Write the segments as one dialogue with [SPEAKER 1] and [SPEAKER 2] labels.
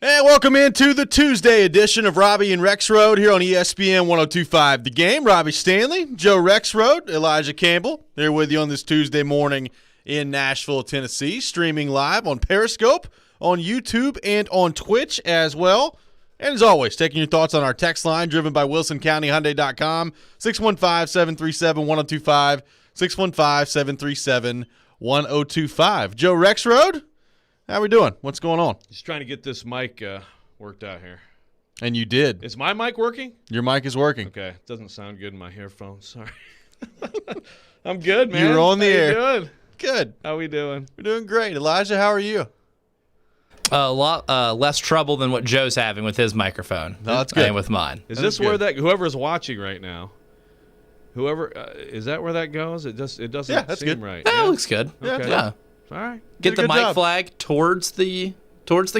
[SPEAKER 1] And welcome into the Tuesday edition of Robby and Rexrode here on ESPN 102.5 The Game. Robbie Stanley, Joe Rexrode, Elijah Campbell here with you on this Tuesday morning in Nashville, Tennessee, streaming live on Periscope, on YouTube, and on Twitch as well. And as always, taking your thoughts on our text line driven by WilsonCountyHyundai.com, 615-737-1025, 615-737-1025. Joe Rexrode, how we doing? What's going on?
[SPEAKER 2] Just trying to get this mic worked out here.
[SPEAKER 1] And you did.
[SPEAKER 2] Is my mic working?
[SPEAKER 1] Your mic is working.
[SPEAKER 2] Okay. It doesn't sound good in my earphones. Sorry. I'm good, man.
[SPEAKER 1] You're on the air.
[SPEAKER 2] How you doing?
[SPEAKER 1] Good.
[SPEAKER 2] How we doing?
[SPEAKER 1] We're doing great. Elijah, how are you?
[SPEAKER 3] A lot less trouble than what Joe's having with his microphone.
[SPEAKER 1] No, that's good.
[SPEAKER 3] And with mine.
[SPEAKER 2] Is this where that whoever's watching right now? Whoever is that where that goes? It doesn't
[SPEAKER 1] that's
[SPEAKER 2] seem
[SPEAKER 1] good.
[SPEAKER 2] right.
[SPEAKER 3] That looks good.
[SPEAKER 2] Okay.
[SPEAKER 3] Yeah.
[SPEAKER 2] All right.
[SPEAKER 3] Get the
[SPEAKER 1] Did a good
[SPEAKER 3] mic
[SPEAKER 1] job.
[SPEAKER 3] flag towards the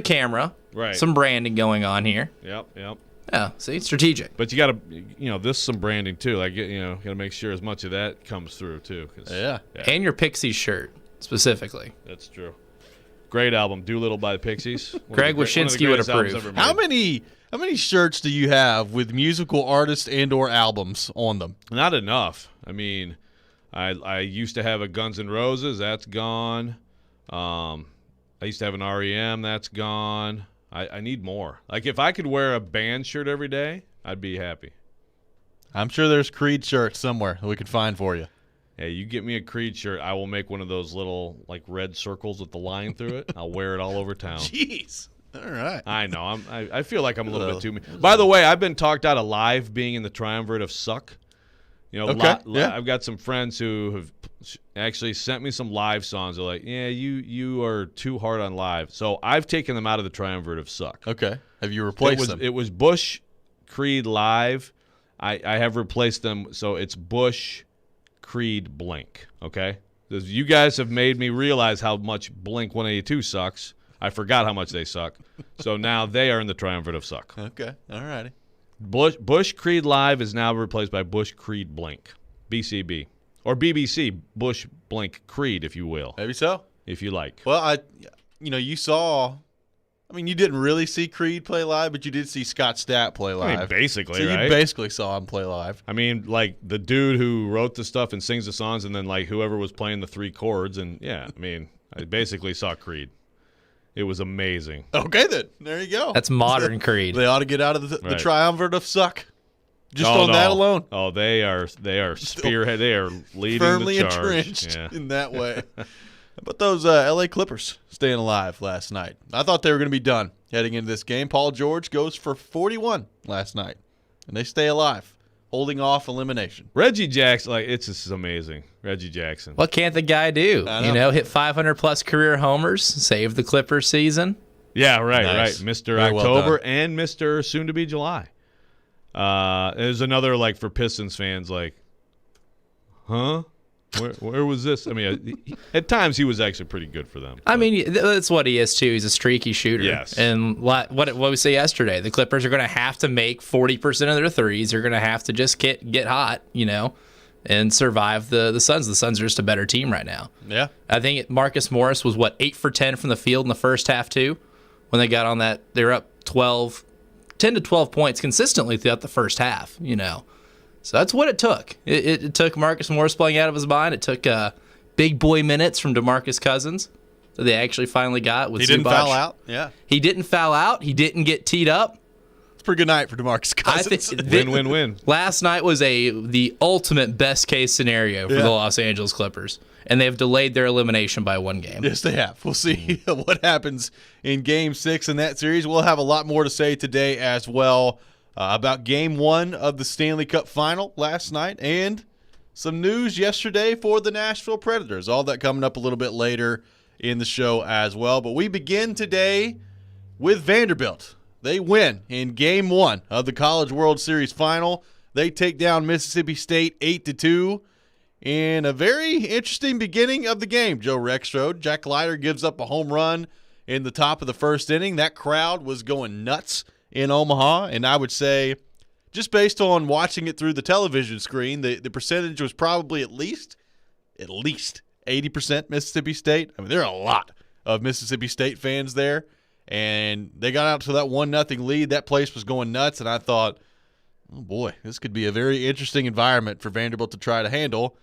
[SPEAKER 3] camera.
[SPEAKER 2] Right.
[SPEAKER 3] Some branding going on here.
[SPEAKER 2] Yep.
[SPEAKER 3] Yeah. See, strategic.
[SPEAKER 2] But you got to, this is some branding too. Like, got to make sure as much of that comes through too. 'Cause,
[SPEAKER 1] Yeah.
[SPEAKER 3] And your Pixies shirt specifically.
[SPEAKER 2] That's true. Great album, Doolittle by the Pixies.
[SPEAKER 3] Greg Wyshynski would approve.
[SPEAKER 1] How many shirts do you have with musical artists and or albums on them?
[SPEAKER 2] Not enough. I mean, I used to have a Guns N' Roses. That's gone. I used to have an REM. That's gone. I need more. Like, if I could wear a band shirt every day, I'd be happy.
[SPEAKER 1] I'm sure there's Creed shirts somewhere that we could find for you.
[SPEAKER 2] Hey, you get me a Creed shirt, I will make one of those little, like, red circles with the line through it. I'll wear it all over town.
[SPEAKER 1] Jeez. All right.
[SPEAKER 2] I know. I feel like I'm a little bit too. By the way, I've been talked out of live being in the triumvirate of suck.
[SPEAKER 1] Okay. Yeah.
[SPEAKER 2] I've got some friends who have actually sent me some live songs. They're like, yeah, you are too hard on live. So I've taken them out of the triumvirate of suck.
[SPEAKER 1] Okay. Have you replaced them?
[SPEAKER 2] It was Bush, Creed, live. I have replaced them. So it's Bush, Creed, Blink. Okay. Because you guys have made me realize how much Blink 182 sucks. I forgot how much they suck. So now they are in the triumvirate of suck.
[SPEAKER 1] Okay. All righty.
[SPEAKER 2] Bush Creed Live is now replaced by Bush Creed Blink, BCB, or BBC, Bush Blink Creed, if you will.
[SPEAKER 1] Maybe so.
[SPEAKER 2] If you like.
[SPEAKER 1] Well, you saw. I mean, you didn't really see Creed play live, but you did see Scott Stapp play live.
[SPEAKER 2] I mean, basically,
[SPEAKER 1] so
[SPEAKER 2] right?
[SPEAKER 1] you basically saw him play live.
[SPEAKER 2] I mean, like the dude who wrote the stuff and sings the songs, and then like whoever was playing the three chords, and yeah, I mean, I basically saw Creed. It was amazing.
[SPEAKER 1] Okay, then. There you go.
[SPEAKER 3] That's modern Creed.
[SPEAKER 1] They ought to get out of the
[SPEAKER 2] Right.
[SPEAKER 1] triumvirate of suck. Just on that alone.
[SPEAKER 2] Oh, they are spearhead. They are leading
[SPEAKER 1] Firmly
[SPEAKER 2] the charge.
[SPEAKER 1] entrenched
[SPEAKER 2] Yeah.
[SPEAKER 1] in that way. How about those L.A. Clippers staying alive last night? I thought they were going to be done heading into this game. Paul George goes for 41 last night, and they stay alive, holding off elimination.
[SPEAKER 2] Reggie Jackson, it's just amazing. Reggie Jackson.
[SPEAKER 3] What can't the guy do?
[SPEAKER 1] I know.
[SPEAKER 3] Hit 500-plus career homers, save the Clippers season.
[SPEAKER 2] Yeah, right,
[SPEAKER 1] Nice.
[SPEAKER 2] right. Mr.
[SPEAKER 1] Very well
[SPEAKER 2] October
[SPEAKER 1] done.
[SPEAKER 2] and Mr. Soon-to-be July. There's another, for Pistons fans, huh? Where was this? I mean, at times he was actually pretty good for them.
[SPEAKER 3] I mean, that's what he is, too. He's a streaky shooter.
[SPEAKER 2] Yes.
[SPEAKER 3] And what we say yesterday, the Clippers are going to have to make 40% of their threes. They're going to have to just get hot, and survive the Suns. The Suns are just a better team right now.
[SPEAKER 1] Yeah.
[SPEAKER 3] I think Marcus Morris was, 8 for 10 from the field in the first half, too, when they got on that. They were up 10 to 12 points consistently throughout the first half, So that's what it took. It took Marcus Morris playing out of his mind. It took big boy minutes from DeMarcus Cousins that they actually finally got with
[SPEAKER 1] He didn't
[SPEAKER 3] Zubac.
[SPEAKER 1] foul out. Yeah.
[SPEAKER 3] He didn't foul out. He didn't get teed up.
[SPEAKER 1] It's a pretty good night for DeMarcus Cousins.
[SPEAKER 2] Win-win-win.
[SPEAKER 3] Last night was the ultimate best case scenario for the Los Angeles Clippers, and they've delayed their elimination by one game.
[SPEAKER 1] Yes, they have. We'll see what happens in Game 6 in that series. We'll have a lot more to say today as well about Game 1 of the Stanley Cup Final last night and some news yesterday for the Nashville Predators. All that coming up a little bit later in the show as well. But we begin today with Vanderbilt. They win in Game 1 of the College World Series Final. They take down Mississippi State 8-2 in a very interesting beginning of the game. Joe Rexrode, Jack Leiter gives up a home run in the top of the first inning. That crowd was going nuts in Omaha, and I would say just based on watching it through the television screen, the percentage was probably at least 80% Mississippi State. I mean, there are a lot of Mississippi State fans there. and they got out to that 1-0 lead. That place was going nuts, and I thought, oh boy, this could be a very interesting environment for Vanderbilt to try to handle.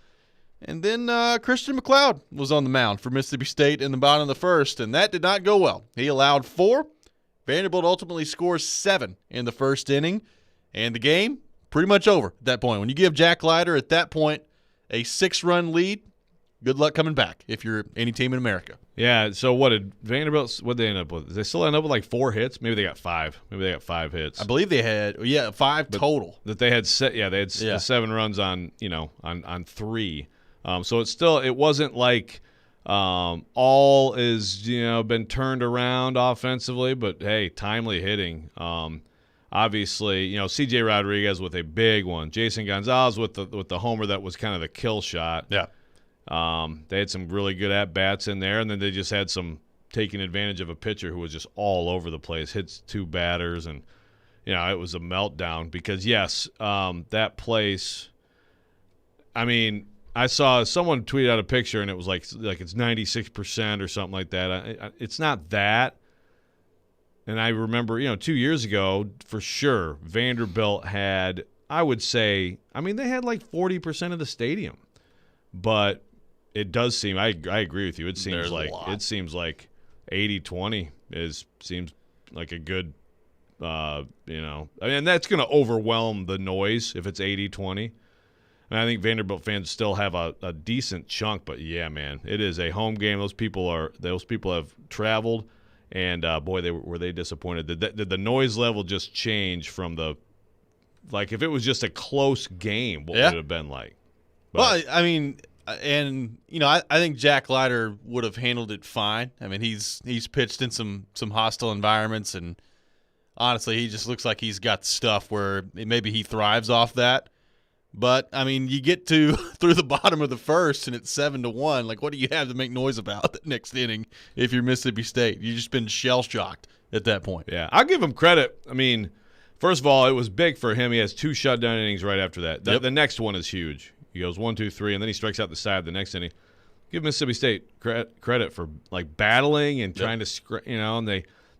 [SPEAKER 1] And then Christian McLeod was on the mound for Mississippi State in the bottom of the first, and that did not go well. He allowed 4. Vanderbilt ultimately scores 7 in the first inning, and the game pretty much over at that point. When you give Jack Leiter at that point a 6-run lead, good luck coming back if you're any team in America.
[SPEAKER 2] Yeah, so what did Vanderbilt, what did they end up with? Did they still end up with like 4 hits? Maybe they got 5. Maybe they got 5 hits.
[SPEAKER 1] I believe they had, 5 total.
[SPEAKER 2] That they had set, they had 7 runs on, on 3. So it wasn't like all is, been turned around offensively, but hey, timely hitting. Obviously, C.J. Rodriguez with a big one. Jason Gonzalez with the homer that was kind of the kill shot.
[SPEAKER 1] Yeah.
[SPEAKER 2] They had some really good at-bats in there, and then they just had some taking advantage of a pitcher who was just all over the place, hits 2 batters, and, it was a meltdown because, yes, that place, I mean, I saw someone tweet out a picture, and it was like it's 96% or something like that. It's not that. And I remember, 2 years ago, for sure, Vanderbilt had, I would say, they had like 40% of the stadium. But it does seem, I agree with you. It seems like 80-20 seems like a good, that's going to overwhelm the noise if it's 80-20. And I think Vanderbilt fans still have a decent chunk, but yeah, man, it is a home game. Those people have traveled. And, boy, were they disappointed. Did the noise level just change from if it was just a close game, what would it have been like? But,
[SPEAKER 1] I think Jack Leiter would have handled it fine. He's pitched in some hostile environments, and honestly, he just looks like he's got stuff where maybe he thrives off that. But, you get through the bottom of the first, and it's 7-1. Like, what do you have to make noise about the next inning if you're Mississippi State? You've just been shell-shocked at that point.
[SPEAKER 2] Yeah, I'll give him credit. First of all, it was big for him. He has 2 shutdown innings right after that. The next one is huge. He goes 1, 2, 3, and then he strikes out the side the next inning. Give Mississippi State credit for, battling and trying to, and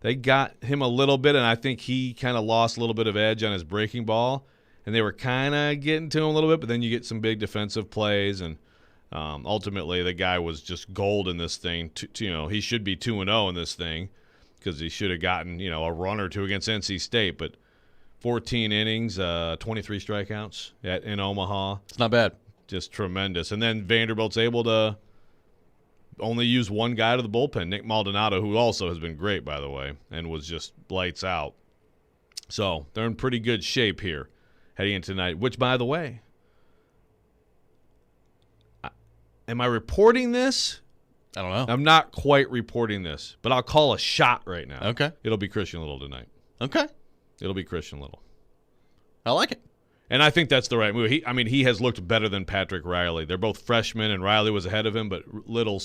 [SPEAKER 2] they got him a little bit, and I think he kind of lost a little bit of edge on his breaking ball. And they were kind of getting to him a little bit, but then you get some big defensive plays, and ultimately the guy was just gold in this thing. He should be 2-0 in this thing because he should have gotten a run or 2 against NC State. But 14 innings, 23 strikeouts in Omaha.
[SPEAKER 1] It's not bad.
[SPEAKER 2] Just tremendous. And then Vanderbilt's able to only use one guy to the bullpen, Nick Maldonado, who also has been great, by the way, and was just lights out. So they're in pretty good shape here heading into tonight, which, by the way, am I reporting this?
[SPEAKER 1] I don't know.
[SPEAKER 2] I'm not quite reporting this, but I'll call a shot right now.
[SPEAKER 1] Okay.
[SPEAKER 2] It'll be Christian Little tonight.
[SPEAKER 1] Okay.
[SPEAKER 2] It'll be Christian Little.
[SPEAKER 1] I like it.
[SPEAKER 2] And I think that's the right move. He has looked better than Patrick Riley. They're both freshmen, and Riley was ahead of him, but Little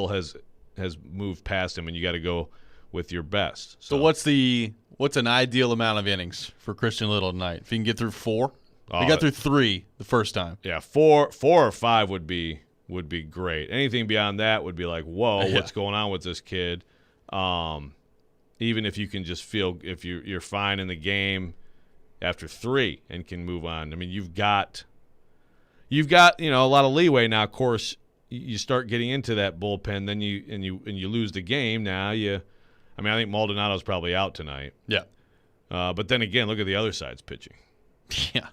[SPEAKER 2] has moved past him, and you got to go with your best.
[SPEAKER 1] So what's an ideal amount of innings for Christian Little tonight? If he can get through 4, he got through 3 the first time.
[SPEAKER 2] Yeah, 4 or 5 would be great. Anything beyond that would be like, whoa, what's going on with this kid? Even if you can just feel if you're fine in the game after 3 and can move on. You've got a lot of leeway now. Of course, you start getting into that bullpen, then you lose the game. Now I think Maldonado's probably out tonight.
[SPEAKER 1] Yeah.
[SPEAKER 2] But then again, look at the other side's pitching.
[SPEAKER 1] Yeah.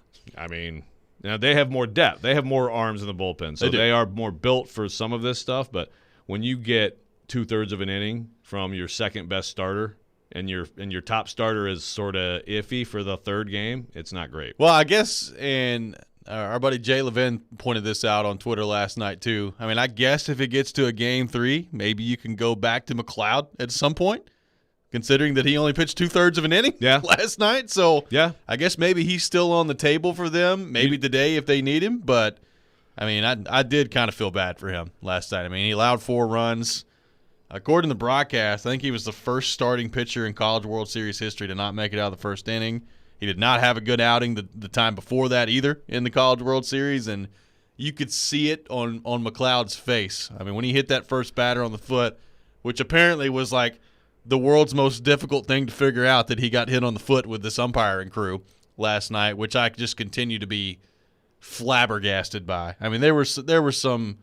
[SPEAKER 2] Now they have more depth. They have more arms in the bullpen. So they are more built for some of this stuff. But when you get 2/3 of an inning from your second best starter and your top starter is sort of iffy for the third game, it's not great.
[SPEAKER 1] Well, I guess, and our buddy Jay Levin pointed this out on Twitter last night too. I guess if it gets to a game 3, maybe you can go back to McLeod at some point, considering that he only pitched 2/3 of an inning last night. So I guess maybe he's still on the table for them, maybe today if they need him. But, I did kind of feel bad for him last night. He allowed 4 runs. According to the broadcast, I think he was the first starting pitcher in College World Series history to not make it out of the first inning. He did not have a good outing the time before that either in the College World Series, and you could see it on McLeod's face. When he hit that first batter on the foot, which apparently was like the world's most difficult thing to figure out that he got hit on the foot with this umpiring crew last night, which I just continue to be flabbergasted by. I mean, there were some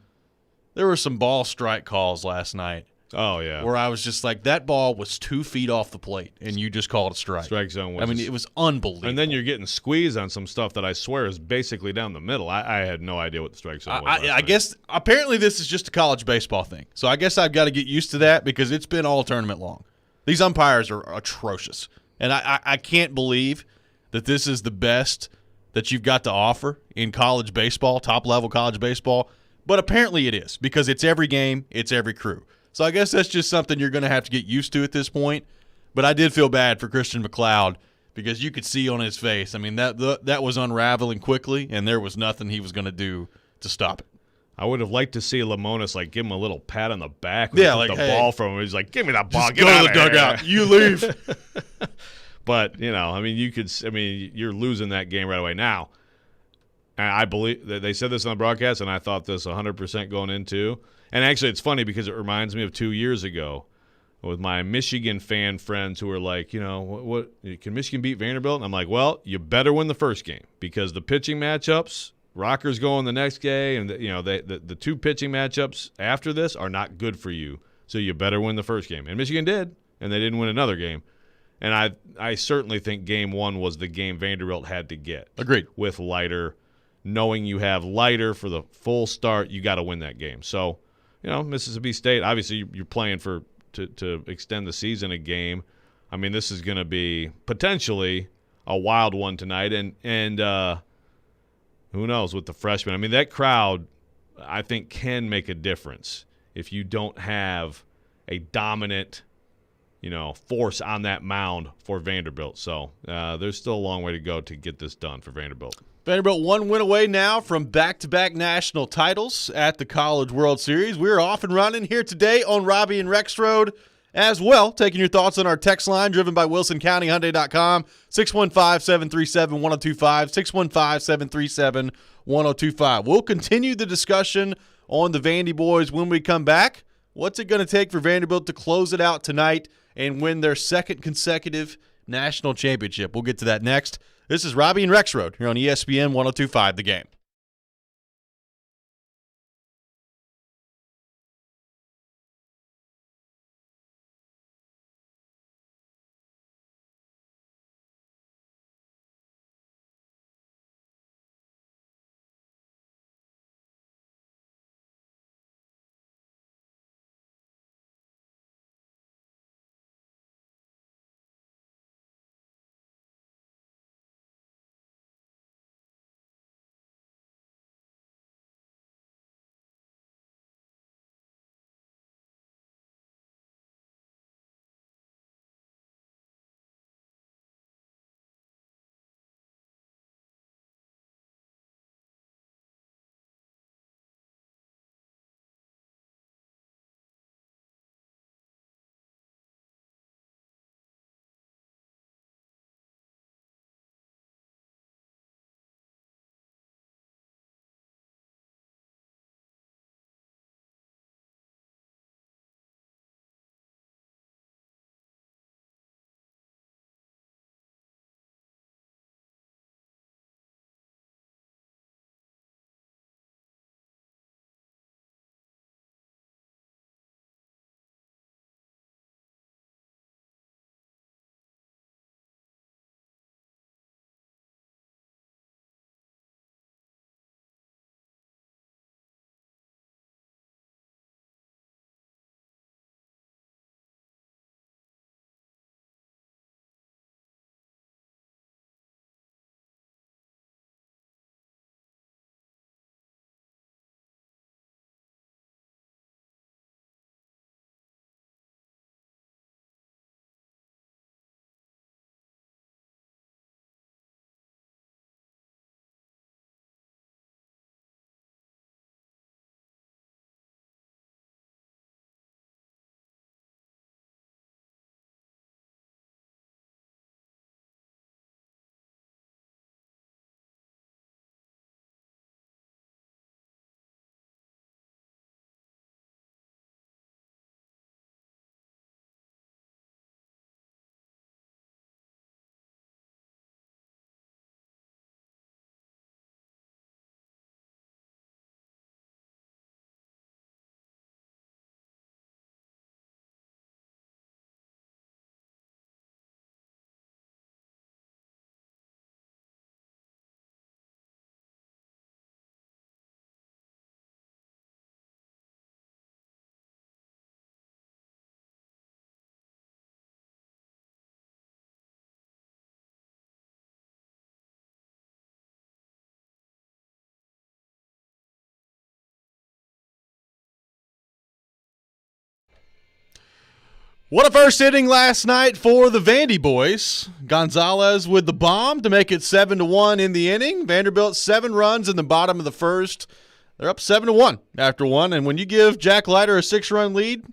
[SPEAKER 1] ball strike calls last night.
[SPEAKER 2] Oh yeah,
[SPEAKER 1] where I was just like, that ball was 2 feet off the plate, and you just called a strike.
[SPEAKER 2] Strike zone.
[SPEAKER 1] I mean, it was unbelievable.
[SPEAKER 2] And then you're getting squeezed on some stuff that I swear is basically down the middle. I had no idea what the strike zone was.
[SPEAKER 1] I guess apparently this is just a college baseball thing, so I guess I've got to get used to that because it's been all tournament long. These umpires are atrocious, and I can't believe that this is the best that you've got to offer in college baseball, top-level college baseball, but apparently it is because it's every game, it's every crew. So I guess that's just something you're going to have to get used to at this point. But I did feel bad for Christian McLeod because you could see on his face, I mean, that was unraveling quickly, and there was nothing he was going to do to stop it.
[SPEAKER 2] I would have liked to see Lamonis give him a little pat on the back when he took the ball from him. He's like, "Give me that ball,
[SPEAKER 1] just go to the dugout, you leave."
[SPEAKER 2] But you're losing that game right away now. And I believe that they said this on the broadcast, and I thought this 100% going into. And actually, it's funny because it reminds me of 2 years ago with my Michigan fan friends who were like, what can Michigan beat Vanderbilt? And I'm like, well, you better win the first game because the pitching matchups, Rockers going the next day, and the two pitching matchups after this are not good for you. So you better win the first game. And Michigan did, and they didn't win another game. And I certainly think game one was the game Vanderbilt had to get.
[SPEAKER 1] Agreed.
[SPEAKER 2] With Leiter. Knowing you have Leiter for the full start, you got to win that game. So, Mississippi State, obviously you're playing to extend the season a game. I mean, this is going to be potentially a wild one tonight. And who knows with the freshmen. I mean, that crowd, I think, can make a difference if you don't have a dominant force on that mound for Vanderbilt. So there's still a long way to go to get this done for Vanderbilt.
[SPEAKER 1] Vanderbilt 1 win away now from back-to-back national titles at the College World Series. We're off and running here today on Robby and Rexrode as well. Taking your thoughts on our text line driven by WilsonCountyHyundai.com, 615-737-1025, 615-737-1025. We'll continue the discussion on the Vandy boys when we come back. What's it going to take for Vanderbilt to close it out tonight and win their second consecutive national championship? We'll get to that next. This is Robby and Rexrode here on ESPN 102.5 The Game. What a first inning last night for the Vandy boys. Gonzalez with the bomb to make it 7-1 in the inning. Vanderbilt 7 runs in the bottom of the first. They're up 7-1 after one. And when you give Jack Leiter a 6-run lead,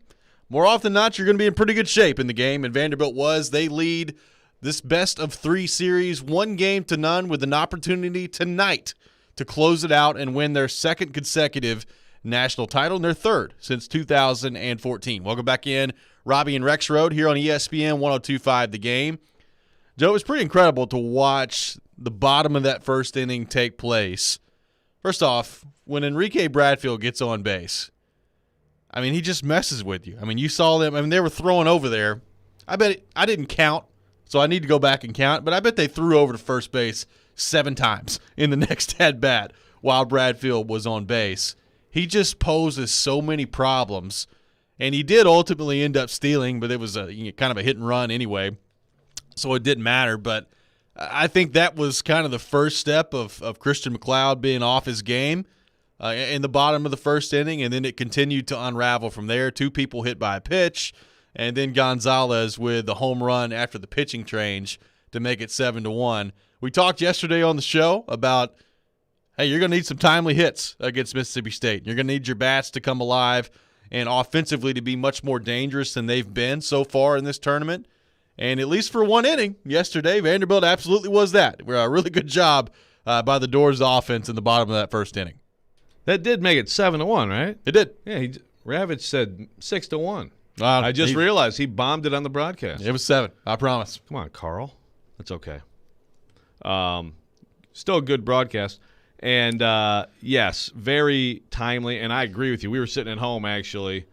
[SPEAKER 1] more often than not, you're going to be in pretty good shape in the game. And Vanderbilt was. They lead this best of 3 series 1-0 with an opportunity tonight to close it out and win their second consecutive national title and their third since 2014. Welcome back in. Robby and Rexrode here on ESPN 102.5 The Game. Joe, it was pretty incredible to watch the bottom of that first inning take place. First off, when Enrique Bradfield gets on base, I mean, he just messes with you. I mean, you saw them. I mean, they were throwing over there. I didn't count, so I need to go back and count, but I bet they threw over to first base 7 times in the next at-bat while Bradfield was on base. He just poses so many problems. And he did ultimately end up stealing, but it was kind of a hit and run anyway, so it didn't matter. But I think that was kind of the first step of Christian McLeod being off his game in the bottom of the first inning, and then it continued to unravel from there. 2 people hit by a pitch, and then Gonzalez with the home run after the pitching change to make it 7-1. We talked yesterday on the show about, hey, you're going to need some timely hits against Mississippi State. You're going to need your bats to come alive and offensively to be much more dangerous than they've been so far in this tournament. And at least for 1 inning yesterday, Vanderbilt absolutely was that. A really good job by the Doors offense in the bottom of that first inning.
[SPEAKER 2] That did make it 7-1, right?
[SPEAKER 1] It did.
[SPEAKER 2] Yeah, Ravitch said 6-1. I just realized he bombed it on the broadcast.
[SPEAKER 1] It was 7, I promise.
[SPEAKER 2] Come on, Carl. That's okay. Still a good broadcast. And, yes, very timely, and I agree with you. We were sitting at home, actually,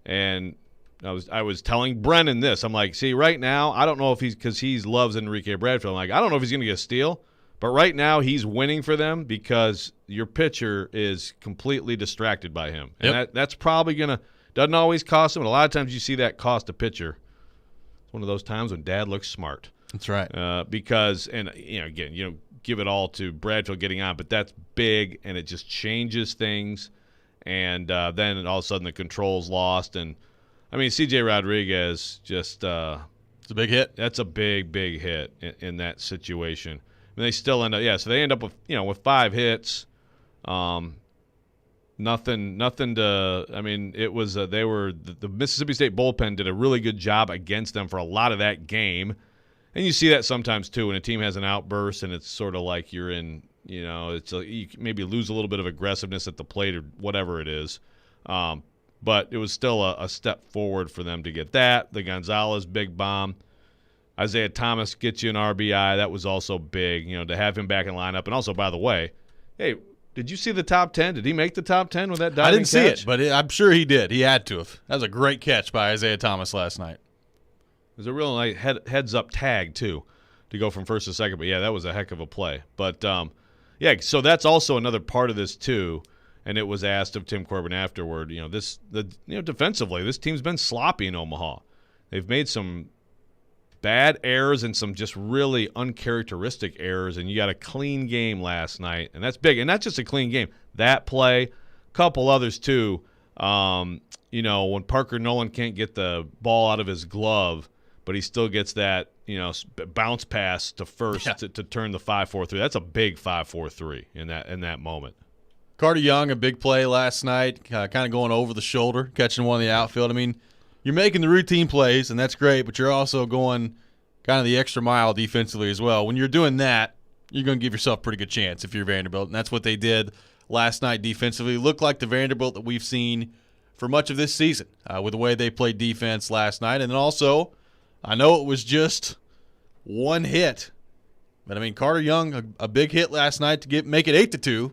[SPEAKER 2] and I was telling Brennan this. I'm like, see, right now, I don't know if because he loves Enrique Bradfield. I'm like, I don't know if he's going to get a steal, but right now he's winning for them because your pitcher is completely distracted by him. And that's probably going to – doesn't always cost him, but a lot of times you see that cost a pitcher. It's one of those times when dad looks smart.
[SPEAKER 1] That's right.
[SPEAKER 2] Because, and, again, give it all to Bradfield getting on, but that's big, and it just changes things. And then all of a sudden the control's lost. And, I mean, C.J. Rodriguez just
[SPEAKER 1] it's a big hit.
[SPEAKER 2] That's a big, big hit in that situation. I mean, they still end up – so they end up with 5 hits. Nothing to – I mean, it was they were – the Mississippi State bullpen did a really good job against them for a lot of that game. And you see that sometimes, too, when a team has an outburst and it's sort of like you're in, it's you maybe lose a little bit of aggressiveness at the plate or whatever it is. But it was still a step forward for them to get that. The Gonzalez big bomb. Isaiah Thomas gets you an RBI. That was also big, to have him back in lineup. And also, by the way, hey, did you see the top 10? Did he make the top 10 with that diving
[SPEAKER 1] I didn't see
[SPEAKER 2] catch?
[SPEAKER 1] it, but I'm sure he did. He had to have. That was a great catch by Isaiah Thomas last night.
[SPEAKER 2] It was a real nice heads-up tag, too, to go from first to second. But, yeah, that was a heck of a play. But, so that's also another part of this, too. And it was asked of Tim Corbin afterward, defensively, this team's been sloppy in Omaha. They've made some bad errors and some just really uncharacteristic errors, and you got a clean game last night. And that's big. And not just a clean game. That play, a couple others, too. When Parker Nolan can't get the ball out of his glove, but he still gets that, bounce pass to first to turn the 5-4-3. That's a big 5-4-3 in that moment.
[SPEAKER 1] Carter Young, a big play last night, kind of going over the shoulder, catching one in the outfield. I mean, you're making the routine plays, and that's great, but you're also going kind of the extra mile defensively as well. When you're doing that, you're going to give yourself a pretty good chance if you're Vanderbilt, and that's what they did last night defensively. It looked like the Vanderbilt that we've seen for much of this season with the way they played defense last night. And then also, I know it was just one hit, but, I mean, Carter Young, a big hit last night to make it 8-2.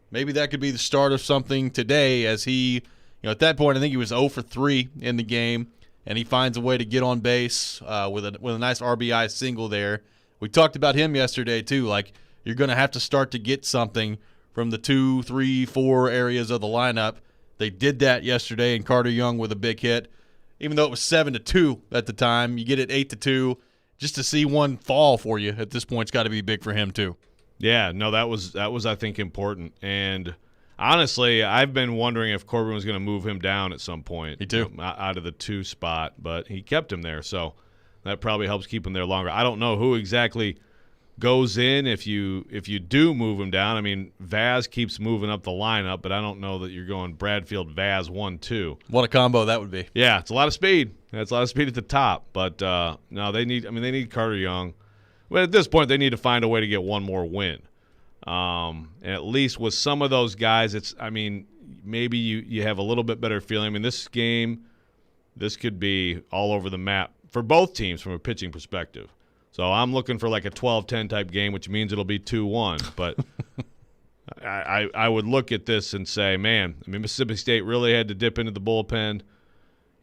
[SPEAKER 1] Maybe that could be the start of something today as he, at that point, I think he was 0 for 3 in the game, and he finds a way to get on base with a nice RBI single there. We talked about him yesterday, too. Like, you're going to have to start to get something from the 2, 3, 4 areas of the lineup. They did that yesterday, and Carter Young with a big hit. Even though it was 7-2 at the time, you get it 8-2. Just to see one fall for you at this point, it's got to be big for him too.
[SPEAKER 2] Yeah, no, that was I think important, and Honestly, I've been wondering if Corbin was going to move him down at some point.
[SPEAKER 1] Me too.
[SPEAKER 2] Out of the 2 spot, but he kept him there, so that probably helps keep him there longer. I don't know who exactly goes in if you do move him down. I mean, Vaz keeps moving up the lineup, but I don't know that you're going Bradfield, Vaz, 1-2.
[SPEAKER 1] What a combo that would be.
[SPEAKER 2] Yeah, it's a lot of speed. That's a lot of speed at the top, but no, they need Carter Young. But at this point, they need to find a way to get one more win. And at least with some of those guys, maybe you have a little bit better feeling. I mean, this game, this could be all over the map for both teams from a pitching perspective. So I'm looking for like a 12-10 type game, which means it'll be 2-1. But I would look at this and say, man, Mississippi State really had to dip into the bullpen.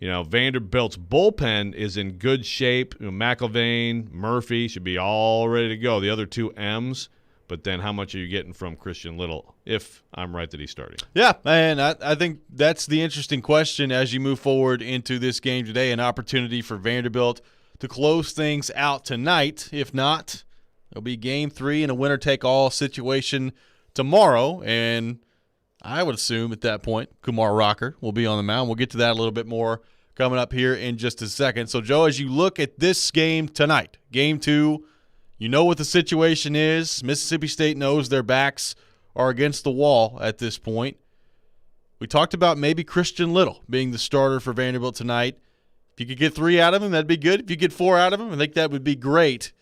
[SPEAKER 2] Vanderbilt's bullpen is in good shape. McIlvain, Murphy should be all ready to go. The other 2 M's. But then how much are you getting from Christian Little, if I'm right that he's starting?
[SPEAKER 1] Yeah, and I think that's the interesting question as you move forward into this game today, an opportunity for Vanderbilt to close things out tonight. If not, it'll be Game 3 in a winner-take-all situation tomorrow, and I would assume at that point Kumar Rocker will be on the mound. We'll get to that a little bit more coming up here in just a second. So, Joe, as you look at this game tonight, Game 2, you know what the situation is. Mississippi State knows their backs are against the wall at this point. We talked about maybe Christian Little being the starter for Vanderbilt tonight. If you could get 3 out of him, that'd be good. If you get 4 out of him, I think that would be great.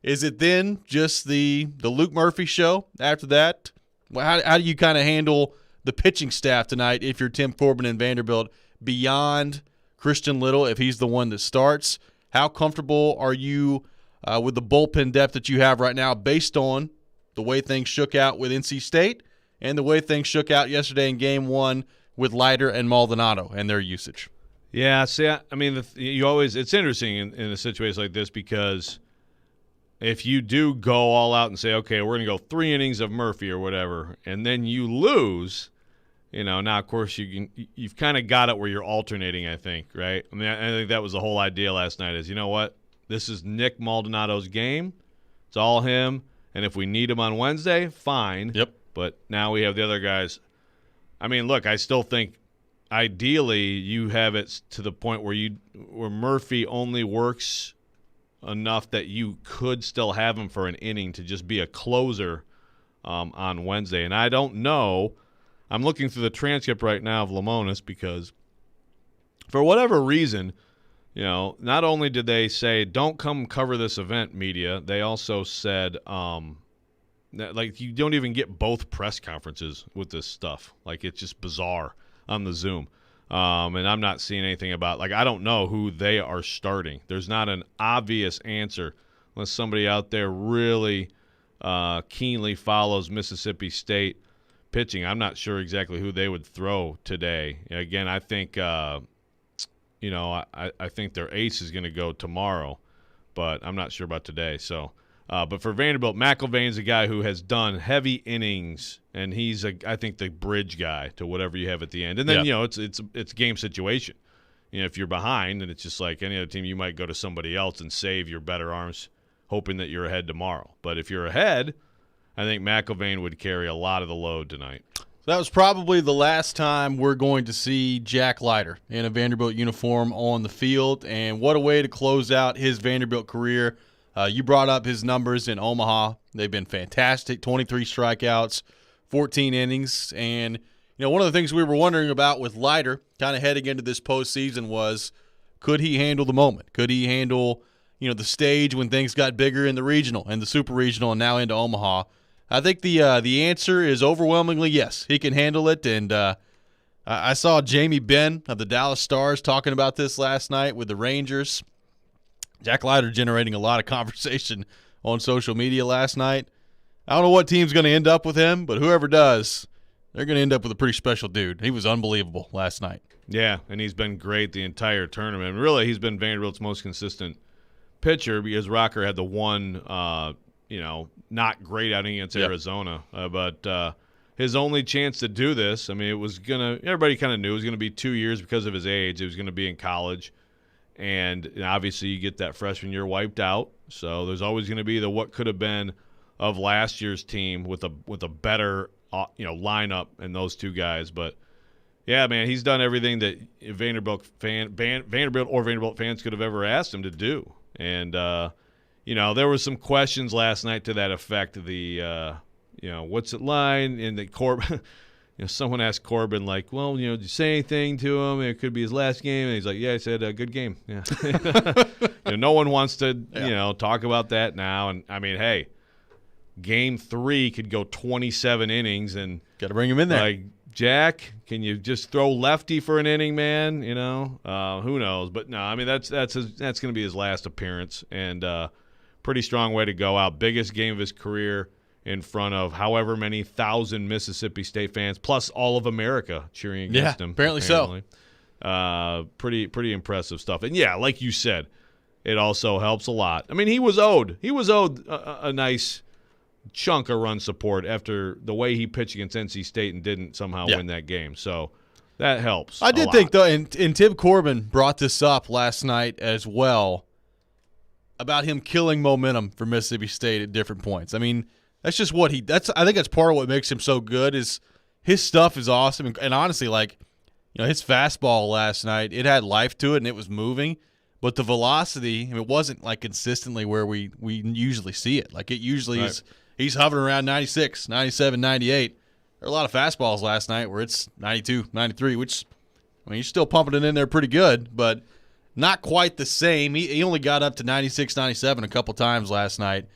[SPEAKER 1] Is it then just the Luke Murphy show after that? How do you kind of handle the pitching staff tonight if you're Tim Corbin and Vanderbilt beyond Christian Little, if he's the one that starts? How comfortable are you with the bullpen depth that you have right now based on the way things shook out with NC State and the way things shook out yesterday in Game 1 with Leiter and Maldonado and their usage?
[SPEAKER 2] Yeah, see, it's interesting in a situation like this because if you do go all out and say, okay, we're going to go 3 innings of Murphy or whatever, and then you lose, now, of course, you've kind of got it where you're alternating, I think, right? I think that was the whole idea last night is, you know what? This is Nick Maldonado's game. It's all him. And if we need him on Wednesday, fine.
[SPEAKER 1] Yep.
[SPEAKER 2] But now we have the other guys. I mean, look, I still think ideally you have it to the point where Murphy only works enough that you could still have him for an inning to just be a closer on Wednesday. And I don't know. I'm looking through the transcript right now of Lamonis because for whatever reason, not only did they say, don't come cover this event, media, they also said that, like, you don't even get both press conferences with this stuff. Like, it's just bizarre on the Zoom. And I'm not seeing anything about, like, I don't know who they are starting. There's not an obvious answer unless somebody out there really keenly follows Mississippi State pitching. I'm not sure exactly who they would throw today. Again, I think I think their ace is going to go tomorrow, but I'm not sure about today. So, but for Vanderbilt, McIlvain's a guy who has done heavy innings, and he's I think the bridge guy to whatever you have at the end. And then it's game situation. If you're behind, and it's just like any other team, you might go to somebody else and save your better arms, hoping that you're ahead tomorrow. But if you're ahead, I think McIlvain would carry a lot of the load tonight.
[SPEAKER 1] That was probably the last time we're going to see Jack Leiter in a Vanderbilt uniform on the field, and what a way to close out his Vanderbilt career. You brought up his numbers in Omaha. They've been fantastic, 23 strikeouts, 14 innings, and one of the things we were wondering about with Leiter kind of heading into this postseason was, could he handle the moment? Could he handle the stage when things got bigger in the regional and the super regional and now into Omaha? I think the answer is overwhelmingly yes. He can handle it, and I saw Jamie Benn of the Dallas Stars talking about this last night with the Rangers. Jack Leiter generating a lot of conversation on social media last night. I don't know what team's going to end up with him, but whoever does, they're going to end up with a pretty special dude. He was unbelievable last night.
[SPEAKER 2] Yeah, and he's been great the entire tournament. Really, he's been Vanderbilt's most consistent pitcher because Rocker had the one not great outing against Arizona. But his only chance to do this, it was everybody kind of knew it was going to be 2 years because of his age. It was going to be in college. And obviously you get that freshman year wiped out. So there's always going to be the what could have been of last year's team with a better lineup and those two guys. But yeah, man, he's done everything that Vanderbilt or Vanderbilt fans could have ever asked him to do. And there were some questions last night to that effect. What's it line in the Corbin? Someone asked Corbin, like, well, did you say anything to him? It could be his last game. And he's like, yeah, I said, good game. Yeah. No one wants to, talk about that now. And, I mean, hey, game 3 could go 27 innings. And
[SPEAKER 1] got to bring him in there.
[SPEAKER 2] Like, Jack, can you just throw lefty for an inning, man? Who knows? But, no, I mean, that's going to be his last appearance. And pretty strong way to go out. Biggest game of his career, in front of however many thousand Mississippi State fans, plus all of America cheering against him.
[SPEAKER 1] Apparently so.
[SPEAKER 2] Pretty impressive stuff. And yeah, like you said, it also helps a lot. I mean, he was owed a nice chunk of run support after the way he pitched against NC State and didn't somehow win that game. So that helps.
[SPEAKER 1] I did think, though, and Tim Corbin brought this up last night as well, about him killing momentum for Mississippi State at different points. I mean, that's just what I think that's part of what makes him so good. Is his stuff is awesome, and honestly, his fastball last night, it had life to it and it was moving, but the velocity, it wasn't like consistently where we usually see it. Like, it usually is, he's hovering around 96, 97, 98. There are a lot of fastballs last night where it's 92, 93, which, I mean, you're still pumping it in there pretty good, but not quite the same. He only got up to 96, 97 a couple times last night,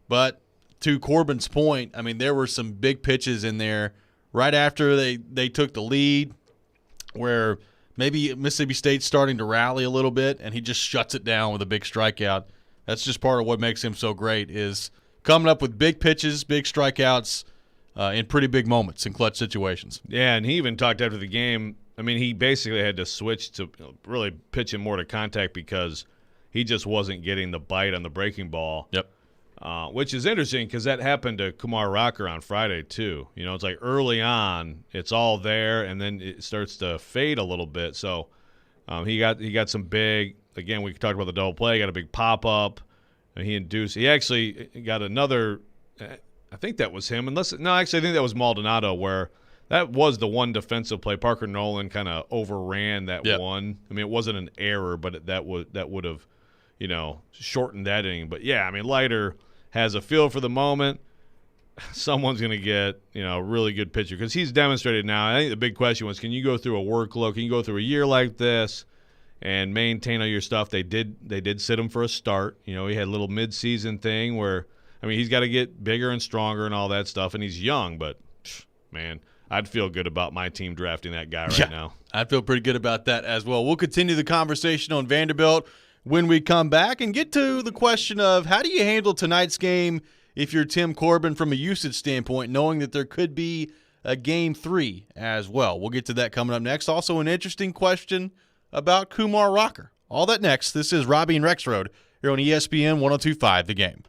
[SPEAKER 1] but to Corbin's point, I mean, there were some big pitches in there right after they took the lead where maybe Mississippi State's starting to rally a little bit, and he just shuts it down with a big strikeout. That's just part of what makes him so great, is coming up with big pitches, big strikeouts in pretty big moments in clutch situations.
[SPEAKER 2] Yeah, and he even talked after the game. I mean, he basically had to switch to really pitching more to contact because he just wasn't getting the bite on the breaking ball.
[SPEAKER 1] Yep.
[SPEAKER 2] Which is interesting because that happened to Kumar Rocker on Friday too. It's like early on, it's all there, and then it starts to fade a little bit. So he got some big. Again, we talked about the double play. Got a big pop up, and he actually got another. I think that was him. I think that was Maldonado, where that was the one defensive play. Parker Nolan kind of overran that one. I mean, it wasn't an error, but that would have shortened that inning. But yeah, I mean, Leiter has a feel for the moment. Someone's going to get, a really good pitcher because he's demonstrated now. I think the big question was, can you go through a workload? Can you go through a year like this and maintain all your stuff? They did sit him for a start. He had a little midseason thing where, I mean, he's got to get bigger and stronger and all that stuff, and he's young, but, man, I'd feel good about my team drafting that guy right now.
[SPEAKER 1] I'd feel pretty good about that as well. We'll continue the conversation on Vanderbilt when we come back and get to the question of how do you handle tonight's game if you're Tim Corbin from a usage standpoint, knowing that there could be a game 3 as well. We'll get to that coming up next. Also, an interesting question about Kumar Rocker. All that next. This is Robby and Rexrode here on ESPN 102.5 The Game.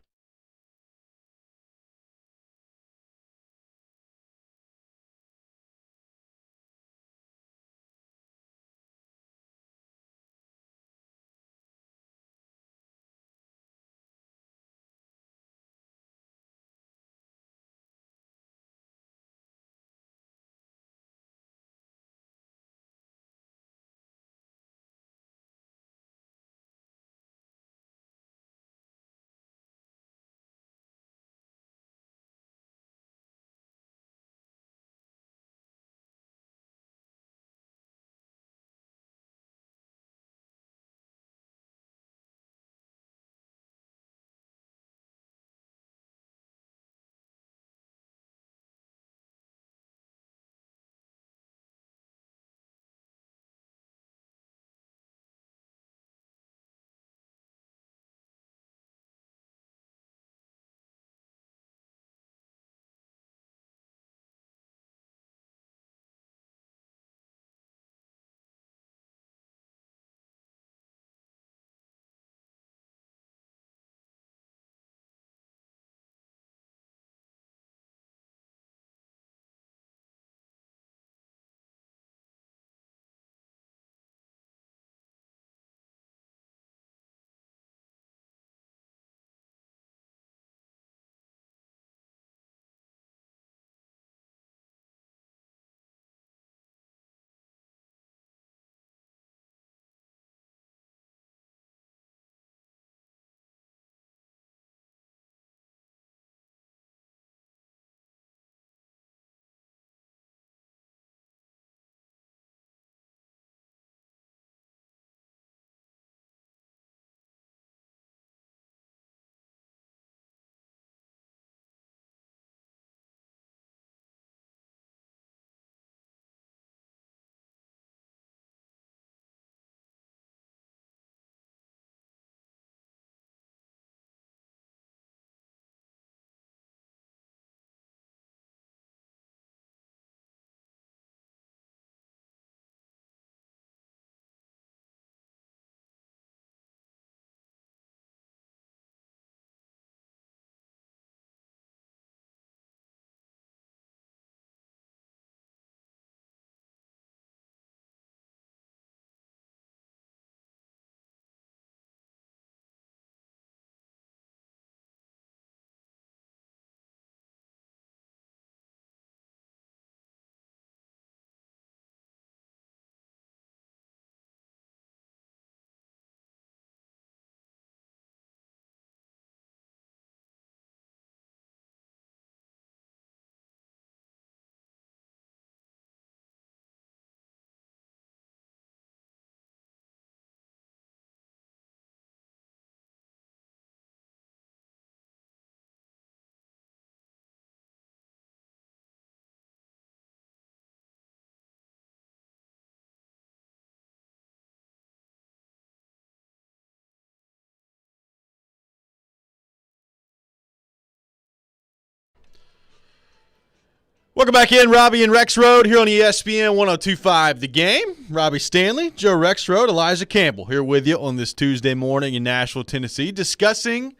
[SPEAKER 1] Welcome back in, Robby and Rexrode here on ESPN 102.5 The Game. Robbie Stanley, Joe Rexrode, Elijah Campbell here with you on this Tuesday morning in Nashville, Tennessee, discussing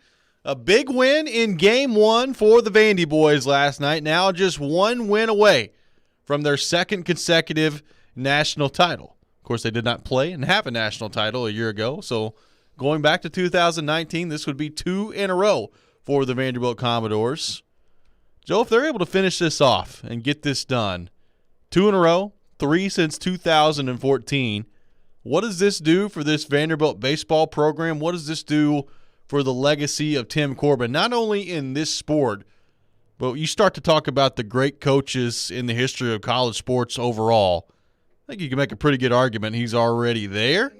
[SPEAKER 1] a big win in Game 1 for the Vandy boys last night. Now just one win away from their second consecutive national title. Of course, they did not play and have a national title a year ago, so going back to 2019, this would be 2 in a row for the Vanderbilt Commodores. Joe, if they're able to finish this off and get this done, 2 in a row, 3 since 2014, what does this do for this Vanderbilt baseball program? What does this do for the legacy of Tim Corbin, not only in this sport, but you start to talk about the great coaches in the history of college sports overall. I think you can make a pretty good argument he's already there.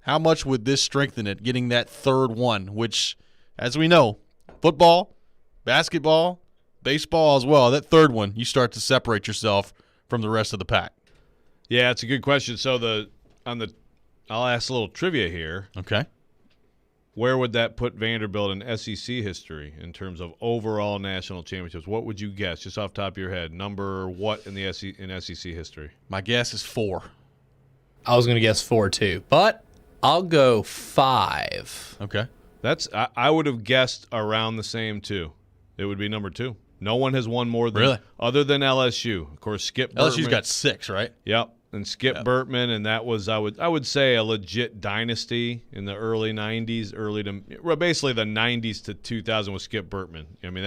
[SPEAKER 1] How much would this strengthen it, getting that third one, which, as we know, football, basketball, baseball as well, that third one, you start to separate yourself from the rest of the pack.
[SPEAKER 2] Yeah, it's a good question. So I'll ask a little trivia here.
[SPEAKER 1] Okay.
[SPEAKER 2] Where would that put Vanderbilt in SEC history in terms of overall national championships? What would you guess, just off the top of your head? Number what in the SEC history?
[SPEAKER 1] My guess is 4.
[SPEAKER 3] I was going to guess 4 too, but I'll go 5.
[SPEAKER 1] Okay.
[SPEAKER 2] I would have guessed around the same too. It would be number 2. No one has won more than
[SPEAKER 1] Really?
[SPEAKER 2] Other than LSU. Of course, Skip Bertman.
[SPEAKER 1] LSU's got 6, right?
[SPEAKER 2] Yep. And Skip Bertman, and that was I would say a legit dynasty in the early 90s, basically the 90s to 2000 with Skip Bertman. I mean,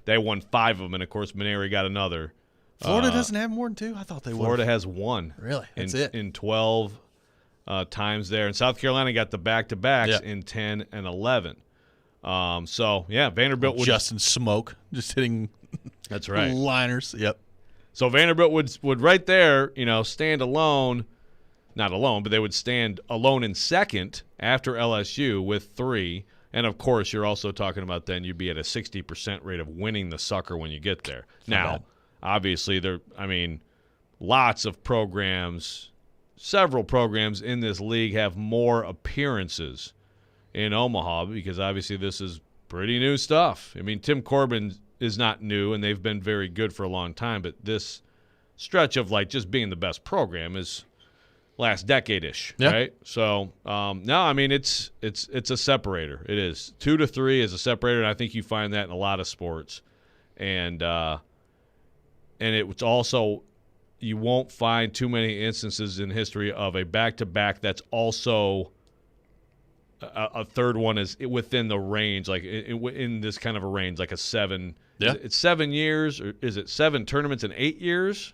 [SPEAKER 2] they won 5 of them, and of course Maneri got another.
[SPEAKER 1] Florida doesn't have more than 2? I thought they would.
[SPEAKER 2] Florida has 1.
[SPEAKER 1] Really? That's
[SPEAKER 2] in,
[SPEAKER 1] it.
[SPEAKER 2] In 12 times there. And South Carolina got the back-to-backs in 10 and 11. So, yeah, Vanderbilt would –
[SPEAKER 1] Justin Smoke just hitting
[SPEAKER 2] that's right.
[SPEAKER 1] liners. Yep.
[SPEAKER 2] So Vanderbilt would right there, stand alone – not alone, but they would stand alone in second after LSU with 3. And, of course, you're also talking about then you'd be at a 60% rate of winning the sucker when you get there. Now, obviously, lots of programs, several programs in this league have more appearances in Omaha because obviously this is pretty new stuff. I mean, Tim Corbin is not new, and they've been very good for a long time, but this stretch of just being the best program is last decade-ish, right? So, no, I mean, it's a separator. It is. 2 to 3 is a separator, and I think you find that in a lot of sports. And it's also you won't find too many instances in history of a back-to-back that's also a third one is within the range, like in this kind of a range, like a 7.
[SPEAKER 1] Yeah.
[SPEAKER 2] It's 7 years, or is it 7 tournaments in 8 years?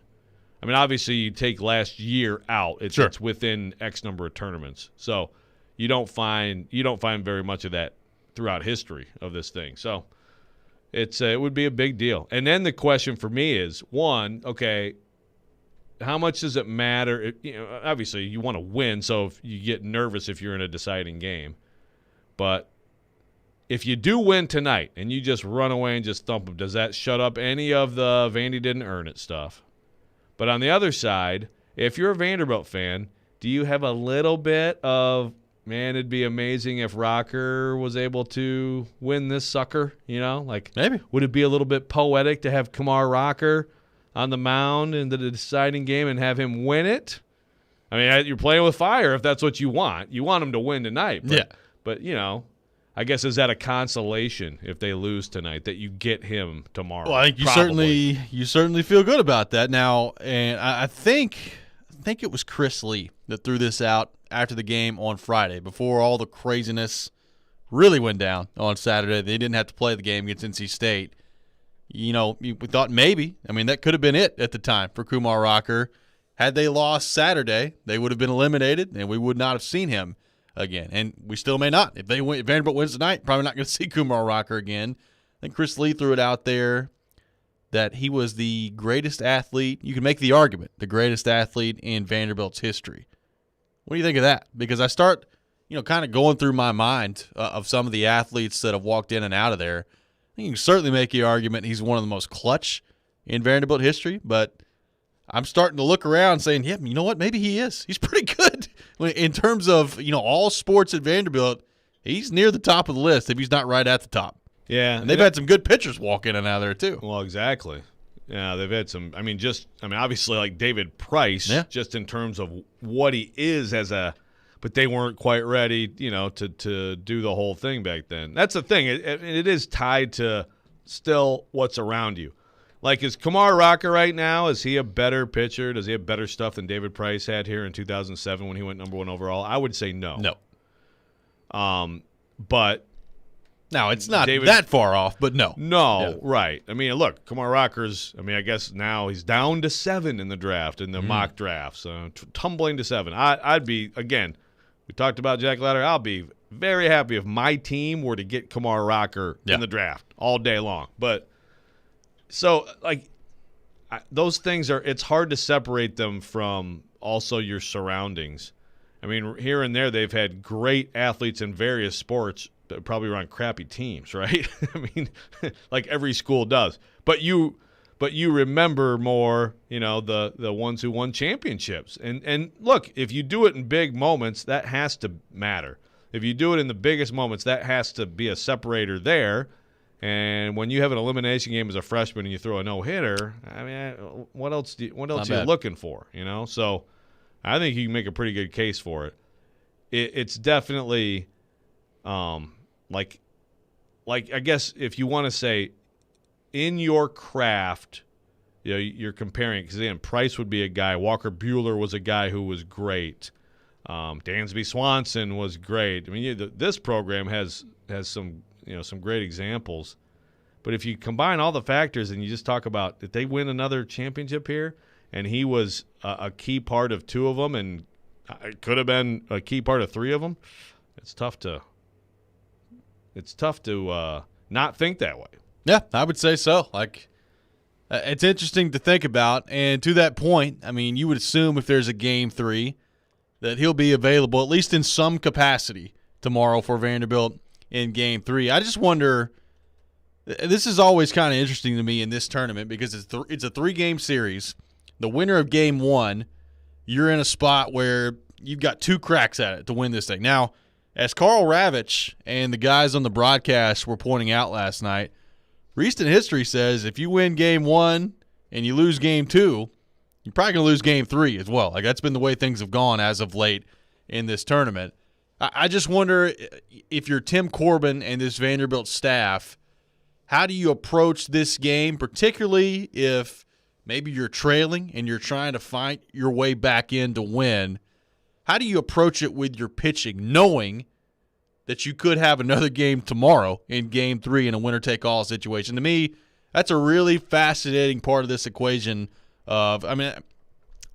[SPEAKER 2] I mean, obviously, you take last year out. It's within X number of tournaments. So you don't find very much of that throughout history of this thing. So it would be a big deal. And then the question for me is, one, okay, how much does it matter? Obviously, you want to win, so if you get nervous if you're in a deciding game. But if you do win tonight and you just run away and just thump them, does that shut up any of the Vandy didn't earn it stuff? But on the other side, if you're a Vanderbilt fan, do you have a little bit of, man, it'd be amazing if Rocker was able to win this sucker, Maybe. Would it be a little bit poetic to have Kumar Rocker on the mound in the deciding game and have him win it? I mean, you're playing with fire if that's what you want. You want him to win tonight. But I guess is that a consolation if they lose tonight that you get him tomorrow?
[SPEAKER 1] Well, I think you certainly feel good about that now. And I think it was Chris Lee that threw this out after the game on Friday before all the craziness really went down on Saturday. They didn't have to play the game against NC State. We thought maybe. I mean, that could have been it at the time for Kumar Rocker. Had they lost Saturday, they would have been eliminated, and we would not have seen him again. And we still may not. If Vanderbilt wins tonight, probably not going to see Kumar Rocker again. I think Chris Lee threw it out there that he was the greatest athlete. You can make the argument, the greatest athlete in Vanderbilt's history. What do you think of that? Because I start, kind of going through my mind of some of the athletes that have walked in and out of there. I think you can certainly make the argument he's one of the most clutch in Vanderbilt history, but I'm starting to look around saying, yeah, you know what? Maybe he is. He's pretty good in terms of, all sports at Vanderbilt. He's near the top of the list if he's not right at the top.
[SPEAKER 2] Yeah.
[SPEAKER 1] And they've had some good pitchers walk in and out of there too.
[SPEAKER 2] Well, exactly. Yeah, they've had some. Obviously, like David Price, just in terms of what he is but they weren't quite ready, to do the whole thing back then. That's the thing. It is tied to still what's around you. Like, is Kumar Rocker right now, is he a better pitcher? Does he have better stuff than David Price had here in 2007 when he went number 1 overall? I would say no.
[SPEAKER 1] No.
[SPEAKER 2] But
[SPEAKER 1] now it's not that far off, but no.
[SPEAKER 2] No, right. I mean, look, Kumar Rocker's, I guess now he's down to 7 in the draft, in the mock draft, so tumbling to 7. I'd be, again, we talked about Jack Leiter. I'll be very happy if my team were to get Kumar Rocker in the draft all day long. But so, like, those things it's hard to separate them from also your surroundings. I mean, here and there they've had great athletes in various sports that probably run crappy teams, right? I mean, like every school does. But you remember more, the ones who won championships. And look, if you do it in big moments, that has to matter. If you do it in the biggest moments, that has to be a separator there. And when you have an elimination game as a freshman and you throw a no-hitter, I mean, what else are you looking for, So I think you can make a pretty good case for it. It's definitely like I guess if you want to say in your craft, you're comparing, because again, Price would be a guy. Walker Buehler was a guy who was great. Dansby Swanson was great. I mean, this program has some some great examples. But if you combine all the factors and you just talk about, did they win another championship here? And he was a key part of 2 of them, and it could have been a key part of 3 of them. It's tough to not think that way.
[SPEAKER 1] Yeah, I would say so. Like, it's interesting to think about. And to that point, I mean, you would assume if there's a Game 3 that he'll be available at least in some capacity tomorrow for Vanderbilt in Game 3. I just wonder, this is always kind of interesting to me in this tournament because it's a 3-game series. The winner of Game 1, you're in a spot where you've got 2 cracks at it to win this thing. Now, as Carl Ravitch and the guys on the broadcast were pointing out last night, recent history says if you win Game 1 and you lose Game 2, you're probably going to lose Game 3 as well. Like, that's been the way things have gone as of late in this tournament. I just wonder if you're Tim Corbin and this Vanderbilt staff, how do you approach this game, particularly if maybe you're trailing and you're trying to fight your way back in to win? How do you approach it with your pitching, knowing that you could have another game tomorrow in Game 3 in a winner-take-all situation? To me, that's a really fascinating part of this equation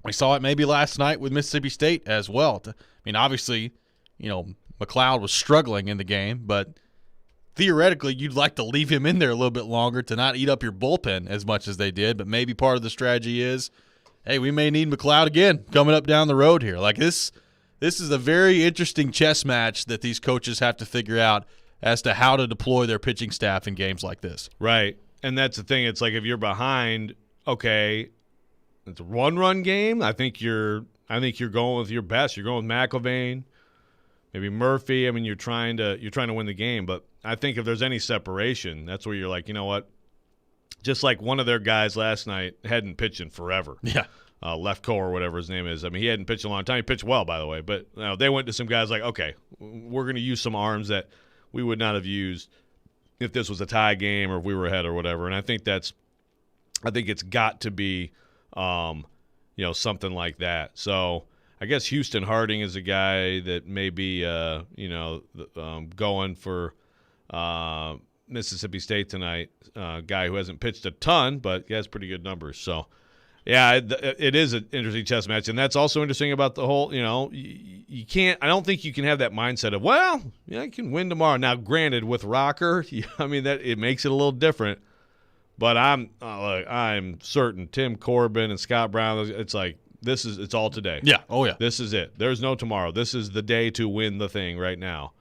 [SPEAKER 1] we saw it maybe last night with Mississippi State as well. Obviously, McLeod was struggling in the game, but theoretically you'd like to leave him in there a little bit longer to not eat up your bullpen as much as they did. But maybe part of the strategy is, hey, we may need McLeod again coming up down the road here. Like, this is a very interesting chess match that these coaches have to figure out as to how to deploy their pitching staff in games like this.
[SPEAKER 2] Right. And that's the thing. It's like if you're behind, okay, it's a one-run game. I think you're going with your best. You're going with McIlvain, maybe Murphy. I mean, you're trying to win the game. But I think if there's any separation, that's where you're like, you know what? Just like one of their guys last night hadn't pitched in forever.
[SPEAKER 1] Yeah.
[SPEAKER 2] Lefko or whatever his name is. I mean, he hadn't pitched a long time. He pitched well, by the way. But they went to some guys like, okay, we're going to use some arms that we would not have used if this was a tie game or if we were ahead or whatever. And I think it's got to be, something like that. So I guess Houston Harding is a guy that may be, going for Mississippi State tonight. Guy who hasn't pitched a ton, but he has pretty good numbers. So, yeah, it is an interesting chess match, and that's also interesting about the whole. You can't. I don't think you can have that mindset of, well, I can win tomorrow. Now, granted, with Rocker, that it makes it a little different. But I'm certain Tim Corbin and Scott Brown. It's like it's all today.
[SPEAKER 1] Yeah. Oh yeah.
[SPEAKER 2] This is it. There's no tomorrow. This is the day to win the thing right now.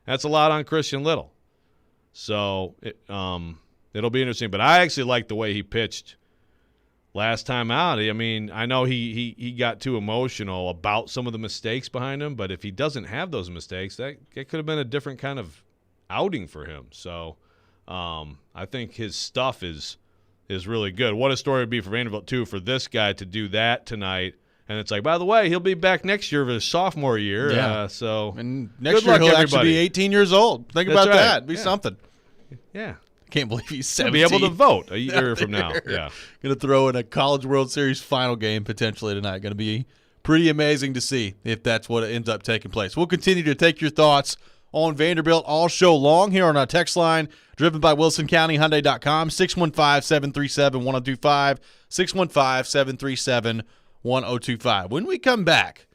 [SPEAKER 2] That's a lot on Christian Little. So it'll be interesting. But I actually like the way he pitched last time out. I mean, I know he got too emotional about some of the mistakes behind him, but if he doesn't have those mistakes, that could have been a different kind of outing for him. So I think his stuff is is really good. What a story it would be for Vanderbilt, too, for this guy to do that tonight. And it's like, by the way, he'll be back next year for his sophomore year.
[SPEAKER 1] Yeah.
[SPEAKER 2] And
[SPEAKER 1] next year he'll actually be 18 years old. Think about that. It'd be something.
[SPEAKER 2] Yeah.
[SPEAKER 1] Can't believe he's 17.
[SPEAKER 2] He'll be able to vote a year from now. Yeah.
[SPEAKER 1] Going to throw in a College World Series final game potentially tonight. Going to be pretty amazing to see if that's what ends up taking place. We'll continue to take your thoughts on Vanderbilt all show long here on our text line, driven by WilsonCountyHyundai.com, 615-737-1025, 615-737-1025. When we come back,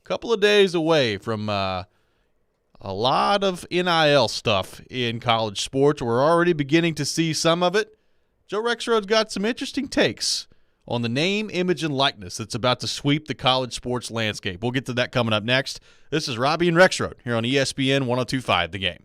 [SPEAKER 1] a couple of days away from a lot of NIL stuff in college sports. We're already beginning to see some of it. Joe Rexrode's got some interesting takes on the name, image, and likeness that's about to sweep the college sports landscape. We'll get to that coming up next. This is Robby and Rexrode here on ESPN 102.5 The Game.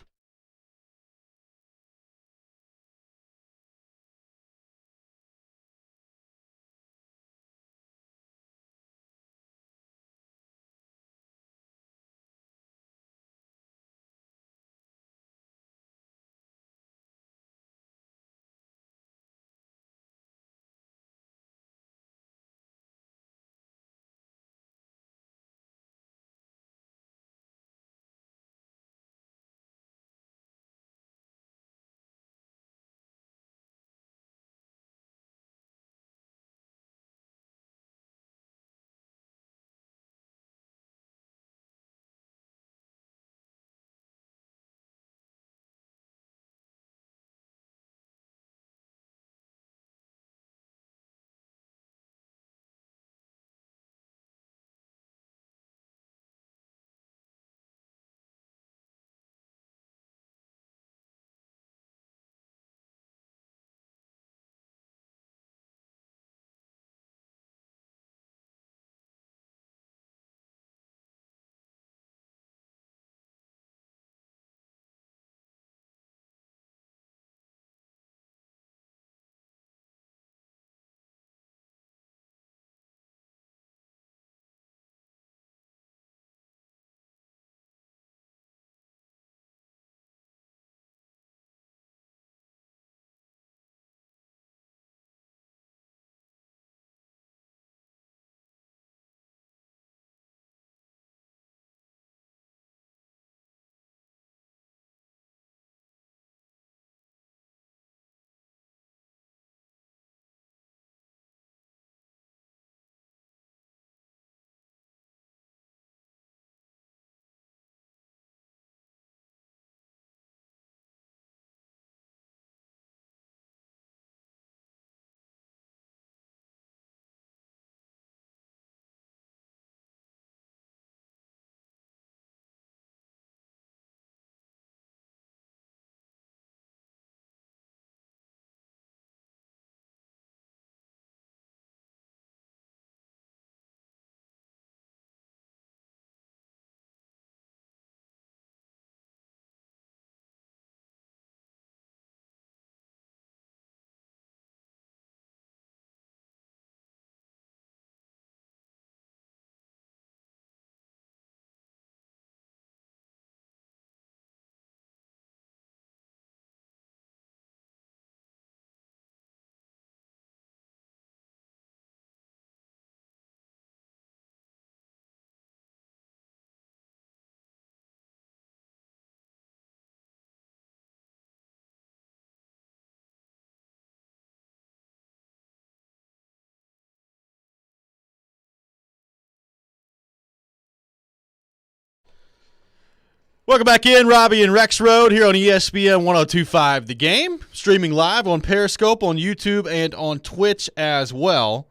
[SPEAKER 1] Welcome back in, Robby and Rexrode here on ESPN 102.5 The Game, streaming live on Periscope, on YouTube, and on Twitch as well.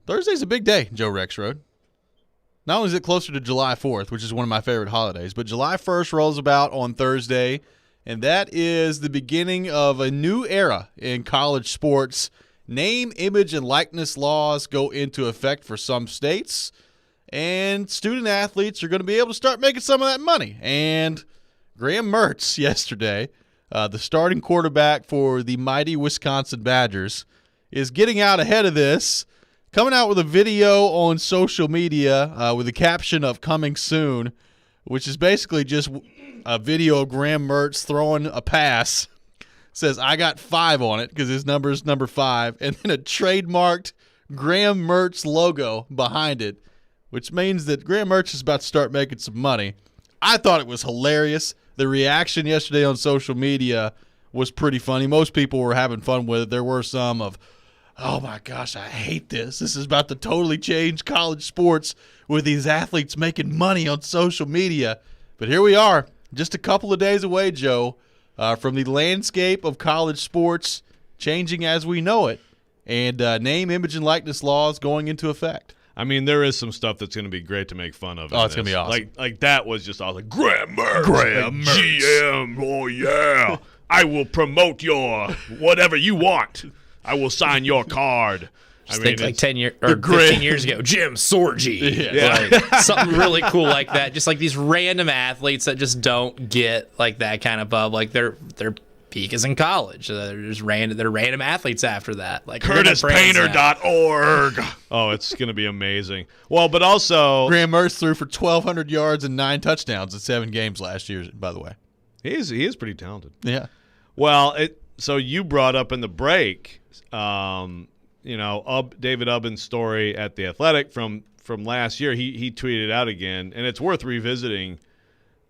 [SPEAKER 1] Thursday's a big day, Joe Rexrode. Not only is it closer to July 4th, which is one of my favorite holidays, but July 1st rolls about on Thursday, and that is the beginning of a new era in college sports. Name, image, and likeness laws go into effect for some states, and student athletes are going to be able to start making some of that money. And Graham Mertz yesterday, the starting quarterback for the mighty Wisconsin Badgers, is getting out ahead of this, coming out with a video on social media with a caption of "coming soon," which is basically just a video of Graham Mertz throwing a pass says, I got 5 on it because his number is number 5, and then a trademarked Graham Mertz logo behind it, which means that Graham Mertz is about to start making some money. I thought it was hilarious. The reaction yesterday on social media was pretty funny. Most people were having fun with it. There were some of, oh my gosh, I hate this. This is about to totally change college sports with these athletes making money on social media. But here we are, just a couple of days away, Joe, from the landscape of college sports changing as we know it, and name, image, and likeness laws going into effect.
[SPEAKER 2] I mean, there is some stuff that's going to be great to make fun of.
[SPEAKER 1] Oh, it's going to be awesome.
[SPEAKER 2] Like that was just all like, Graham Mertz, GM, oh yeah. I will promote your whatever you want. I will sign your card.
[SPEAKER 3] I think like 10 years or 15 years ago, Jim Sorgi.
[SPEAKER 2] Yeah.
[SPEAKER 3] Like, something really cool like that. Just like these random athletes that just don't get like that kind of bub. Like their peak is in college. They're random athletes after that. Like
[SPEAKER 2] CurtisPainter.org. Oh, it's going to be amazing. Well, but also
[SPEAKER 1] Graham Mertz threw for 1,200 yards and 9 touchdowns in 7 games last year, by the way.
[SPEAKER 2] he is pretty talented.
[SPEAKER 1] Yeah.
[SPEAKER 2] Well, so you brought up in the break, David Ubben's story at The Athletic from last year. He tweeted out again, and it's worth revisiting.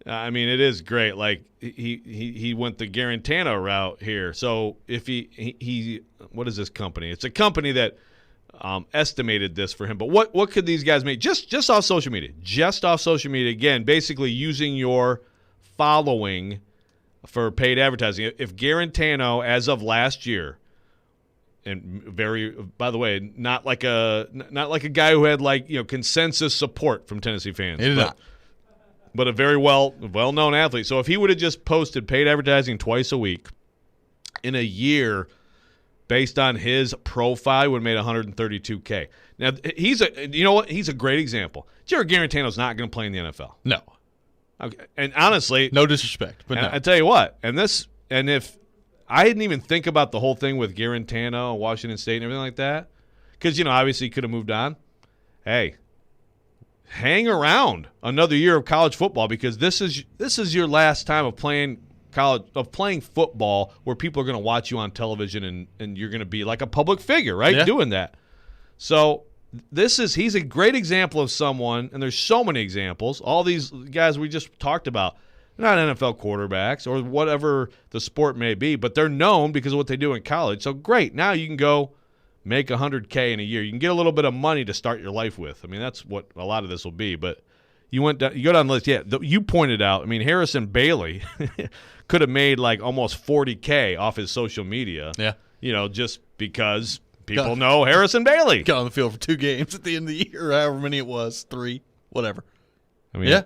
[SPEAKER 2] I mean, it is great. Like he went the Garantano route here. So if he what is this company? It's a company that estimated this for him. But what could these guys make just off social media? Just off social media, again, basically using your following for paid advertising. If Garantano, as of last year, and by the way, not like a guy who had consensus support from Tennessee fans.
[SPEAKER 1] He did not.
[SPEAKER 2] But a very well-known athlete. So if he would have just posted paid advertising twice a week in a year, based on his profile, he would have made $132K. Now he's a great example. Jared Garantano's not going to play in the NFL.
[SPEAKER 1] No.
[SPEAKER 2] Okay. And honestly,
[SPEAKER 1] no disrespect, but no.
[SPEAKER 2] I tell you what, and if I didn't even think about the whole thing with Garantano, Washington State, and everything like that, because obviously he could have moved on. Hey, hang around another year of college football, because this is your last time of playing football where people are going to watch you on television and you're going to be like a public figure, right?
[SPEAKER 1] Yeah.
[SPEAKER 2] Doing that. So he's a great example of someone, and there's so many examples. All these guys we just talked about, they're not NFL quarterbacks or whatever the sport may be, but they're known because of what they do in college. So great. Now you can go make $100K in a year. You can get a little bit of money to start your life with. I mean, that's what a lot of this will be. But you go down the list. Yeah, you pointed out, I mean, Harrison Bailey could have made like almost $40K off his social media.
[SPEAKER 1] Yeah.
[SPEAKER 2] Just because people know Harrison Bailey.
[SPEAKER 1] Got on the field for 2 games at the end of the year, however many it was, 3, whatever.
[SPEAKER 2] I mean, yeah.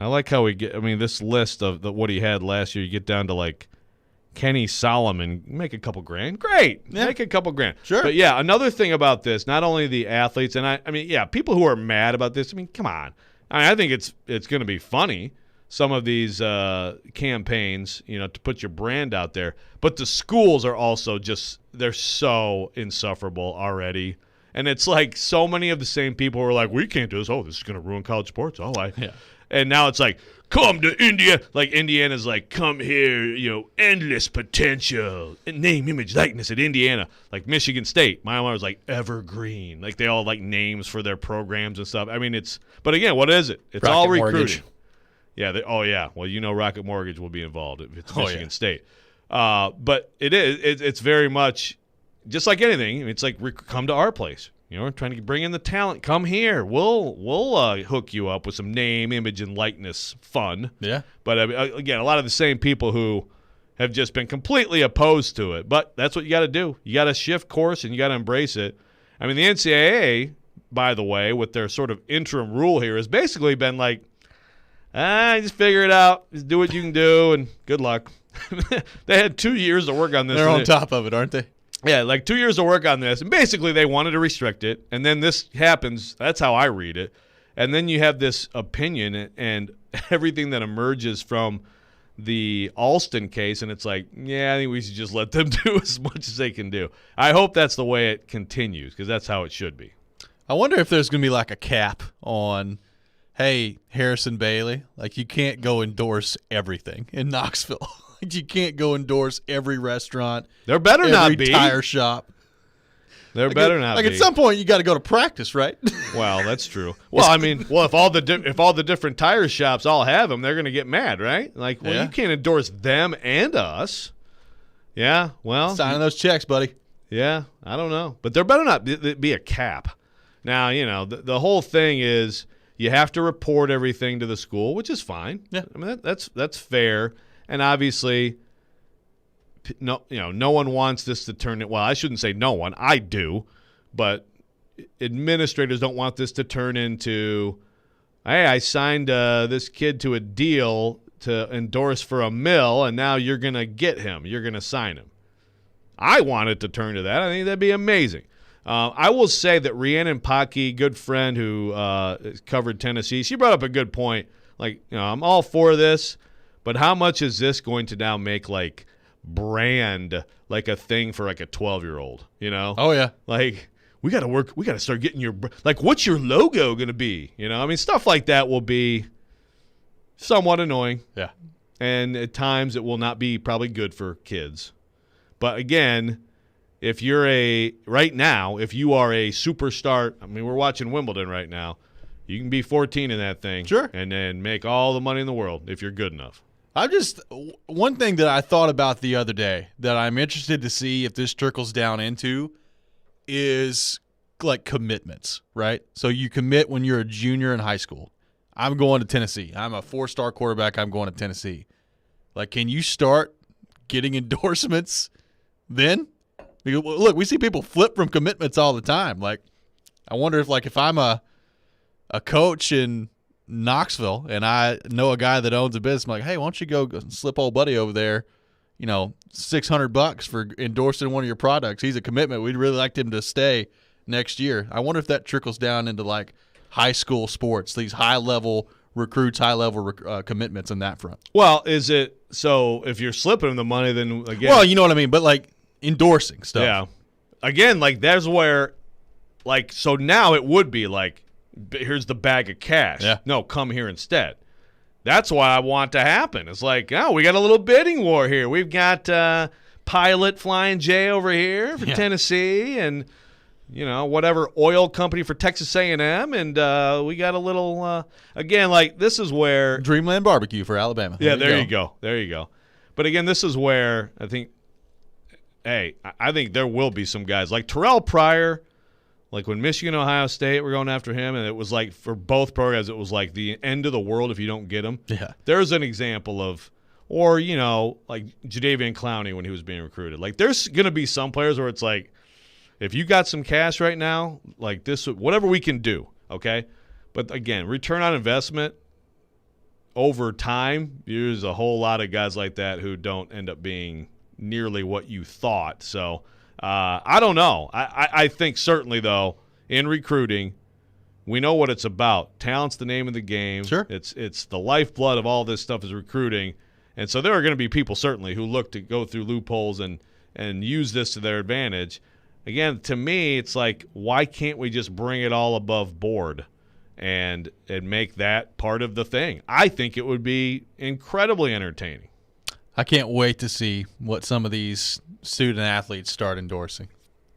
[SPEAKER 2] I like how this list of what he had last year, you get down to like Kenny Solomon, make a couple grand. Great. Yeah. Make a couple grand.
[SPEAKER 1] Sure.
[SPEAKER 2] But yeah, another thing about this, not only the athletes, and I mean, yeah, people who are mad about this, I mean, come on. I think it's going to be funny, some of these campaigns, to put your brand out there. But the schools are also they're so insufferable already. And it's like so many of the same people who are like, we can't do this. Oh, this is going to ruin college sports. Yeah. And now it's like, come to India. Like Indiana's like, come here, endless potential. Name, image, likeness at Indiana. Like Michigan State. My was like Evergreen. Like they all like names for their programs and stuff. I mean, but again, what is it? It's
[SPEAKER 3] Rocket
[SPEAKER 2] all recruiting.
[SPEAKER 3] Mortgage.
[SPEAKER 2] Yeah. Well, Rocket Mortgage will be involved if it's Michigan State. But it's very much just like anything. I mean, it's like come to our place. We're trying to bring in the talent. Come here. We'll hook you up with some name, image, and likeness fun.
[SPEAKER 1] Yeah.
[SPEAKER 2] But again, a lot of the same people who have just been completely opposed to it. But that's what you got to do. You got to shift course and you got to embrace it. I mean, the NCAA, by the way, with their sort of interim rule here, has basically been like, just figure it out. Just do what you can do, and good luck. They had 2 years to work on this.
[SPEAKER 1] They're on top of it, aren't they?
[SPEAKER 2] Yeah, like 2 years to work on this. And basically they wanted to restrict it. And then this happens. That's how I read it. And then you have this opinion and everything that emerges from the Alston case. And it's like, yeah, I think we should just let them do as much as they can do. I hope that's the way it continues, because that's how it should be.
[SPEAKER 1] I wonder if there's going to be like a cap on, hey, Harrison Bailey, like you can't go endorse everything in Knoxville. You can't go endorse every restaurant.
[SPEAKER 2] There better not be.
[SPEAKER 1] Every tire shop.
[SPEAKER 2] There better not be.
[SPEAKER 1] Like at some point, you got to go to practice, right?
[SPEAKER 2] Well, that's true. Well, I mean, if all the different tire shops all have them, they're going to get mad, right? Like, well, you can't endorse them and us. Yeah, well,
[SPEAKER 1] signing those checks, buddy.
[SPEAKER 2] Yeah, I don't know, but there better not be a cap. Now, the whole thing is you have to report everything to the school, which is fine.
[SPEAKER 1] Yeah,
[SPEAKER 2] I mean that's fair, and obviously, no one wants this to turn it. Well, I shouldn't say no one. I do, but administrators don't want this to turn into, hey, I signed this kid to a deal to endorse for $1 million, and now you're going to get him. You're going to sign him. I want it to turn to that. I think that'd be amazing. I will say that Rhiannon Pocky, good friend who covered Tennessee, she brought up a good point. Like, I'm all for this, but how much is this going to now make, like, brand like a thing for, like, a 12-year-old,
[SPEAKER 1] Oh, yeah.
[SPEAKER 2] Like, we got to start getting your – like, what's your logo going to be? I mean, stuff like that will be somewhat annoying.
[SPEAKER 1] Yeah.
[SPEAKER 2] And at times it will not be probably good for kids. But, again – if you are a superstar, I mean, we're watching Wimbledon right now. You can be 14 in that thing.
[SPEAKER 1] Sure.
[SPEAKER 2] And then make all the money in the world if you're good enough.
[SPEAKER 1] One thing that I thought about the other day that I'm interested to see if this trickles down into is like commitments, right? So you commit when you're a junior in high school. I'm going to Tennessee. I'm a 4-star quarterback. I'm going to Tennessee. Like, can you start getting endorsements then? Because, look, we see people flip from commitments all the time. Like, I wonder if I'm a coach in Knoxville and I know a guy that owns a business, I'm like, hey, why don't you go slip old buddy over there, $600 for endorsing one of your products. He's a commitment. We'd really like him to stay next year. I wonder if that trickles down into, like, high school sports, these high-level recruits, high-level commitments on that front.
[SPEAKER 2] Well, is it – so if you're slipping them the money, then again –
[SPEAKER 1] well, you know what I mean, but, like – endorsing stuff.
[SPEAKER 2] Yeah. Again, like, there's where, like, so now it would be like, here's the bag of cash.
[SPEAKER 1] Yeah.
[SPEAKER 2] No, come here instead. That's what I want to happen. It's like, oh, we got a little bidding war here. We've got Pilot Flying J over here for Tennessee and, whatever oil company for Texas A&M. And we got a little, again, like, this is where.
[SPEAKER 1] Dreamland Barbecue for Alabama.
[SPEAKER 2] Yeah, there you go. There you go. But, again, this is where I think, hey, I think there will be some guys like Terrell Pryor, like when Michigan, Ohio State were going after him, and it was like for both programs, it was like the end of the world if you don't get him.
[SPEAKER 1] Yeah.
[SPEAKER 2] There's an example of, or, like Jadeveon Clowney when he was being recruited. Like, there's going to be some players where it's like, if you got some cash right now, like this, whatever we can do, okay? But, again, return on investment over time, there's a whole lot of guys like that who don't end up being nearly what you thought. So I don't know. I think certainly, though, in recruiting, we know what it's about. Talent's the name of the game.
[SPEAKER 1] Sure.
[SPEAKER 2] It's the lifeblood of all this stuff is recruiting. And so there are going to be people certainly who look to go through loopholes and use this to their advantage. Again, to me, it's like, why can't we just bring it all above board and make that part of the thing? I think it would be incredibly entertaining.
[SPEAKER 1] I can't wait to see what some of these student athletes start endorsing.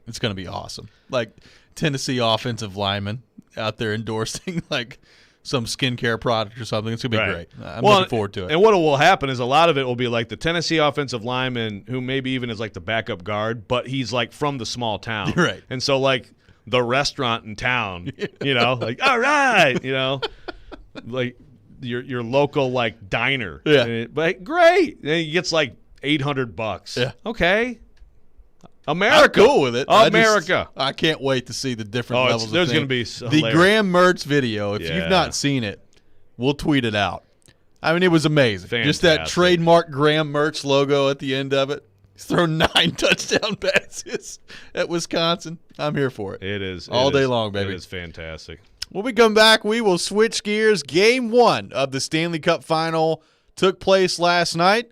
[SPEAKER 1] It's going to be awesome. Like Tennessee offensive linemen out there endorsing like some skincare product or something. It's going to be great. I'm looking forward to it.
[SPEAKER 2] And what will happen is a lot of it will be like the Tennessee offensive lineman who maybe even is like the backup guard, but he's like from the small town.
[SPEAKER 1] Right.
[SPEAKER 2] And so like the restaurant in town, like, all right, like – your local like diner.
[SPEAKER 1] Yeah.
[SPEAKER 2] But great. And he gets like $800.
[SPEAKER 1] Yeah.
[SPEAKER 2] Okay. America.
[SPEAKER 1] I'm cool with it.
[SPEAKER 2] America.
[SPEAKER 1] I can't wait to see the different levels of
[SPEAKER 2] there's going to be
[SPEAKER 1] the Graham Mertz video. If you've not seen it, we'll tweet it out. I mean, it was amazing.
[SPEAKER 2] Fantastic.
[SPEAKER 1] Just that trademark Graham Mertz logo at the end of it. He's thrown 9 touchdown passes at Wisconsin. I'm here for it.
[SPEAKER 2] It is.
[SPEAKER 1] All day long, baby.
[SPEAKER 2] It is fantastic.
[SPEAKER 1] When we come back, we will switch gears. Game 1 of the Stanley Cup Final took place last night.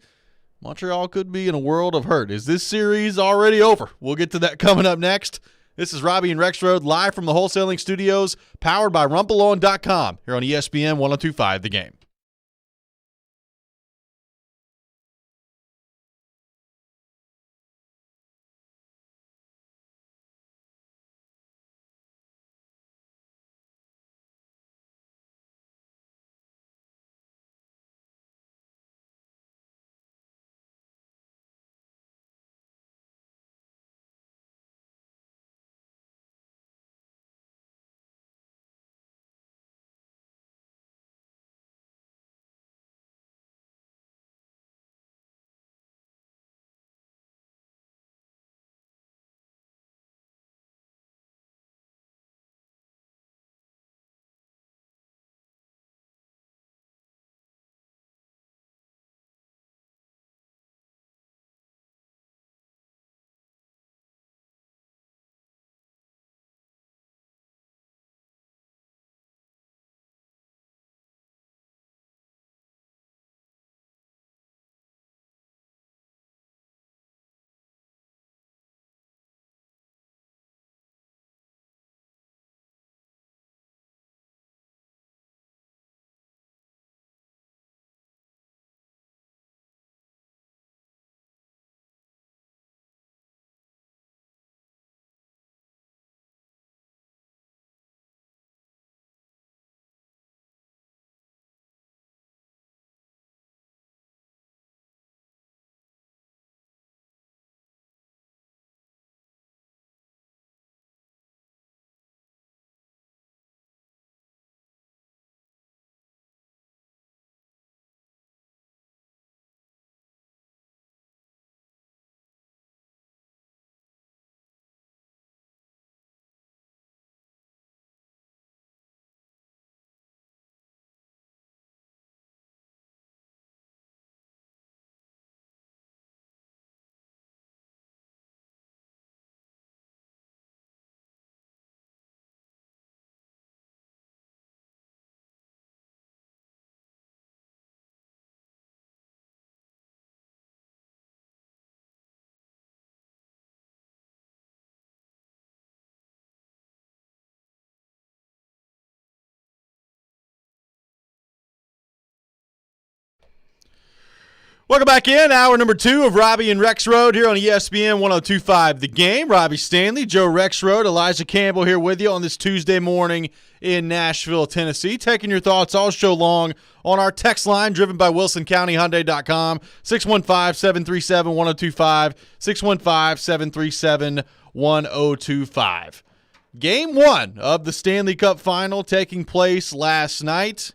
[SPEAKER 1] Montreal could be in a world of hurt. Is this series already over? We'll get to that coming up next. This is Robby and Rexrode live from the wholesaling studios, powered by RumpleOn.com here on ESPN 102.5 The Game. Welcome back in. Hour number 2 of Robby and Rexrode here on ESPN 102.5 The Game. Robby Stanley, Joe Rexrode, Elijah Campbell here with you on this Tuesday morning in Nashville, Tennessee. Taking your thoughts all show long on our text line driven by WilsonCountyHyundai.com, 615-737-1025, 615-737-1025. Game 1 of the Stanley Cup Final taking place last night.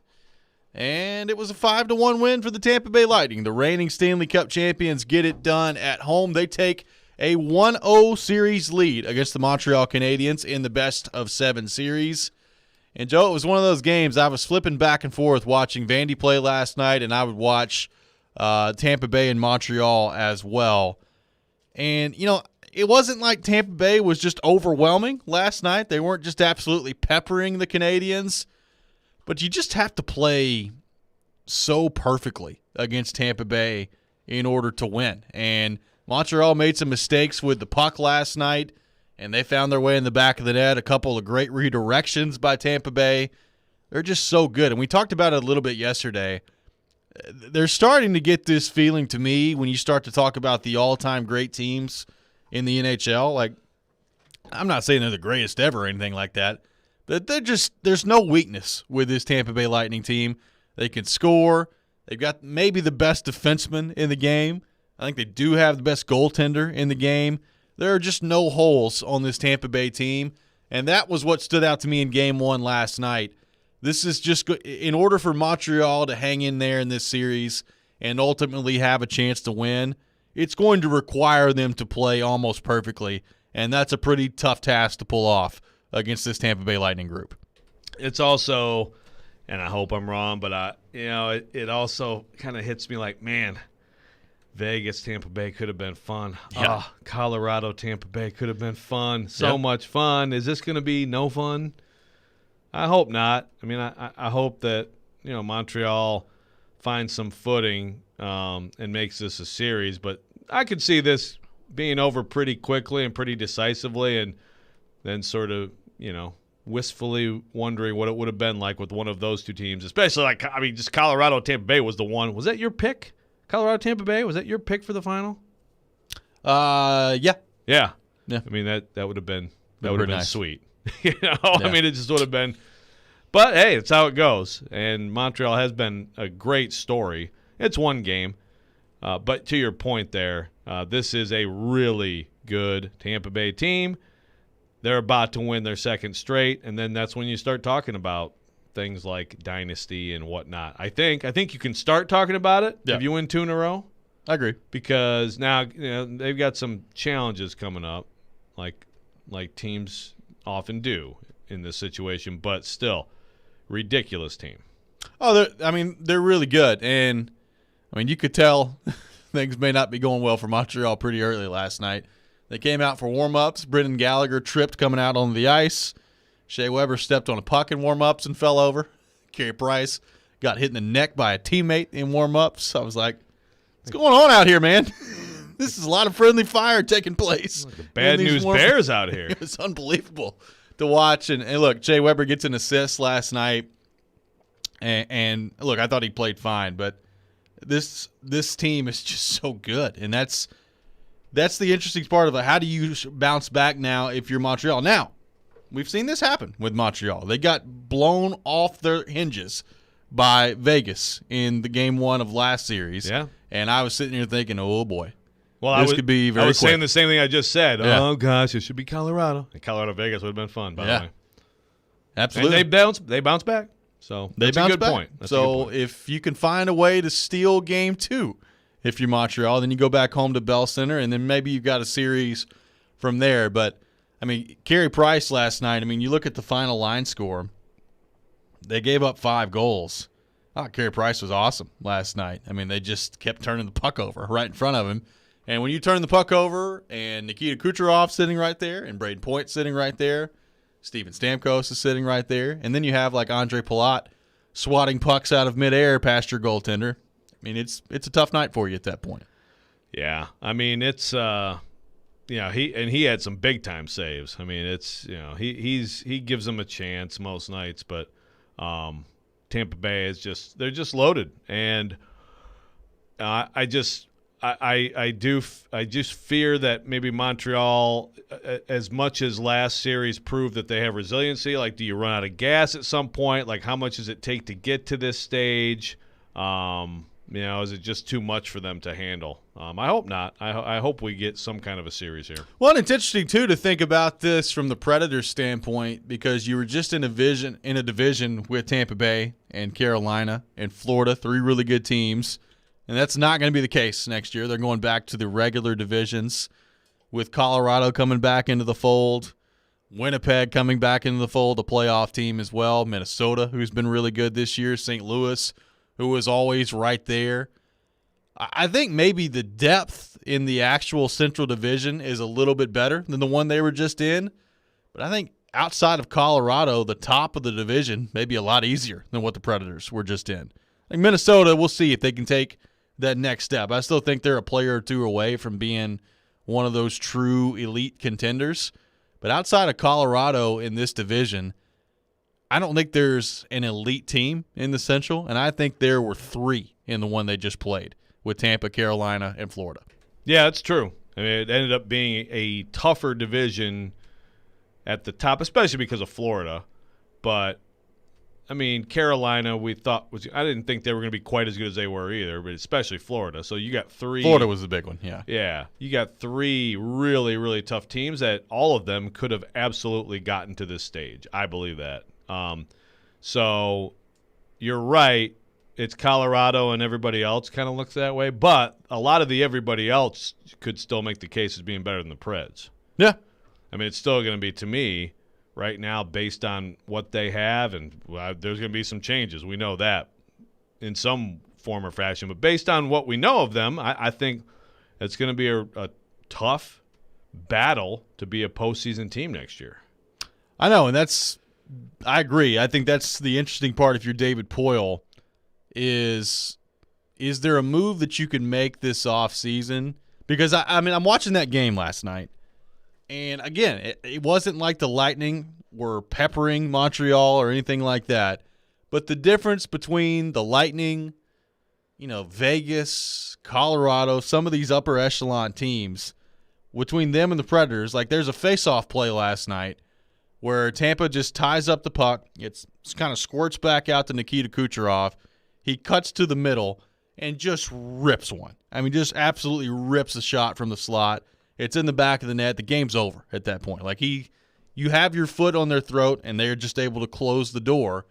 [SPEAKER 1] And it was a 5-1 win for the Tampa Bay Lightning. The reigning Stanley Cup champions get it done at home. They take a 1-0 series lead against the Montreal Canadiens in the best-of-7 series. And, Joe, it was one of those games I was flipping back and forth watching Vandy play last night, and I would watch Tampa Bay and Montreal as well. And, it wasn't like Tampa Bay was just overwhelming last night. They weren't just absolutely peppering the Canadiens. But you just have to play so perfectly against Tampa Bay in order to win. And Montreal made some mistakes with the puck last night, and they found their way in the back of the net. A couple of great redirections by Tampa Bay. They're just so good. And we talked about it a little bit yesterday. They're starting to get this feeling to me when you start to talk about the all-time great teams in the NHL. Like, I'm not saying they're the greatest ever or anything like that. There's no weakness with this Tampa Bay Lightning team. They can score. They've got maybe the best defenseman in the game. I think they do have the best goaltender in the game. There are just no holes on this Tampa Bay team, and that was what stood out to me in Game 1 last night. This is just in order for Montreal to hang in there in this series and ultimately have a chance to win, it's going to require them to play almost perfectly, and that's a pretty tough task to pull off against this Tampa Bay Lightning group.
[SPEAKER 2] It's also, and I hope I'm wrong, but it also kind of hits me like, man, Vegas, Tampa Bay could have been fun.
[SPEAKER 1] Yeah.
[SPEAKER 2] Oh, Colorado, Tampa Bay could have been fun. So much fun. Is this going to be no fun? I hope not. I mean, I hope that, Montreal finds some footing and makes this a series. But I could see this being over pretty quickly and pretty decisively, and then sort of, wistfully wondering what it would have been like with one of those two teams, especially just Colorado, Tampa Bay was the one. Was that your pick? Colorado, Tampa Bay? Was that your pick for the final?
[SPEAKER 1] Yeah.
[SPEAKER 2] Yeah.
[SPEAKER 1] Yeah.
[SPEAKER 2] I mean, that would have been
[SPEAKER 1] nice.
[SPEAKER 2] Sweet.
[SPEAKER 1] Yeah.
[SPEAKER 2] I mean, it just would have been. But hey, it's how it goes. And Montreal has been a great story. It's one game. But to your point there, this is a really good Tampa Bay team. They're about to win their second straight, and then that's when you start talking about things like dynasty and whatnot. I think you can start talking about it if you win 2 in a row.
[SPEAKER 1] I agree.
[SPEAKER 2] Because now they've got some challenges coming up, like teams often do in this situation, but still, ridiculous team.
[SPEAKER 1] Oh, they're really good, and you could tell things may not be going well for Montreal pretty early last night. They came out for warm-ups. Brendan Gallagher tripped coming out on the ice. Shea Weber stepped on a puck in warm-ups and fell over. Carey Price got hit in the neck by a teammate in warm-ups. I was like, what's going on out here, man? This is a lot of friendly fire taking place.
[SPEAKER 2] Like the bad news bears out here.
[SPEAKER 1] It's unbelievable to watch. And look, Shea Weber gets an assist last night. And look, I thought he played fine. But this team is just so good. And that's the interesting part of it. How do you bounce back now if you're Montreal? Now, we've seen this happen with Montreal. They got blown off their hinges by Vegas in the Game 1 of last series.
[SPEAKER 2] Yeah.
[SPEAKER 1] And I was sitting here thinking, oh, boy.
[SPEAKER 2] Well,
[SPEAKER 1] this could be very
[SPEAKER 2] I was
[SPEAKER 1] quick.
[SPEAKER 2] saying the same thing I just said.
[SPEAKER 1] Yeah.
[SPEAKER 2] Oh, gosh, it should be Colorado. And Colorado-Vegas would have been fun, by the way.
[SPEAKER 1] Absolutely.
[SPEAKER 2] And they bounce back. So
[SPEAKER 1] They
[SPEAKER 2] that's
[SPEAKER 1] bounce
[SPEAKER 2] a good
[SPEAKER 1] back.
[SPEAKER 2] point. That's a
[SPEAKER 1] So
[SPEAKER 2] good point.
[SPEAKER 1] if you can find a way to steal Game 2, if you're Montreal, then you go back home to Bell Center, and then maybe you've got a series from there. But, Carey Price last night, you look at the final line score. They gave up 5 goals. Carey Price was awesome last night. They just kept turning the puck over right in front of him. And when you turn the puck over, and Nikita Kucherov sitting right there, and Braden Point sitting right there, Steven Stamkos is sitting right there, and then you have like Andre Palat swatting pucks out of midair past your goaltender. It's a tough night for you at that point.
[SPEAKER 2] Yeah, it's he had some big time saves. He gives them a chance most nights, but Tampa Bay they're just loaded. And I just fear that maybe Montreal, as much as last series proved that they have resiliency, like, do you run out of gas at some point? Like, how much does it take to get to this stage? Is it just too much for them to handle? I hope not. I hope we get some kind of a series here.
[SPEAKER 1] Well, and it's interesting, too, to think about this from the Predators' standpoint, because you were just in a division with Tampa Bay and Carolina and Florida, 3 really good teams. And that's not going to be the case next year. They're going back to the regular divisions with Colorado coming back into the fold, Winnipeg coming back into the fold, a playoff team as well, Minnesota, who's been really good this year, St. Louis, who was always right there. I think maybe the depth in the actual Central Division is a little bit better than the one they were just in. But I think outside of Colorado, the top of the division may be a lot easier than what the Predators were just in. Like Minnesota, we'll see if they can take that next step. I still think they're a player or two away from being one of those true elite contenders. But outside of Colorado in this division, I don't think there's an elite team in the Central, and I think there were 3 in the one they just played with Tampa, Carolina, and Florida.
[SPEAKER 2] Yeah, that's true. I mean, it ended up being a tougher division at the top, especially because of Florida. But I mean, Carolina, I didn't think they were going to be quite as good as they were either, but especially Florida. So you got 3.
[SPEAKER 1] Florida was the big one, yeah.
[SPEAKER 2] Yeah. You got 3 really, really tough teams that all of them could have absolutely gotten to this stage. I believe that. So you're right. It's Colorado and everybody else kind of looks that way, but a lot of the everybody else could still make the case as being better than the Preds.
[SPEAKER 1] Yeah.
[SPEAKER 2] I mean, it's still going to be, to me, right now, based on what they have, and there's going to be some changes. We know that in some form or fashion. But based on what we know of them, I think it's going to be a tough battle to be a postseason team next year.
[SPEAKER 1] I know, and I agree. I think that's the interesting part if you're David Poyle is there a move that you can make this offseason? Because, I mean, I'm watching that game last night. And, again, it wasn't like the Lightning were peppering Montreal or anything like that. But the difference between the Lightning, Vegas, Colorado, some of these upper echelon teams, between them and the Predators, like there's a face-off play last night where Tampa just ties up the puck. It kind of squirts back out to Nikita Kucherov. He cuts to the middle and just rips one. I mean, just absolutely rips a shot from the slot. It's in the back of the net. The game's over at that point. Like you have your foot on their throat, and they're just able to close the door,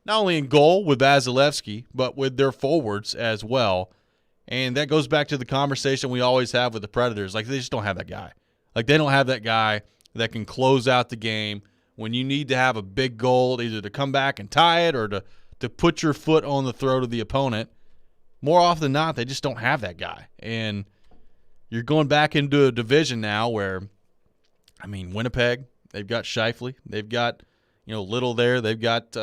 [SPEAKER 1] not only in goal with Vasilevsky, but with their forwards as well. And that goes back to the conversation we always have with the Predators. Like, they just don't have that guy. Like, they don't have that guy that can close out the game when you need to have a big goal, either to come back and tie it or to put your foot on the throat of the opponent. More often than not, they just don't have that guy. And you're going back into a division now where, I mean, Winnipeg, they've got Scheifele. They've got, Little there. They've got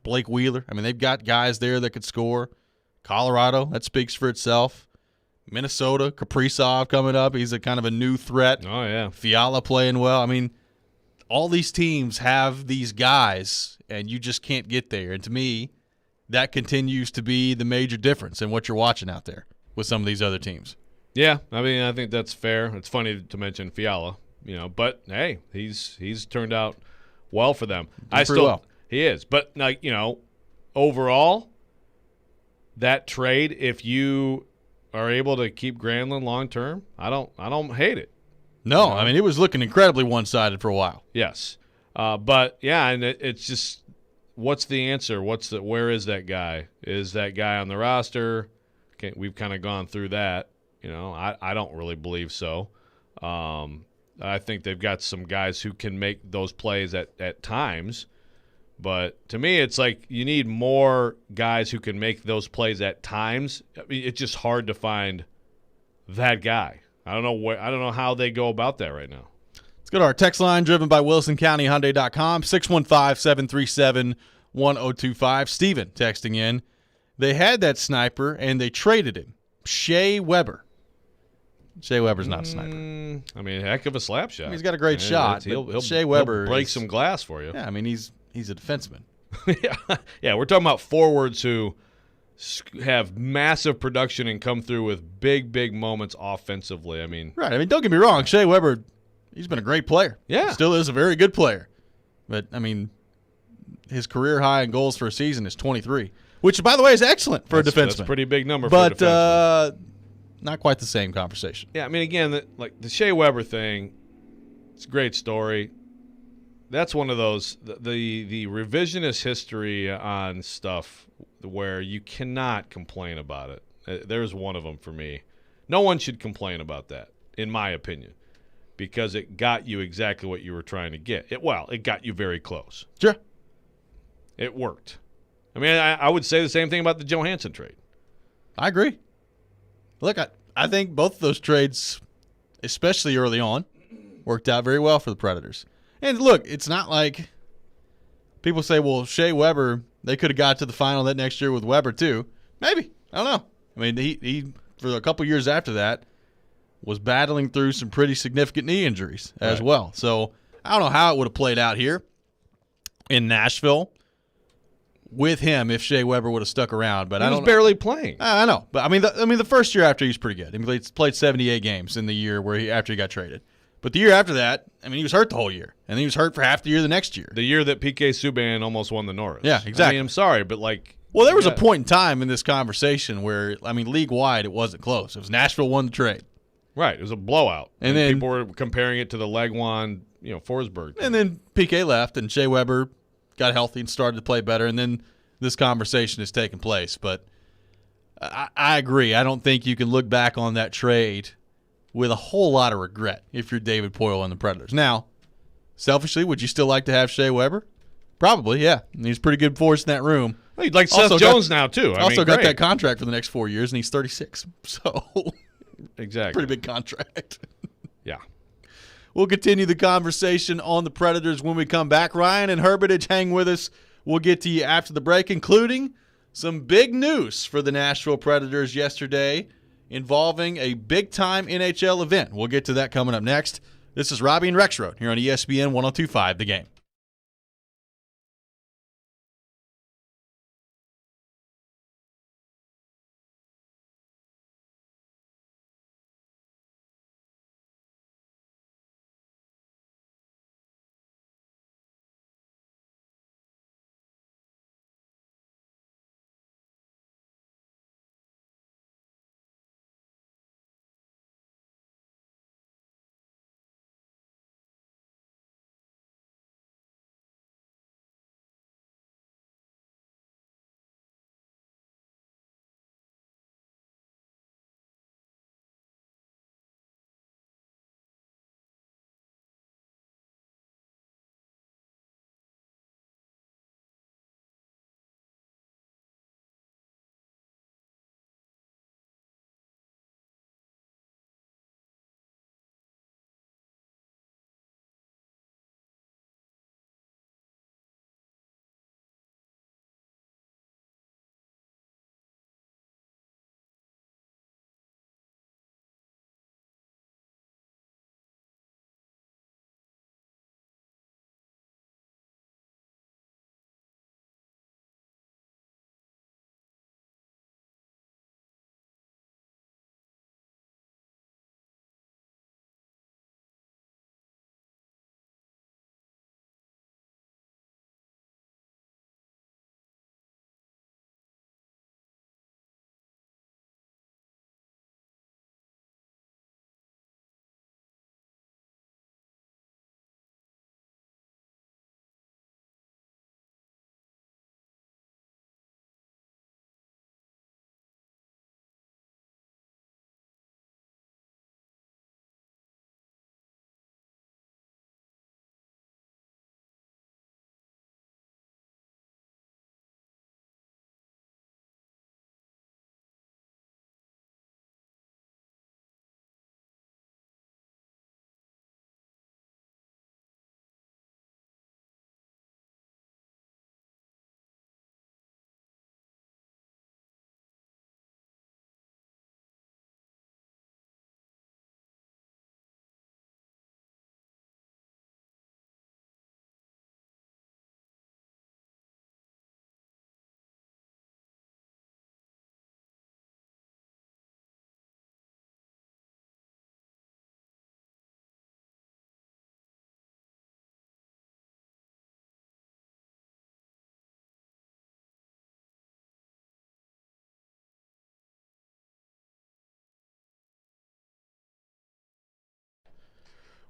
[SPEAKER 1] Blake Wheeler. I mean, they've got guys there that could score. Colorado, that speaks for itself. Minnesota, Kaprizov coming up. He's a kind of a new threat.
[SPEAKER 2] Oh, yeah.
[SPEAKER 1] Fiala playing well. I mean, all these teams have these guys, and you just can't get there. And to me, that continues to be the major difference in what you're watching out there with some of these other teams.
[SPEAKER 2] Yeah, I mean, I think that's fair. It's funny to mention Fiala, but hey, he's turned out well for them. He is, but like overall, that trade, if you are able to keep Granlund long term, I don't hate it.
[SPEAKER 1] No, I mean, it was looking incredibly one-sided for a while.
[SPEAKER 2] Yes, but yeah, and it's just, what's the answer? Where is that guy? Is that guy on the roster? Okay, we've kind of gone through that. I don't really believe so. I think they've got some guys who can make those plays at times. But to me, it's like you need more guys who can make those plays at times. I mean, it's just hard to find that guy. I don't know how they go about that right now.
[SPEAKER 1] Let's go to our text line driven by WilsonCountyHyundai.com, 615-737-1025. Steven texting in. They had that sniper, and they traded him. Shea Weber. Shea Weber's not a sniper.
[SPEAKER 2] I mean, heck of a slap shot.
[SPEAKER 1] He's got a great shot.
[SPEAKER 2] He'll
[SPEAKER 1] Shea Weber
[SPEAKER 2] break some glass for you.
[SPEAKER 1] Yeah, I mean, he's a defenseman.
[SPEAKER 2] Yeah, we're talking about forwards who have massive production and come through with big moments offensively. I mean,
[SPEAKER 1] Right. I mean, don't get me wrong. Shea Weber, he's been a great player.
[SPEAKER 2] Yeah.
[SPEAKER 1] Still is a very good player. But, I mean, his career high in goals for a season is 23, which, by the way, is excellent for a defenseman.
[SPEAKER 2] That's a pretty big number
[SPEAKER 1] but,
[SPEAKER 2] for a defenseman.
[SPEAKER 1] Not quite the same conversation.
[SPEAKER 2] Yeah, I mean, again, the Shea Weber thing, it's a great story. That's one of those, the revisionist history on stuff where you cannot complain about it. There's one of them for me. No one should complain about that, in my opinion, because it got you exactly what you were trying to get. It got you very close.
[SPEAKER 1] Sure.
[SPEAKER 2] It worked. I mean, I would say the same thing about the Johansson trade.
[SPEAKER 1] I agree. Look, I think both of those trades, especially early on, worked out very well for the Predators. And look, it's not like people say, well, Shea Weber, they could have got to the final that next year with Weber too. Maybe. I don't know. I mean, he for a couple years after that was battling through some pretty significant knee injuries as well. So I don't know how it would have played out here in Nashville with him if Shea Weber would have stuck around. But
[SPEAKER 2] He
[SPEAKER 1] I
[SPEAKER 2] was
[SPEAKER 1] don't
[SPEAKER 2] barely playing.
[SPEAKER 1] I know, but I mean, the first year after he's pretty good. He played 78 games in the year after he got traded. But the year after that, I mean, he was hurt the whole year, and then he was hurt for half the year the next year.
[SPEAKER 2] The year that PK Subban almost won the Norris.
[SPEAKER 1] Yeah, exactly.
[SPEAKER 2] I mean, I'm sorry, but
[SPEAKER 1] well, there was a point in time in this conversation where, I mean, league-wide, it wasn't close. It was Nashville won the trade.
[SPEAKER 2] Right, it was a blowout.
[SPEAKER 1] And then
[SPEAKER 2] people were comparing it to the Legwand, Forsberg.
[SPEAKER 1] And then PK left, and Shea Weber got healthy and started to play better, and then this conversation has taken place. But I agree. I don't think you can look back on that trade with a whole lot of regret if you're David Poile and the Predators. Now, selfishly, would you still like to have Shea Weber? Probably, yeah. He's a pretty good force in that room.
[SPEAKER 2] Well, you'd like Seth Jones now, too. I
[SPEAKER 1] also
[SPEAKER 2] mean,
[SPEAKER 1] got
[SPEAKER 2] great.
[SPEAKER 1] that contract for the next 4 years, and he's 36. So,
[SPEAKER 2] exactly.
[SPEAKER 1] Pretty big contract.
[SPEAKER 2] Yeah.
[SPEAKER 1] We'll continue the conversation on the Predators when we come back. Ryan and Hermitage, hang with us. We'll get to you after the break, including some big news for the Nashville Predators yesterday involving a big-time NHL event. We'll get to that coming up next. This is Robby and Rexrode here on ESPN 102.5 The Game.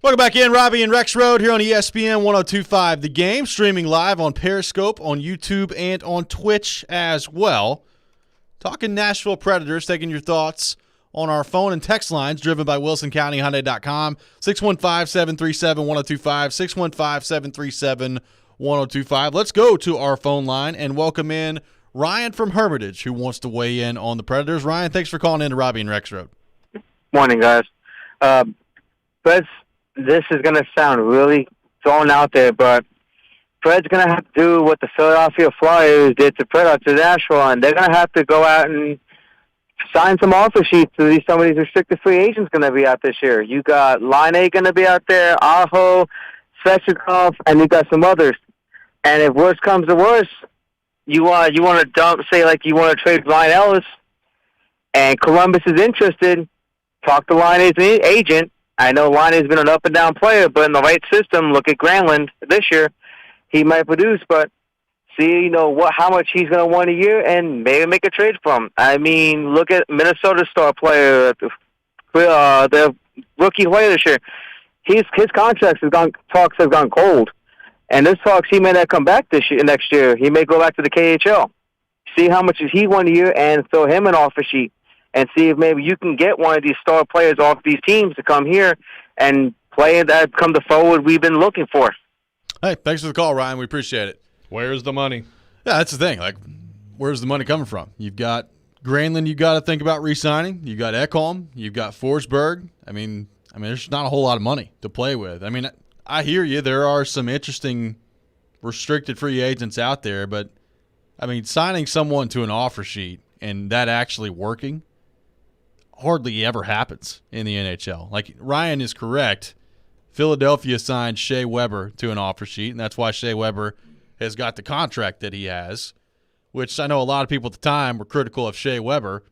[SPEAKER 1] Welcome back in, Robby and Rexrode here on ESPN 102.5 The Game, streaming live on Periscope, on YouTube, and on Twitch as well. Talking Nashville Predators, taking your thoughts on our phone and text lines, driven by WilsonCountyHyundai.com, 615-737-1025, 615-737-1025. Let's go to our phone line and welcome in Ryan from Hermitage, who wants to weigh in on the Predators. Ryan, thanks for calling in to Robby and Rexrode.
[SPEAKER 4] Morning, guys. This is going to sound really thrown out there, but Fred's going to have to do what the Philadelphia Flyers did to Nashville, and they're going to have to go out and sign some offer sheets to some of these restricted free agents going to be out this year. You got Line A going to be out there, Aho, Svechnikov, and you got some others. And if worse comes to worse, you want to you want to trade Ryan Ellis, and Columbus is interested, talk to Line A's agent. I know Line A's been an up-and-down player, but in the right system, look at Granlund this year. He might produce, but see, how much he's going to want a year and maybe make a trade for him. I mean, look at Minnesota's star player, the rookie player this year. His contracts talks have gone cold. And this talks, he may not come back next year. He may go back to the KHL. See how much he won a year and throw him an offer sheet. And see if maybe you can get one of these star players off these teams to come here and play that come the forward we've been looking for.
[SPEAKER 1] Hey, thanks for the call, Ryan. We appreciate it.
[SPEAKER 2] Where's the money?
[SPEAKER 1] Yeah, that's the thing. Like, where's the money coming from? You've got Granlund you got to think about re-signing. You've got Ekholm. You've got Forsberg. I mean, there's not a whole lot of money to play with. I mean, I hear you. There are some interesting restricted free agents out there, but, signing someone to an offer sheet and that actually working hardly ever happens in the NHL. Like, Ryan is correct. Philadelphia signed Shea Weber to an offer sheet, and that's why Shea Weber has got the contract that he has, which I know a lot of people at the time were critical of Shea Weber.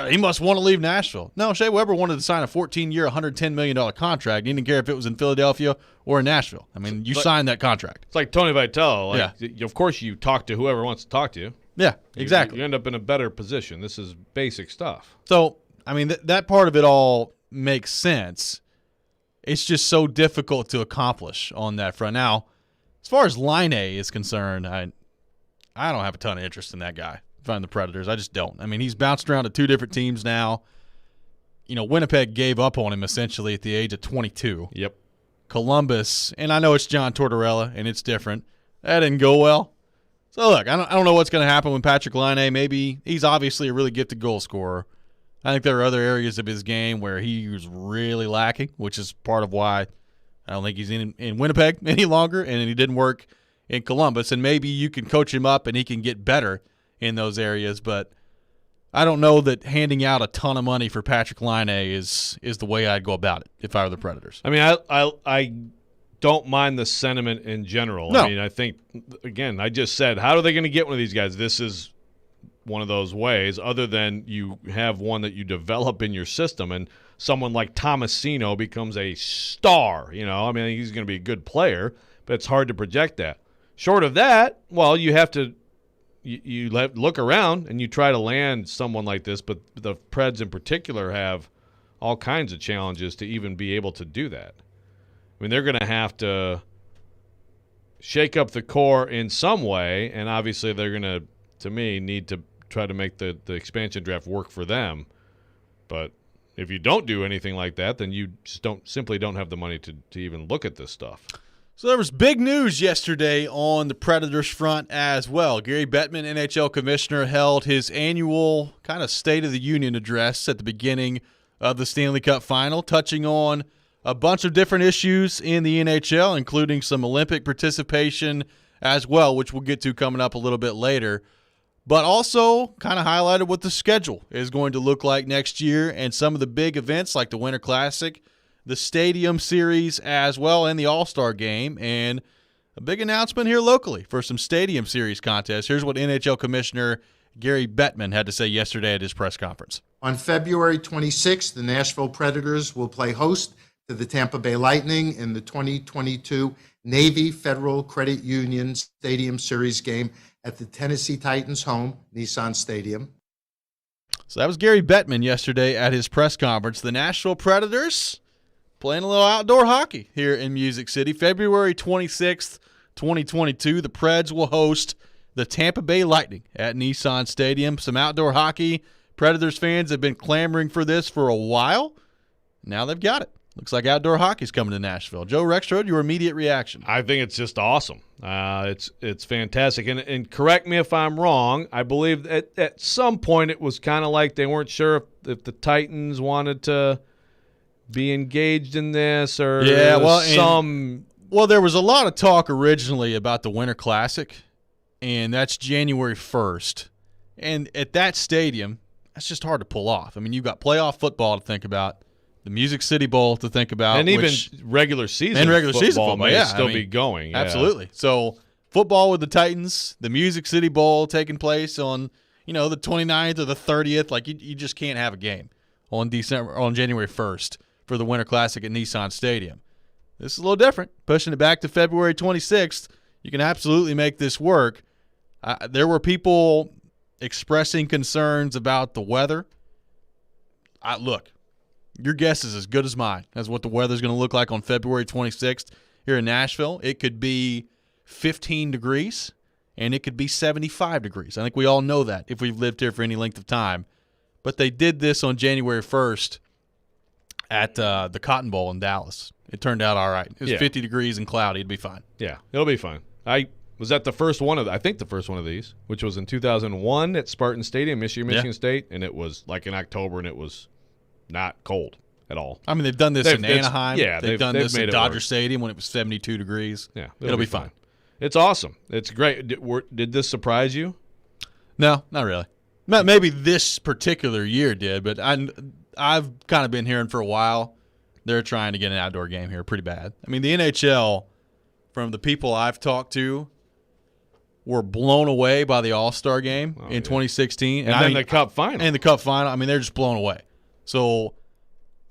[SPEAKER 1] He must want to leave Nashville. No, Shea Weber wanted to sign a 14-year, $110 million contract. He didn't care if it was in Philadelphia or in Nashville. You signed that contract.
[SPEAKER 2] It's like Tony Vitello. Of course you talk to whoever wants to talk to you.
[SPEAKER 1] Yeah, exactly.
[SPEAKER 2] You end up in a better position. This is basic stuff.
[SPEAKER 1] So, that part of it all makes sense. It's just so difficult to accomplish on that front. Now, as far as Line A is concerned, I don't have a ton of interest in that guy. If I'm the Predators, I just don't. He's bounced around to two different teams now. Winnipeg gave up on him essentially at the age of 22.
[SPEAKER 2] Yep.
[SPEAKER 1] Columbus, and I know it's John Tortorella, and it's different. That didn't go well. So, look, I don't know what's going to happen with Patrick Laine. Maybe he's obviously a really gifted goal scorer. I think there are other areas of his game where he was really lacking, which is part of why I don't think he's in Winnipeg any longer, and he didn't work in Columbus. And maybe you can coach him up and he can get better in those areas. But I don't know that handing out a ton of money for Patrick Laine is the way I'd go about it if I were the Predators.
[SPEAKER 2] I don't mind the sentiment in general.
[SPEAKER 1] No.
[SPEAKER 2] I think, again, I just said, how are they going to get one of these guys? This is one of those ways, other than you have one that you develop in your system, and someone like Tomasino becomes a star. He's going to be a good player, but it's hard to project that. Short of that, well, you have to you look around and you try to land someone like this, but the Preds in particular have all kinds of challenges to even be able to do that. They're going to have to shake up the core in some way, and obviously they're going to me, need to try to make the expansion draft work for them. But if you don't do anything like that, then you just simply don't have the money to even look at this stuff.
[SPEAKER 1] So there was big news yesterday on the Predators front as well. Gary Bettman, NHL commissioner, held his annual kind of State of the Union address at the beginning of the Stanley Cup Final, touching on a bunch of different issues in the NHL, including some Olympic participation as well, which we'll get to coming up a little bit later. But also kind of highlighted what the schedule is going to look like next year and some of the big events like the Winter Classic, the Stadium Series as well, and the All-Star Game, and a big announcement here locally for some Stadium Series contests. Here's what NHL Commissioner Gary Bettman had to say yesterday at his press conference.
[SPEAKER 5] On February 26th, the Nashville Predators will play host to the Tampa Bay Lightning in the 2022 Navy Federal Credit Union Stadium Series game at the Tennessee Titans home, Nissan Stadium.
[SPEAKER 1] So that was Gary Bettman yesterday at his press conference. The Nashville Predators playing a little outdoor hockey here in Music City. February 26th, 2022, the Preds will host the Tampa Bay Lightning at Nissan Stadium. Some outdoor hockey. Predators fans have been clamoring for this for a while. Now they've got it. Looks like outdoor hockey's coming to Nashville. Joe Rexrode, your immediate reaction?
[SPEAKER 2] I think it's just awesome. It's fantastic. And correct me if I'm wrong. I believe at some point it was kind of like they weren't sure if the Titans wanted to be engaged in this or
[SPEAKER 1] Well, there was a lot of talk originally about the Winter Classic, and that's January 1st. And at that stadium, that's just hard to pull off. I mean, you've got playoff football to think about, the Music City Bowl to think about.
[SPEAKER 2] And even regular season football may still be going. Yeah.
[SPEAKER 1] Absolutely. So football with the Titans, the Music City Bowl taking place on, the 29th or the 30th. Like, you just can't have a game on January 1st for the Winter Classic at Nissan Stadium. This is a little different. Pushing it back to February 26th, you can absolutely make this work. There were people expressing concerns about the weather. Look, your guess is as good as mine as what the weather's going to look like on February 26th here in Nashville. It could be 15 degrees, and it could be 75 degrees. I think we all know that if we've lived here for any length of time. But they did this on January 1st at the Cotton Bowl in Dallas. It turned out all right. It was 50 degrees and cloudy. It'd be fine.
[SPEAKER 2] Yeah, it'll be fine. I was at the first one of these, which was in 2001 at Spartan Stadium, Michigan State, and it was like in October, and it was not cold at all.
[SPEAKER 1] I mean, they've done this in Anaheim.
[SPEAKER 2] Yeah,
[SPEAKER 1] they've done this at Dodger Stadium when it was 72 degrees.
[SPEAKER 2] Yeah,
[SPEAKER 1] it'll be fine.
[SPEAKER 2] It's awesome. It's great. Did this surprise you?
[SPEAKER 1] No, not really. Maybe this particular year did, but I've kind of been hearing for a while they're trying to get an outdoor game here pretty bad. I mean, the NHL, from the people I've talked to, were blown away by the All-Star game in 2016.
[SPEAKER 2] And then the Cup final.
[SPEAKER 1] And the Cup final. I mean, they're just blown away. So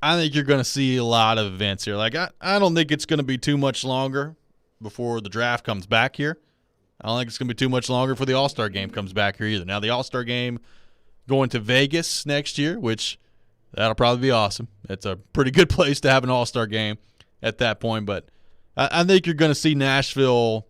[SPEAKER 1] I think you're going to see a lot of events here. Like, I don't think it's going to be too much longer before the draft comes back here. I don't think it's going to be too much longer before the All-Star game comes back here either. Now, the All-Star game going to Vegas next year, which that'll probably be awesome. It's a pretty good place to have an All-Star game at that point. But I think you're going to see Nashville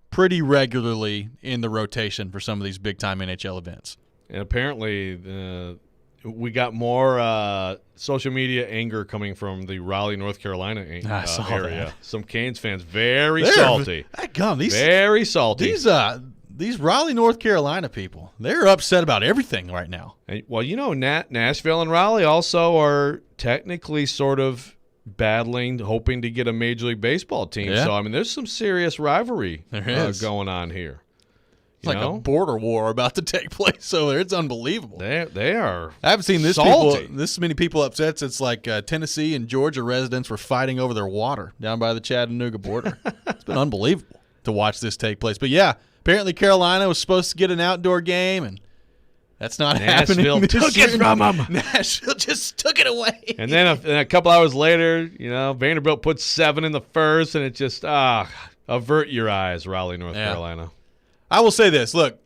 [SPEAKER 1] pretty regularly in the rotation for some of these big-time NHL events.
[SPEAKER 2] And apparently we got more social media anger coming from the Raleigh, North Carolina area.
[SPEAKER 1] That.
[SPEAKER 2] Some Canes fans very salty. Very salty.
[SPEAKER 1] These Raleigh, North Carolina people, they're upset about everything right now.
[SPEAKER 2] And, well, Nashville and Raleigh also are technically sort of battling, hoping to get a Major League Baseball team.
[SPEAKER 1] Yeah.
[SPEAKER 2] So, I mean, there's some serious rivalry going on here.
[SPEAKER 1] It's like a border war about to take place over there. It's unbelievable.
[SPEAKER 2] They are.
[SPEAKER 1] I haven't seen this
[SPEAKER 2] salty.
[SPEAKER 1] this many people upset since like Tennessee and Georgia residents were fighting over their water down by the Chattanooga border. It's been unbelievable to watch this take place. But yeah, apparently Carolina was supposed to get an outdoor game, and that's not happening.
[SPEAKER 2] Nashville took it from them.
[SPEAKER 1] Nashville just took it away.
[SPEAKER 2] And then a couple hours later, Vanderbilt put 7 in the first, and it just avert your eyes, Raleigh, North Carolina.
[SPEAKER 1] I will say this. Look,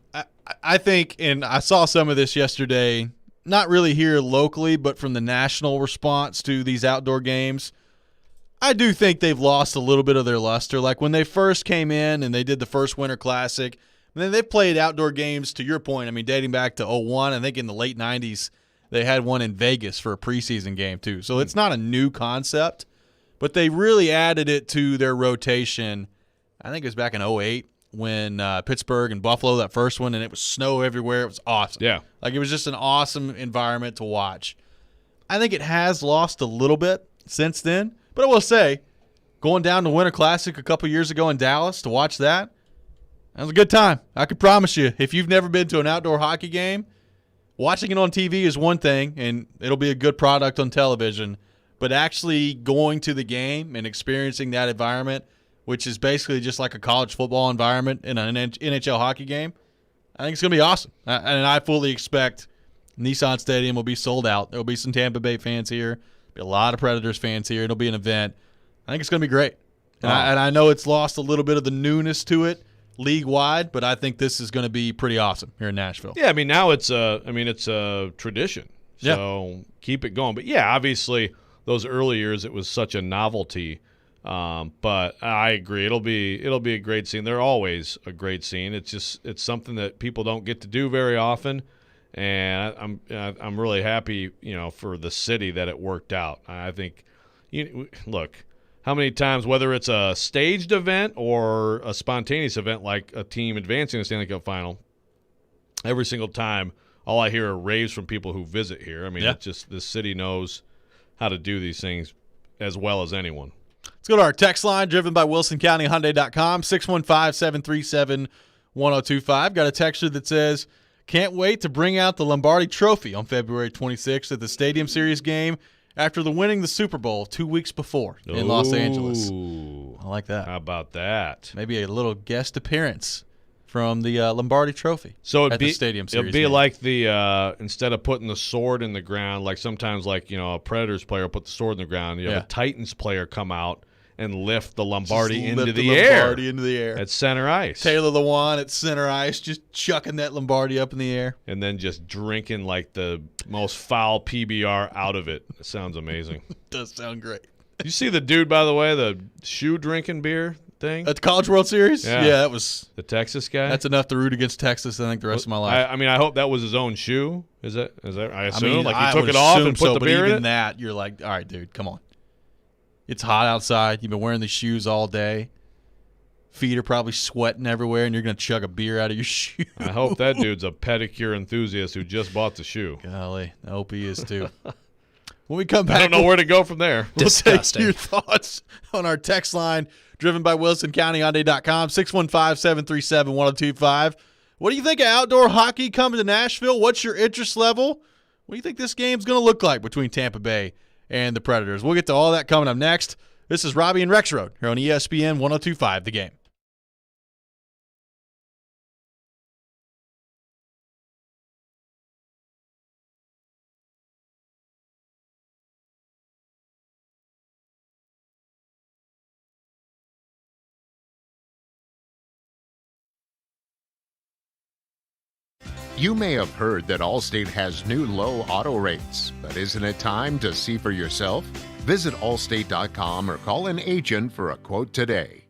[SPEAKER 1] I think, and I saw some of this yesterday, not really here locally, but from the national response to these outdoor games, I do think they've lost a little bit of their luster. Like when they first came in and they did the first Winter Classic, and then they've played outdoor games, to your point, I mean, dating back to 2001. I think in the late 90s, they had one in Vegas for a preseason game too. So it's not a new concept, but they really added it to their rotation. I think it was back in 2008. When Pittsburgh and Buffalo, that first one, and it was snow everywhere. It was awesome.
[SPEAKER 2] Yeah.
[SPEAKER 1] Like, it was just an awesome environment to watch. I think it has lost a little bit since then. But I will say, going down to Winter Classic a couple years ago in Dallas to watch that was a good time. I can promise you, if you've never been to an outdoor hockey game, watching it on TV is one thing, and it'll be a good product on television. But actually going to the game and experiencing that environment, which is basically just like a college football environment in an NHL hockey game, I think it's going to be awesome. And I fully expect Nissan Stadium will be sold out. There will be some Tampa Bay fans here. Be a lot of Predators fans here. It'll be an event. I think it's going to be great. And I know it's lost a little bit of the newness to it league-wide, but I think this is going to be pretty awesome here in Nashville.
[SPEAKER 2] Yeah, I mean, now it's a tradition. So keep it going. But, yeah, obviously, those early years it was such a novelty. But I agree, it'll be a great scene. They're always a great scene. It's something that people don't get to do very often, and I'm really happy, for the city that it worked out. I think, look, how many times, whether it's a staged event or a spontaneous event like a team advancing the Stanley Cup final, every single time, all I hear are raves from people who visit here. I mean, It's just this city knows how to do these things as well as anyone.
[SPEAKER 1] Let's go to our text line, driven by WilsonCountyHyundai.com, 615-737-1025. Got a texture that says, can't wait to bring out the Lombardi Trophy on February 26th at the Stadium Series game after winning the Super Bowl 2 weeks before in Los Angeles. I like that.
[SPEAKER 2] How about that?
[SPEAKER 1] Maybe a little guest appearance from the Lombardi Trophy at the Stadium Series.
[SPEAKER 2] It'd be
[SPEAKER 1] game.
[SPEAKER 2] like the instead of putting the sword in the ground, like sometimes a Predators player put the sword in the ground, you have a Titans player come out and lift the Lombardi into the air at center ice.
[SPEAKER 1] Taylor Lewan at center ice, just chucking that Lombardi up in the air.
[SPEAKER 2] And then just drinking like the most foul PBR out of it. It sounds amazing.
[SPEAKER 1] Does sound great.
[SPEAKER 2] You see the dude, by the way, the shoe drinking beer thing?
[SPEAKER 1] At the College World Series?
[SPEAKER 2] Yeah,
[SPEAKER 1] that was
[SPEAKER 2] the Texas guy.
[SPEAKER 1] That's enough to root against Texas, I think, the rest of my life.
[SPEAKER 2] I hope that was his own shoe. Is that? I assume
[SPEAKER 1] I
[SPEAKER 2] he took
[SPEAKER 1] would
[SPEAKER 2] it off
[SPEAKER 1] assume
[SPEAKER 2] and put the
[SPEAKER 1] but
[SPEAKER 2] beer in
[SPEAKER 1] even
[SPEAKER 2] it.
[SPEAKER 1] that, you're like, all right, dude, come on. It's hot outside. You've been wearing these shoes all day. Feet are probably sweating everywhere, and you're going to chug a beer out of your shoe.
[SPEAKER 2] I hope that dude's a pedicure enthusiast who just bought the shoe.
[SPEAKER 1] Golly, I hope he is too. When we come back,
[SPEAKER 2] I don't know where to go from there.
[SPEAKER 1] We'll
[SPEAKER 3] Disgusting.
[SPEAKER 1] take your thoughts on our text line, driven by WilsonCountyHyundai.com, 615-737-1025. What do you think of outdoor hockey coming to Nashville? What's your interest level? What do you think this game's going to look like between Tampa Bay and the Predators? We'll get to all that coming up next. This is Robby and Rexrode here on ESPN 102.5 The Game.
[SPEAKER 6] You may have heard that Allstate has new low auto rates, but isn't it time to see for yourself? Visit allstate.com or call an agent for a quote today.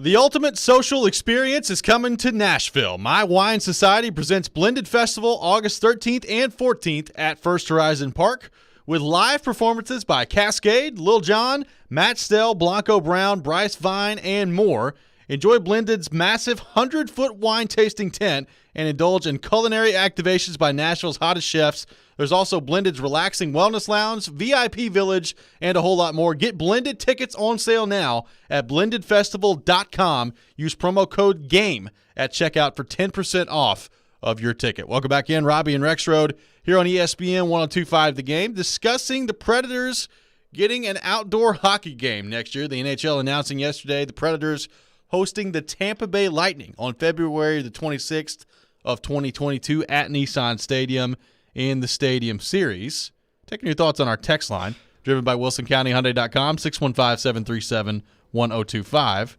[SPEAKER 1] The ultimate social experience is coming to Nashville. My Wine Society presents Blended Festival August 13th and 14th at First Horizon Park with live performances by Cascade, Lil Jon, Matt Stell, Blanco Brown, Bryce Vine, and more. Enjoy Blended's massive 100-foot wine tasting tent and indulge in culinary activations by Nashville's hottest chefs. There's also Blended's relaxing wellness lounge, VIP village, and a whole lot more. Get Blended tickets on sale now at blendedfestival.com. Use promo code GAME at checkout for 10% off of your ticket. Welcome back in. Robby and Rexrode here on ESPN 102.5 The Game, discussing the Predators getting an outdoor hockey game next year. The NHL announcing yesterday the Predators hosting the Tampa Bay Lightning on February the 26th of 2022 at Nissan Stadium in the Stadium Series. Taking your thoughts on our text line, driven by WilsonCountyHyundai.com, 615-737-1025.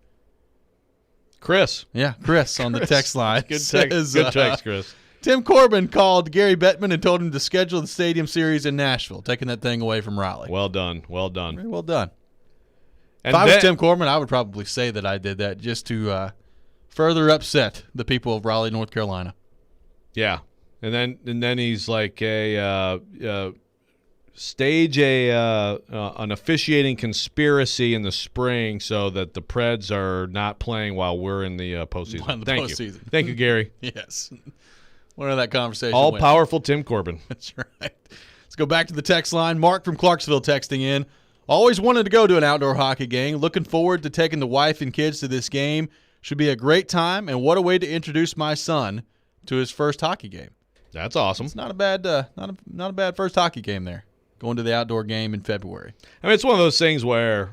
[SPEAKER 2] Chris.
[SPEAKER 1] Yeah, Chris on the text line.
[SPEAKER 2] Good text, Chris.
[SPEAKER 1] Tim Corbin called Gary Bettman and told him to schedule the Stadium Series in Nashville, taking that thing away from Raleigh.
[SPEAKER 2] Well done. Well done.
[SPEAKER 1] Very well done.
[SPEAKER 2] And
[SPEAKER 1] if I was Tim Corbin, I would probably say that I did that just to further upset the people of Raleigh, North Carolina.
[SPEAKER 2] Yeah. And then he's like stage an officiating conspiracy in the spring so that the Preds are not playing while we're in the postseason. Thank you. Thank you, Gary.
[SPEAKER 1] Yes. Wonder how that conversation
[SPEAKER 2] All
[SPEAKER 1] went.
[SPEAKER 2] powerful Tim Corbin.
[SPEAKER 1] That's right. Let's go back to the text line. Mark from Clarksville texting in. Always wanted to go to an outdoor hockey game. Looking forward to taking the wife and kids to this game. Should be a great time, and what a way to introduce my son to his first hockey game.
[SPEAKER 2] That's awesome.
[SPEAKER 1] It's not a bad not a bad first hockey game there. Going to the outdoor game in February.
[SPEAKER 2] I mean, it's one of those things where,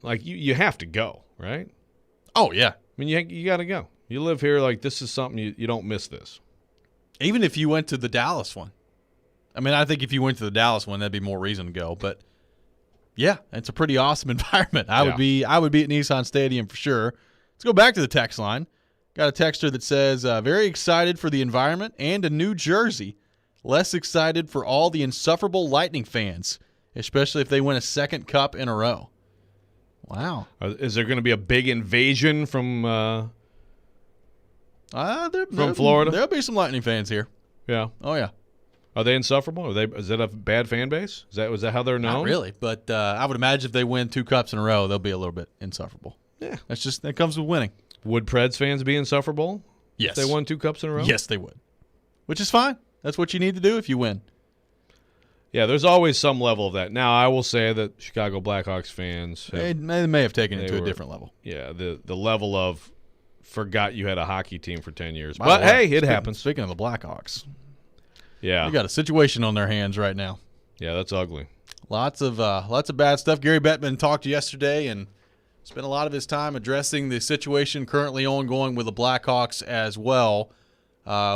[SPEAKER 2] like, you have to go, right?
[SPEAKER 1] Oh, yeah.
[SPEAKER 2] I mean, you got to go. You live here, like, this is something you don't miss this.
[SPEAKER 1] Even if you went to the Dallas one. I mean, I think if you went to the Dallas one, that'd be more reason to go. But, yeah, it's a pretty awesome environment. I would be at Nissan Stadium for sure. Let's go back to the text line. Got a texter that says, very excited for the environment and a new jersey. Less excited for all the insufferable Lightning fans, especially if they win a second cup in a row. Wow.
[SPEAKER 2] Is there going to be a big invasion from Florida?
[SPEAKER 1] There'll be some Lightning fans here.
[SPEAKER 2] Yeah.
[SPEAKER 1] Oh, yeah.
[SPEAKER 2] Are they insufferable? Is that a bad fan base? Was that how they're known?
[SPEAKER 1] Not really, but I would imagine if they win 2 cups in a row, they'll be a little bit insufferable.
[SPEAKER 2] Yeah.
[SPEAKER 1] That comes with winning.
[SPEAKER 2] Would Preds fans be insufferable?
[SPEAKER 1] Yes.
[SPEAKER 2] If they won 2 cups in a row?
[SPEAKER 1] Yes, they would. Which is fine. That's what you need to do if you win.
[SPEAKER 2] Yeah, there's always some level of that. Now, I will say that Chicago Blackhawks fans
[SPEAKER 1] they may have taken it to a different level.
[SPEAKER 2] Yeah, the level of forgot you had a hockey team for 10 years. But, hey, it happens.
[SPEAKER 1] Speaking of the Blackhawks.
[SPEAKER 2] Yeah.
[SPEAKER 1] They got a situation on their hands right now.
[SPEAKER 2] Yeah, that's ugly.
[SPEAKER 1] Lots of bad stuff. Gary Bettman talked yesterday and spent a lot of his time addressing the situation currently ongoing with the Blackhawks as well,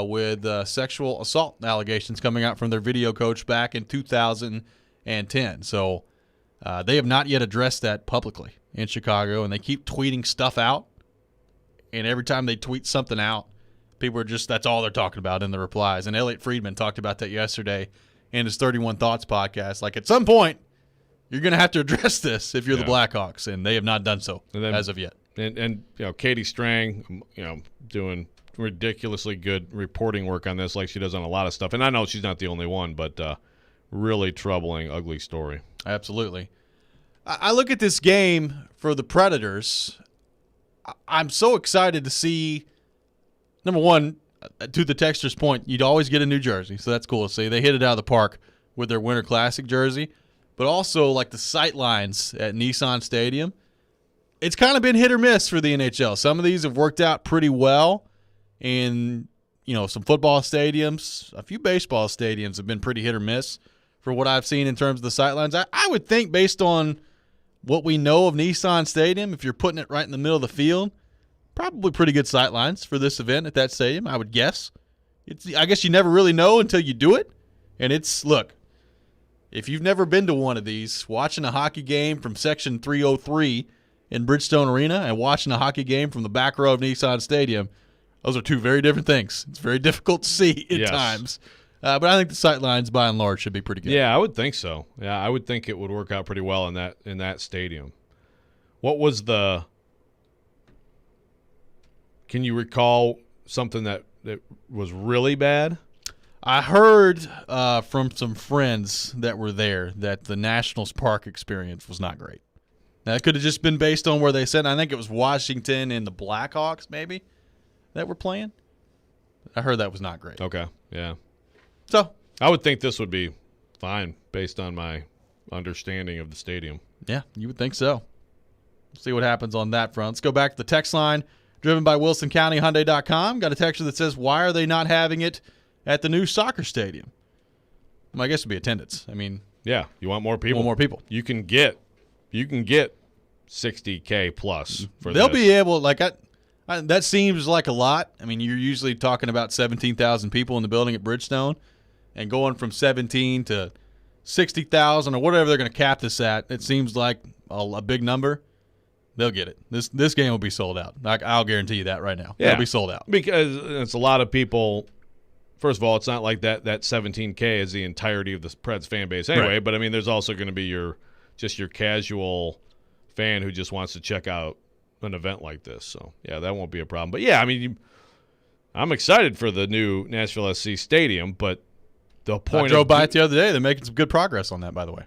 [SPEAKER 1] with sexual assault allegations coming out from their video coach back in 2010. So they have not yet addressed that publicly in Chicago, and they keep tweeting stuff out. And every time they tweet something out, people are that's all they're talking about in the replies. And Elliot Friedman talked about that yesterday in his 31 Thoughts podcast. Like, at some point, you're going to have to address this if you're the Blackhawks, and they have not done so as of yet.
[SPEAKER 2] And Katie Strang, doing ridiculously good reporting work on this like she does on a lot of stuff. And I know she's not the only one, but really troubling, ugly story.
[SPEAKER 1] Absolutely. I look at this game for the Predators. I'm so excited to see, number one, to the texter's point, you'd always get a new jersey, so that's cool to see. They hit it out of the park with their Winter Classic jersey. But also, like, the sight lines at Nissan Stadium, it's kind of been hit or miss for the NHL. Some of these have worked out pretty well in, some football stadiums. A few baseball stadiums have been pretty hit or miss for what I've seen in terms of the sight lines. I would think, based on what we know of Nissan Stadium, if you're putting it right in the middle of the field, probably pretty good sight lines for this event at that stadium, I would guess. I guess you never really know until you do it. And look, if you've never been to one of these, watching a hockey game from Section 303 in Bridgestone Arena and watching a hockey game from the back row of Nissan Stadium, those are two very different things. It's very difficult to see at times. But I think the sight lines, by and large, should be pretty good.
[SPEAKER 2] Yeah, I would think so. Yeah, I would think it would work out pretty well in that stadium. What was the Can you recall something that was really bad?
[SPEAKER 1] I heard from some friends that were there that the Nationals Park experience was not great. Now, it could have just been based on where they said. I think it was Washington and the Blackhawks maybe that were playing. I heard that was not great.
[SPEAKER 2] Okay, yeah.
[SPEAKER 1] So
[SPEAKER 2] I would think this would be fine based on my understanding of the stadium.
[SPEAKER 1] yeah, you would think so. See what happens on that front. Let's go back to the text line driven by WilsonCountyHyundai.com. Got a texture that says, why are they not having it at the new soccer stadium? Well, I guess it would be attendance. I mean,
[SPEAKER 2] yeah, you want more people.
[SPEAKER 1] want more people.
[SPEAKER 2] You can get $60K plus for
[SPEAKER 1] They'll
[SPEAKER 2] this.
[SPEAKER 1] be able, like, that seems like a lot. I mean, you're usually talking about 17,000 people in the building at Bridgestone, and going from 17 to 60,000 or whatever they're going to cap this at, it seems like a big number. They'll get it. This game will be sold out. I'll guarantee you that right now.
[SPEAKER 2] Yeah.
[SPEAKER 1] It'll be sold out.
[SPEAKER 2] Because it's a lot of people. First of all, it's not like that 17K is the entirety of the Preds fan base anyway.
[SPEAKER 1] Right.
[SPEAKER 2] But, I mean, there's also going to be your casual fan who just wants to check out an event like this. So, yeah, that won't be a problem. But, yeah, I mean, I'm excited for the new Nashville SC Stadium, but the point
[SPEAKER 1] I drove by it the other day. They're making some good progress on that, by the way.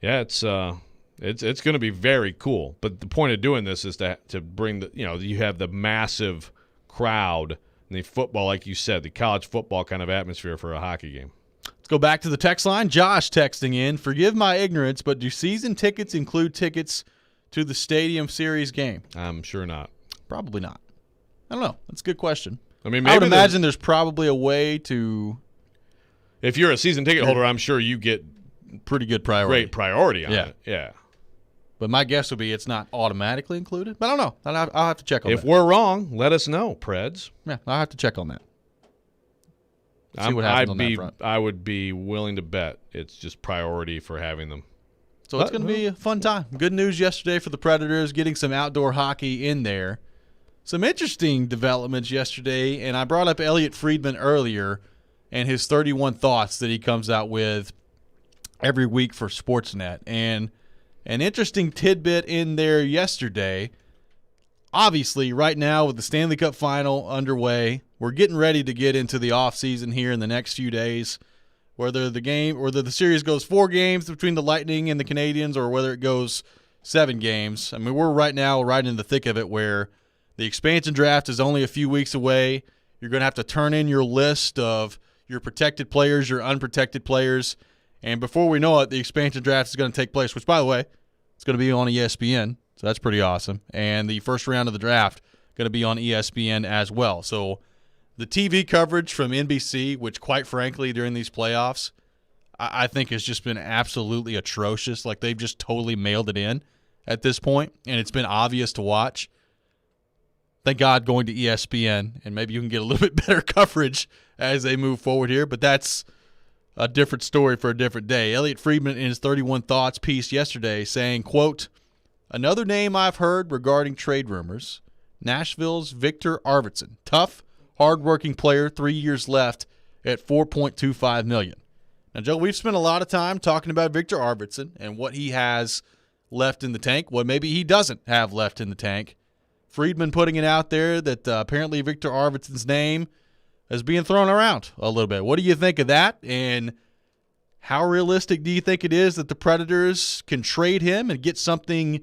[SPEAKER 2] Yeah, it's going to be very cool. But the point of doing this is to bring the, you have the massive crowd and the football, like you said, the college football kind of atmosphere for a hockey game.
[SPEAKER 1] Let's go back to the text line. Josh texting in, forgive my ignorance, but do season tickets include tickets to the Stadium Series game?
[SPEAKER 2] I'm sure not.
[SPEAKER 1] Probably not. I don't know. That's a good question.
[SPEAKER 2] I mean,
[SPEAKER 1] I would
[SPEAKER 2] maybe
[SPEAKER 1] imagine there's probably a way to
[SPEAKER 2] if you're a season ticket holder, I'm sure you get
[SPEAKER 1] pretty good priority.
[SPEAKER 2] great priority on
[SPEAKER 1] Yeah.
[SPEAKER 2] it. Yeah.
[SPEAKER 1] But my guess would be it's not automatically included. But I don't know. I'll have to check on
[SPEAKER 2] If
[SPEAKER 1] that.
[SPEAKER 2] we're wrong, let us know, Preds.
[SPEAKER 1] Yeah, I'll have to check on that. See what happens on that front.
[SPEAKER 2] I would be willing to bet it's just priority for having them.
[SPEAKER 1] So it's going to be a fun time. Good news yesterday for the Predators, getting some outdoor hockey in there. Some interesting developments yesterday, and I brought up Elliot Friedman earlier and his 31 thoughts that he comes out with every week for Sportsnet. And an interesting tidbit in there yesterday, obviously right now with the Stanley Cup Final underway, we're getting ready to get into the offseason here in the next few days. Whether the series goes 4 games between the Lightning and the Canadiens or whether it goes 7 games. I mean, we're right now right in the thick of it where the expansion draft is only a few weeks away. You're going to have to turn in your list of your protected players, your unprotected players. And before we know it, the expansion draft is going to take place, which, by the way, it's going to be on ESPN. So that's pretty awesome. And the first round of the draft going to be on ESPN as well. So the TV coverage from NBC, which quite frankly during these playoffs, I think has just been absolutely atrocious. Like they've just totally mailed it in at this point, and it's been obvious to watch. Thank God going to ESPN, and maybe you can get a little bit better coverage as they move forward here, but that's a different story for a different day. Elliot Friedman in his 31 Thoughts piece yesterday saying, quote, another name I've heard regarding trade rumors, Nashville's Victor Arvidsson. Tough, hardworking player, 3 years left at $4.25 million. Now, Joe, we've spent a lot of time talking about Victor Arvidsson and what he has left in the tank, what maybe he doesn't have left in the tank. Friedman putting it out there that apparently Victor Arvidsson's name is being thrown around a little bit. What do you think of that? And how realistic do you think it is that the Predators can trade him and get something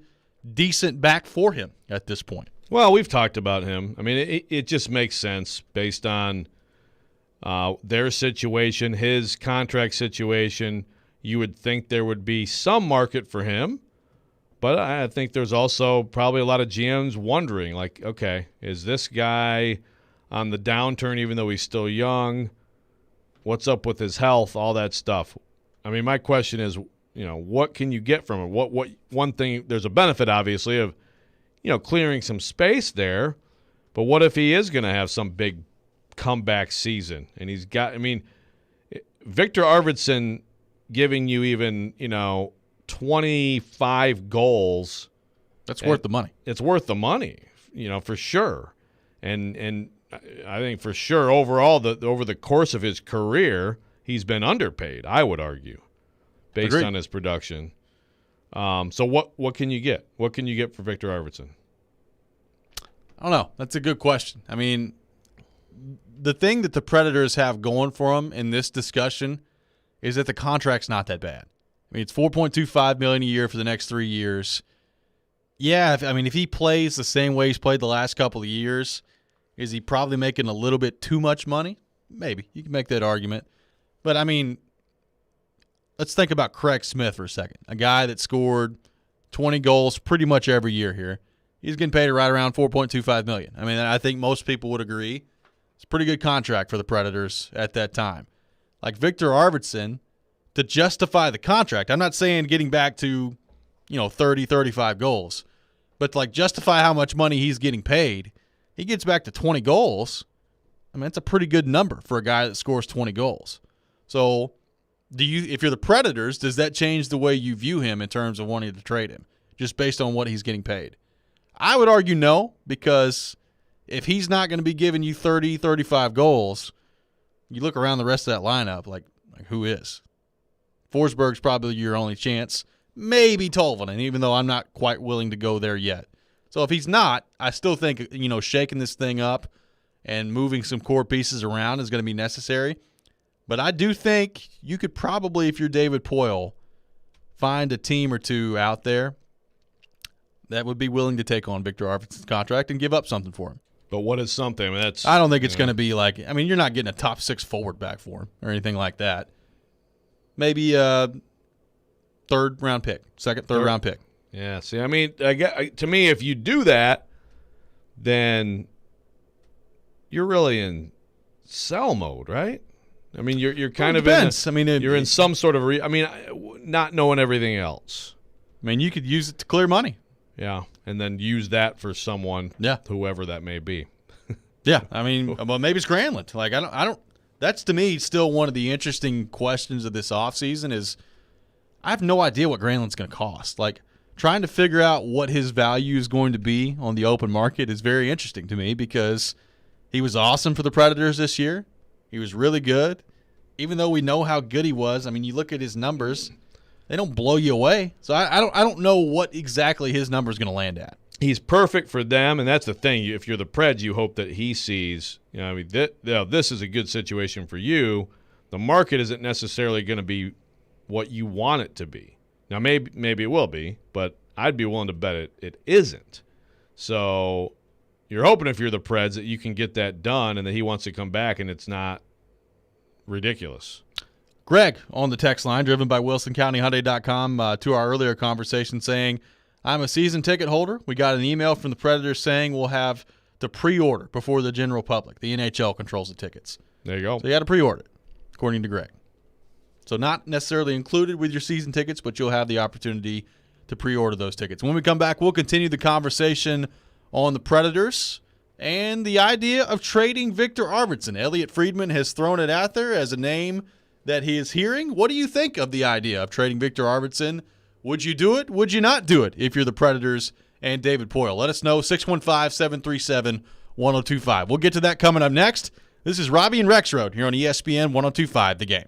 [SPEAKER 1] decent back for him at this point?
[SPEAKER 2] Well, we've talked about him. I mean, it just makes sense based on their situation, his contract situation. You would think there would be some market for him. But I think there's also probably a lot of GMs wondering, like, okay, is this guy on the downturn even though he's still young? What's up with his health? All that stuff. I mean, my question is, what can you get from him? What one thing, there's a benefit, obviously, of, clearing some space there. But what if he is going to have some big comeback season? And he's got, Victor Arvidsson giving you even, 25 goals.
[SPEAKER 1] That's worth the money.
[SPEAKER 2] It's worth the money, for sure. And I think for sure overall, over the course of his career, he's been underpaid, I would argue, based
[SPEAKER 1] Agreed.
[SPEAKER 2] on his production. So what can you get? What can you get for Victor Arvidsson?
[SPEAKER 1] I don't know. That's a good question. I mean, the thing that the Predators have going for them in this discussion is that the contract's not that bad. I mean, it's $4.25 million a year for the next 3 years. Yeah, if he plays the same way he's played the last couple of years, is he probably making a little bit too much money? Maybe. You can make that argument. But, I mean, let's think about Craig Smith for a second, a guy that scored 20 goals pretty much every year here. He's getting paid right around $4.25 million. I mean, I think most people would agree it's a pretty good contract for the Predators at that time. Like Victor Arvidsson, to justify the contract, I'm not saying getting back to, 30, 35 goals, but to justify how much money he's getting paid, he gets back to 20 goals. I mean, that's a pretty good number for a guy that scores 20 goals. So, if you're the Predators, does that change the way you view him in terms of wanting to trade him, just based on what he's getting paid? I would argue no, because if he's not going to be giving you 30, 35 goals, you look around the rest of that lineup, like who is? Forsberg's probably your only chance. Maybe Tolvanen, even though I'm not quite willing to go there yet. So if he's not, I still think, shaking this thing up and moving some core pieces around is going to be necessary. But I do think you could probably, if you're David Poile, find a team or two out there that would be willing to take on Victor Arvidsson's contract and give up something for him.
[SPEAKER 2] But what is something? I mean,
[SPEAKER 1] I don't think it's going to be you're not getting a top 6 forward back for him or anything like that. Maybe a third round pick.
[SPEAKER 2] Yeah, see, I mean, to me, if you do that, then you're really in sell mode, right? I mean, you're kind of
[SPEAKER 1] depends.
[SPEAKER 2] you're in some sort of not knowing everything else.
[SPEAKER 1] I mean, you could use it to clear money.
[SPEAKER 2] Yeah, and then use that for someone, whoever that may be.
[SPEAKER 1] Yeah, I mean, well, maybe it's Granlund. I don't. That's to me still one of the interesting questions of this offseason is I have no idea what Granlund's going to cost. Trying to figure out what his value is going to be on the open market is very interesting to me because he was awesome for the Predators this year. He was really good. Even though we know how good he was, I mean, you look at his numbers, they don't blow you away. So I don't know what exactly his number is going to land at.
[SPEAKER 2] He's perfect for them, and that's the thing. If you're the Preds, you hope that he sees, this is a good situation for you. The market isn't necessarily going to be what you want it to be. Now, maybe it will be, but I'd be willing to bet it isn't. So you're hoping if you're the Preds that you can get that done and that he wants to come back and it's not ridiculous.
[SPEAKER 1] Greg on the text line, driven by WilsonCountyHyundai.com, to our earlier conversation saying, I'm a season ticket holder. We got an email from the Predators saying we'll have to pre-order before the general public. The NHL controls the tickets.
[SPEAKER 2] There you go.
[SPEAKER 1] So you got to pre-order it, according to Greg. So not necessarily included with your season tickets, but you'll have the opportunity to pre-order those tickets. When we come back, we'll continue the conversation on the Predators and the idea of trading Victor Arvidsson. Elliot Friedman has thrown it out there as a name that he is hearing. What do you think of the idea of trading Victor Arvidsson? Would you do it? Would you not do it if you're the Predators and David Poile? Let us know, 615-737-1025. We'll get to that coming up next. This is Robby and Rexrode here on ESPN 1025, The Game.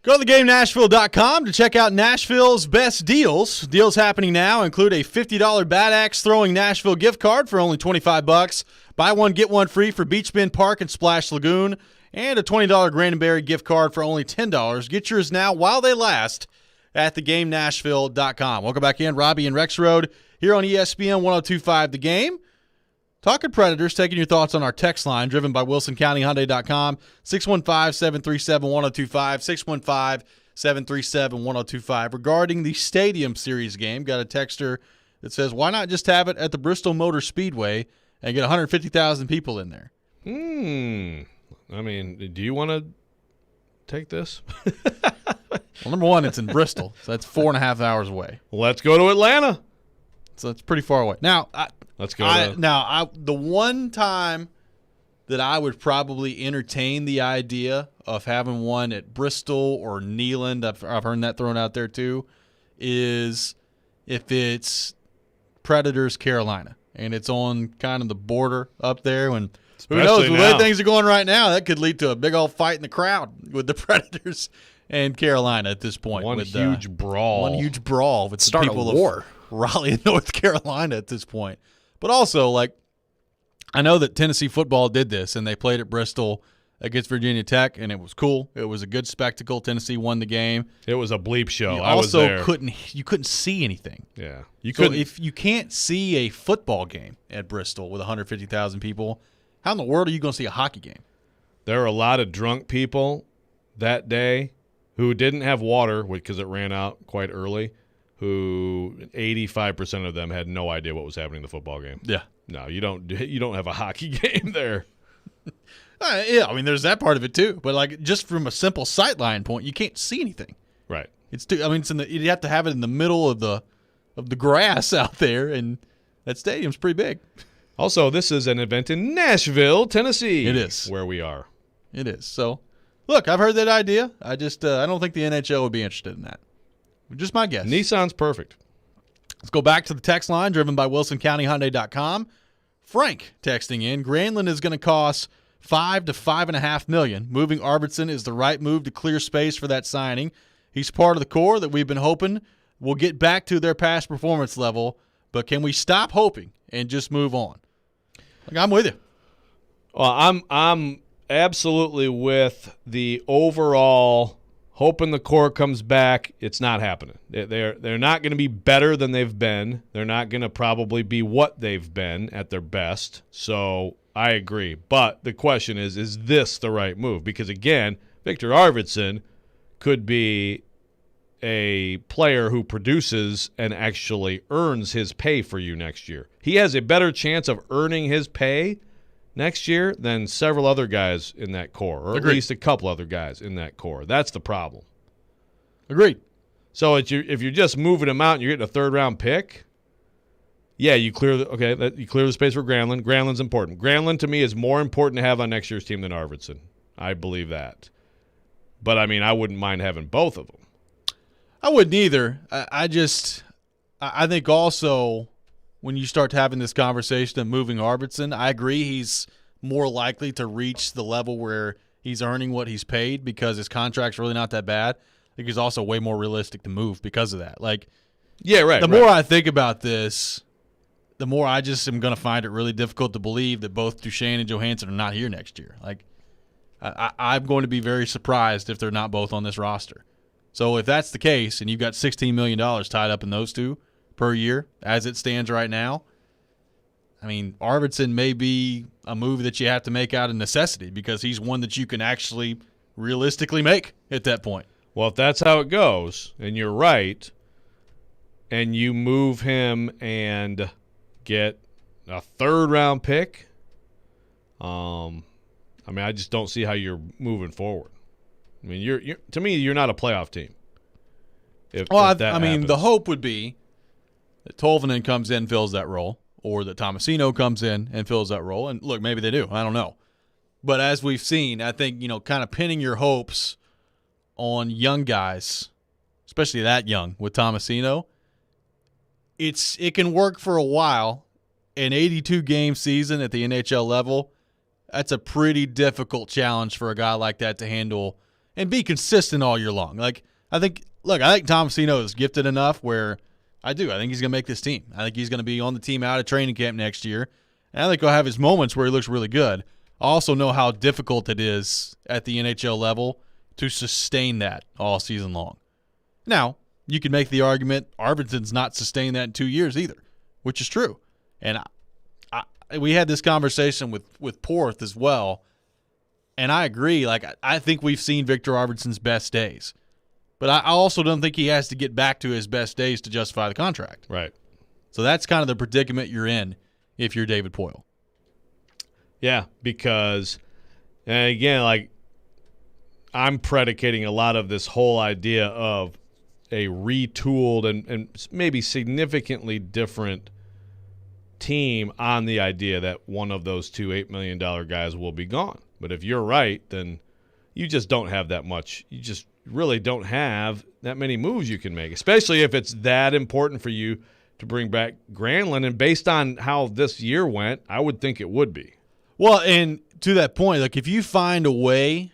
[SPEAKER 1] Go to theGameNashville.com to check out Nashville's best deals. Deals happening now include a $50 Bad Axe Throwing Nashville gift card for only $25. Buy one, get one free for Beach Bend Park and Splash Lagoon. And a $20 Grandenberry gift card for only $10. Get yours now while they last at theGameNashville.com. Welcome back in. Robby and Rexrode here on ESPN 102.5 The Game. Talking Predators, taking your thoughts on our text line, driven by WilsonCountyHyundai.com, 615-737-1025, 615-737-1025. Regarding the Stadium Series game, got a texter that says, why not just have it at the Bristol Motor Speedway and get 150,000 people in there?
[SPEAKER 2] I mean, do you want to take this?
[SPEAKER 1] Well, number one, it's in Bristol, so that's 4.5 hours away.
[SPEAKER 2] Let's go to Atlanta.
[SPEAKER 1] So it's pretty far away. Now,
[SPEAKER 2] let's go.
[SPEAKER 1] The one time that I would probably entertain the idea of having one at Bristol or Neyland, I've heard that thrown out there too, is if it's Predators Carolina and it's on kind of the border up there. When who knows, the way things are going right now, that could lead to a big old fight in the crowd with the Predators and Carolina at this point.
[SPEAKER 2] One huge brawl
[SPEAKER 1] with the people of war. Raleigh and North Carolina at this point. But also, like, I know that Tennessee football did this, and they played at Bristol against Virginia Tech, and it was cool. It was a good spectacle. Tennessee won the game.
[SPEAKER 2] It was a bleep show.
[SPEAKER 1] I was there. You couldn't see anything.
[SPEAKER 2] Yeah.
[SPEAKER 1] If you can't see a football game at Bristol with 150,000 people, how in the world are you going to see a hockey game?
[SPEAKER 2] There were a lot of drunk people that day who didn't have water because it ran out quite early, who 85% of them had no idea what was happening in the football game.
[SPEAKER 1] Yeah.
[SPEAKER 2] No, you don't have a hocky game there.
[SPEAKER 1] Yeah, I mean, there's that part of it too. But like, just from a simple sightline point, you can't see anything.
[SPEAKER 2] Right.
[SPEAKER 1] You have to have it in the middle of the grass out there, and that stadium's pretty big.
[SPEAKER 2] Also, this is an event in Nashville, Tennessee.
[SPEAKER 1] It is
[SPEAKER 2] where we are.
[SPEAKER 1] It is. So, look, I've heard that idea. I just I don't think the NHL would be interested in that. Just my guess.
[SPEAKER 2] Nissan's perfect.
[SPEAKER 1] Let's go back to the text line, driven by WilsonCountyHyundai.com. Frank texting in, Granlund is going to cost $5 to $5.5 million. Moving Arvidsson is the right move to clear space for that signing. He's part of the core that we've been hoping will get back to their past performance level. But can we stop hoping and just move on? Like, I'm with you.
[SPEAKER 2] Well, I'm absolutely with the overall hoping the core comes back. It's not happening. They're not going to be better than they've been. They're not going to probably be what they've been at their best. So I agree. But the question is this the right move? Because, again, Victor Arvidsson could be a player who produces and actually earns his pay for you next year. He has a better chance of earning his pay next year than several other guys in that core, or
[SPEAKER 1] Agreed.
[SPEAKER 2] at least a couple other guys in that core. That's the problem.
[SPEAKER 1] Agreed.
[SPEAKER 2] So if you're just moving him out and you're getting a third-round pick, yeah, you clear the space for Granlund. Granlund's important. Granlund, to me, is more important to have on next year's team than Arvidsson. I believe that. But, I mean, I wouldn't mind having both of them.
[SPEAKER 1] I wouldn't either. I think also when you start having this conversation of moving Arvidsson, I agree he's more likely to reach the level where he's earning what he's paid because his contract's really not that bad. I think he's also way more realistic to move because of that. Like,
[SPEAKER 2] yeah, right.
[SPEAKER 1] The more I think about this, the more I just am going to find it really difficult to believe that both Duchesne and Johansson are not here next year. Like, I'm going to be very surprised if they're not both on this roster. So if that's the case, and you've got $16 million tied up in those two per year as it stands right now, I mean, Arvidsson may be a move that you have to make out of necessity because he's one that you can actually realistically make at that point.
[SPEAKER 2] Well, if that's how it goes, and you're right, and you move him and get a third-round pick, I mean, I just don't see how you're moving forward. I mean, you're to me, you're not a playoff team. If that happens.
[SPEAKER 1] The hope would be that Tolvanen comes in and fills that role, or that Tomasino comes in and fills that role. And look, maybe they do. I don't know. But as we've seen, I think, kind of pinning your hopes on young guys, especially that young with Tomasino, it can work for a while. An 82-game season at the NHL level, that's a pretty difficult challenge for a guy like that to handle and be consistent all year long. Like, I think Tomasino is gifted enough where I think he's going to make this team. I think he's going to be on the team out of training camp next year. And I think he'll have his moments where he looks really good. I also know how difficult it is at the NHL level to sustain that all season long. Now, you can make the argument Arvidsson's not sustained that in 2 years either, which is true. And we had this conversation with Porth as well, and I agree. Like, I think we've seen Victor Arvidsson's best days. But I also don't think he has to get back to his best days to justify the contract.
[SPEAKER 2] Right.
[SPEAKER 1] So that's kind of the predicament you're in if you're David Poile.
[SPEAKER 2] Yeah, because, and again, like, I'm predicating a lot of this whole idea of a retooled and maybe significantly different team on the idea that one of those two $8 million guys will be gone. But if you're right, then you just don't have that much. You just really don't have that many moves you can make, especially if it's that important for you to bring back Granlund. And based on how this year went, I would think it would be.
[SPEAKER 1] Well, and to that point, like, if you find a way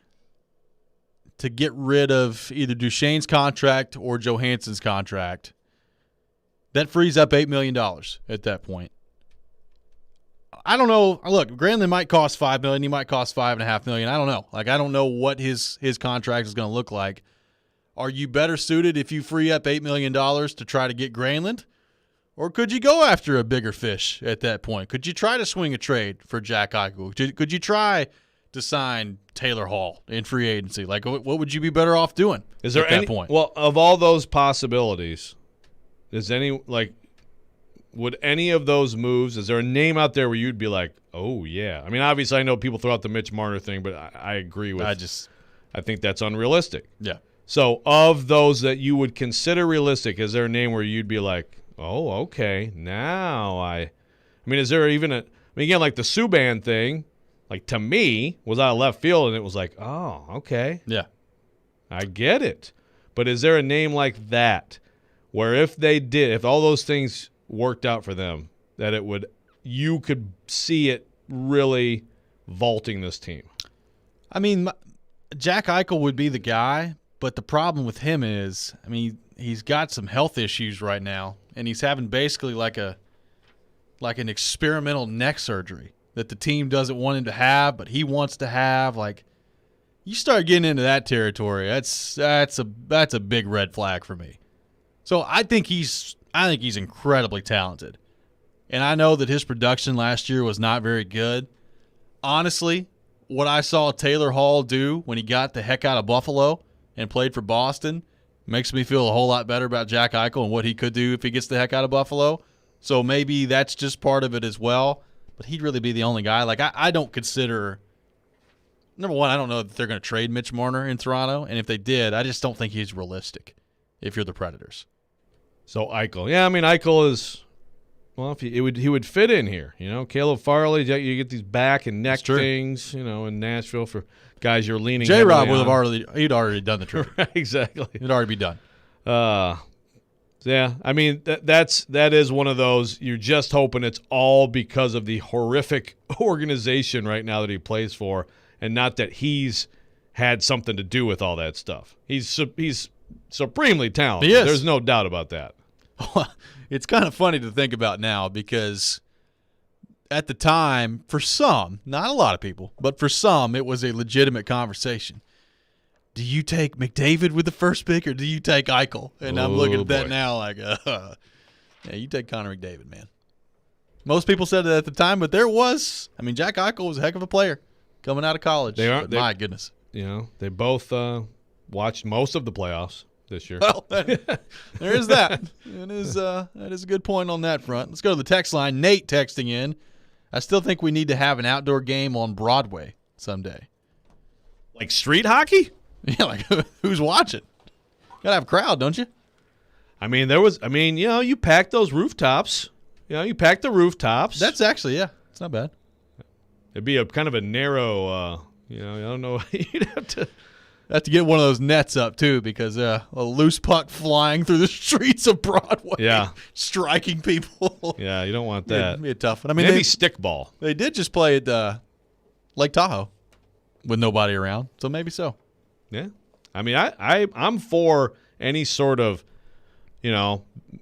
[SPEAKER 1] to get rid of either Duchesne's contract or Johansson's contract, that frees up $8 million at that point. I don't know. Look, Granlund might cost $5 million. He might cost $5.5 million. I don't know. Like, I don't know what his contract is going to look like. Are you better suited if you free up $8 million to try to get Granlund? Or could you go after a bigger fish at that point? Could you try to swing a trade for Jack Eichel? Could you try to sign Taylor Hall in free agency? Like, what would you be better off doing
[SPEAKER 2] at that point? Well, of all those possibilities, would any of those moves, is there a name out there where you'd be like, oh, yeah? I mean, obviously I know people throw out the Mitch Marner thing, but I agree with I think that's unrealistic.
[SPEAKER 1] Yeah.
[SPEAKER 2] So of those that you would consider realistic, is there a name where you'd be like, oh, okay, now I mean, is there even again, like the Subban thing, like, to me, was out of left field, and it was like, oh, okay.
[SPEAKER 1] Yeah.
[SPEAKER 2] I get it. But is there a name like that where if all those things worked out for them, that you could see it really vaulting this team?
[SPEAKER 1] I mean, Jack Eichel would be the guy, but the problem with him is, I mean, he's got some health issues right now, and he's having basically like an experimental neck surgery that the team doesn't want him to have, but he wants to have. Like, you start getting into that territory, that's a big red flag for me. So I think he's incredibly talented. And I know that his production last year was not very good. Honestly, what I saw Taylor Hall do when he got the heck out of Buffalo and played for Boston makes me feel a whole lot better about Jack Eichel and what he could do if he gets the heck out of Buffalo. So maybe that's just part of it as well. But he'd really be the only guy. Like, I don't consider – number one, I don't know that they're going to trade Mitch Marner in Toronto. And if they did, I just don't think he's realistic if you're the Predators.
[SPEAKER 2] So Eichel. Yeah, I mean, Eichel is – well, he would fit in here. You know, Caleb Farley, you get these back and neck things, you know, in Nashville for guys you're leaning
[SPEAKER 1] J-Rob would have he'd already done the trip.
[SPEAKER 2] Exactly.
[SPEAKER 1] It'd already be done.
[SPEAKER 2] Yeah, I mean, that is one of those, you're just hoping it's all because of the horrific organization right now that he plays for, and not that he's had something to do with all that stuff. He's supremely talented.
[SPEAKER 1] He is.
[SPEAKER 2] There's no doubt about that.
[SPEAKER 1] It's kind of funny to think about now because at the time, for some, not a lot of people, but for some, it was a legitimate conversation. Do you take McDavid with the first pick or do you take Eichel? And I'm looking at that now like, yeah, you take Connor McDavid, man. Most people said it at the time, but Jack Eichel was a heck of a player coming out of college. My goodness.
[SPEAKER 2] You know, they both watched most of the playoffs this year.
[SPEAKER 1] Well, there is that. That is a good point on that front. Let's go to the text line. Nate texting in. I still think we need to have an outdoor game on Broadway someday.
[SPEAKER 2] Like street hockey?
[SPEAKER 1] Yeah, like who's watching? Gotta have a crowd, don't you?
[SPEAKER 2] I mean, you pack those rooftops. You know, you pack the rooftops.
[SPEAKER 1] That's actually, yeah, it's not bad.
[SPEAKER 2] It'd be a kind of a narrow, I don't know. You'd have to
[SPEAKER 1] get one of those nets up, too, because a loose puck flying through the streets of Broadway.
[SPEAKER 2] Yeah.
[SPEAKER 1] Striking people.
[SPEAKER 2] Yeah, you don't want that.
[SPEAKER 1] It'd be a tough one. I mean,
[SPEAKER 2] maybe stickball.
[SPEAKER 1] They did just play at Lake Tahoe with nobody around, so maybe so.
[SPEAKER 2] Yeah. I mean, I'm for any sort of,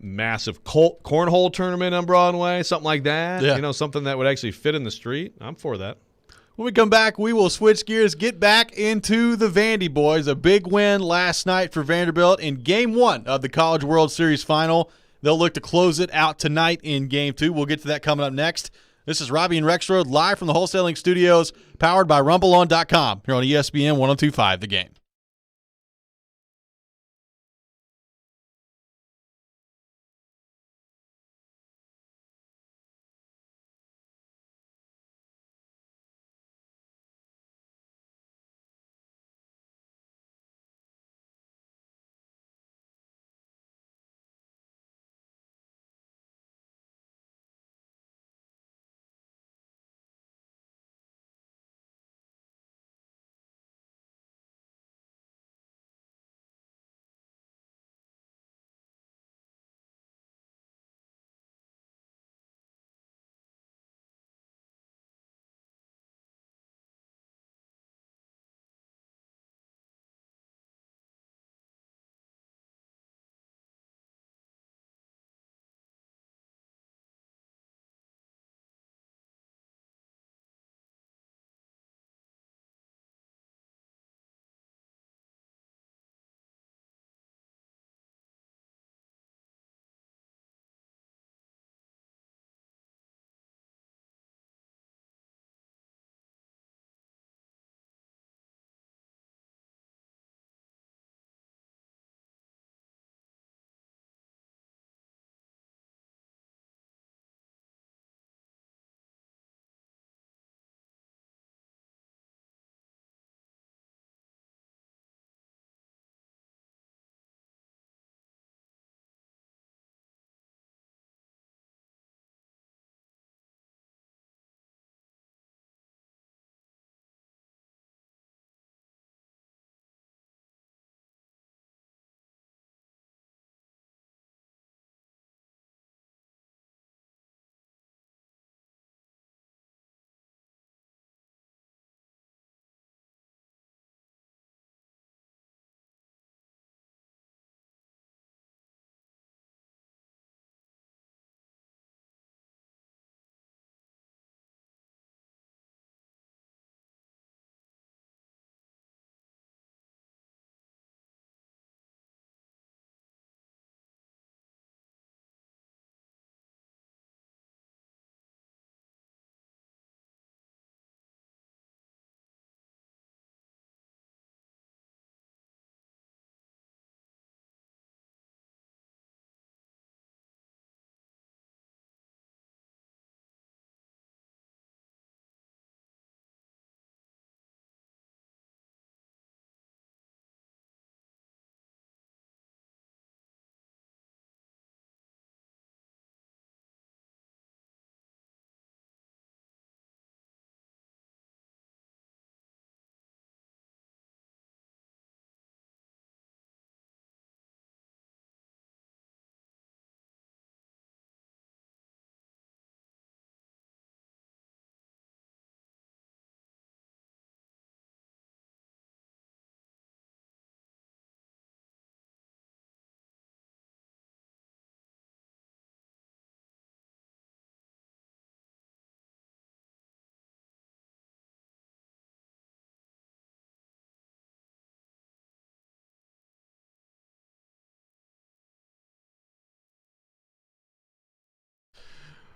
[SPEAKER 2] massive cornhole tournament on Broadway, something like that.
[SPEAKER 1] Yeah.
[SPEAKER 2] Something that would actually fit in the street. I'm for that.
[SPEAKER 1] When we come back, we will switch gears, get back into the Vandy boys. A big win last night for Vanderbilt in Game 1 of the College World Series Final. They'll look to close it out tonight in Game 2. We'll get to that coming up next. This is Robby and Rexrode live from the Wholesaling Studios, powered by RumbleOn.com, here on ESPN 102.5 The Game.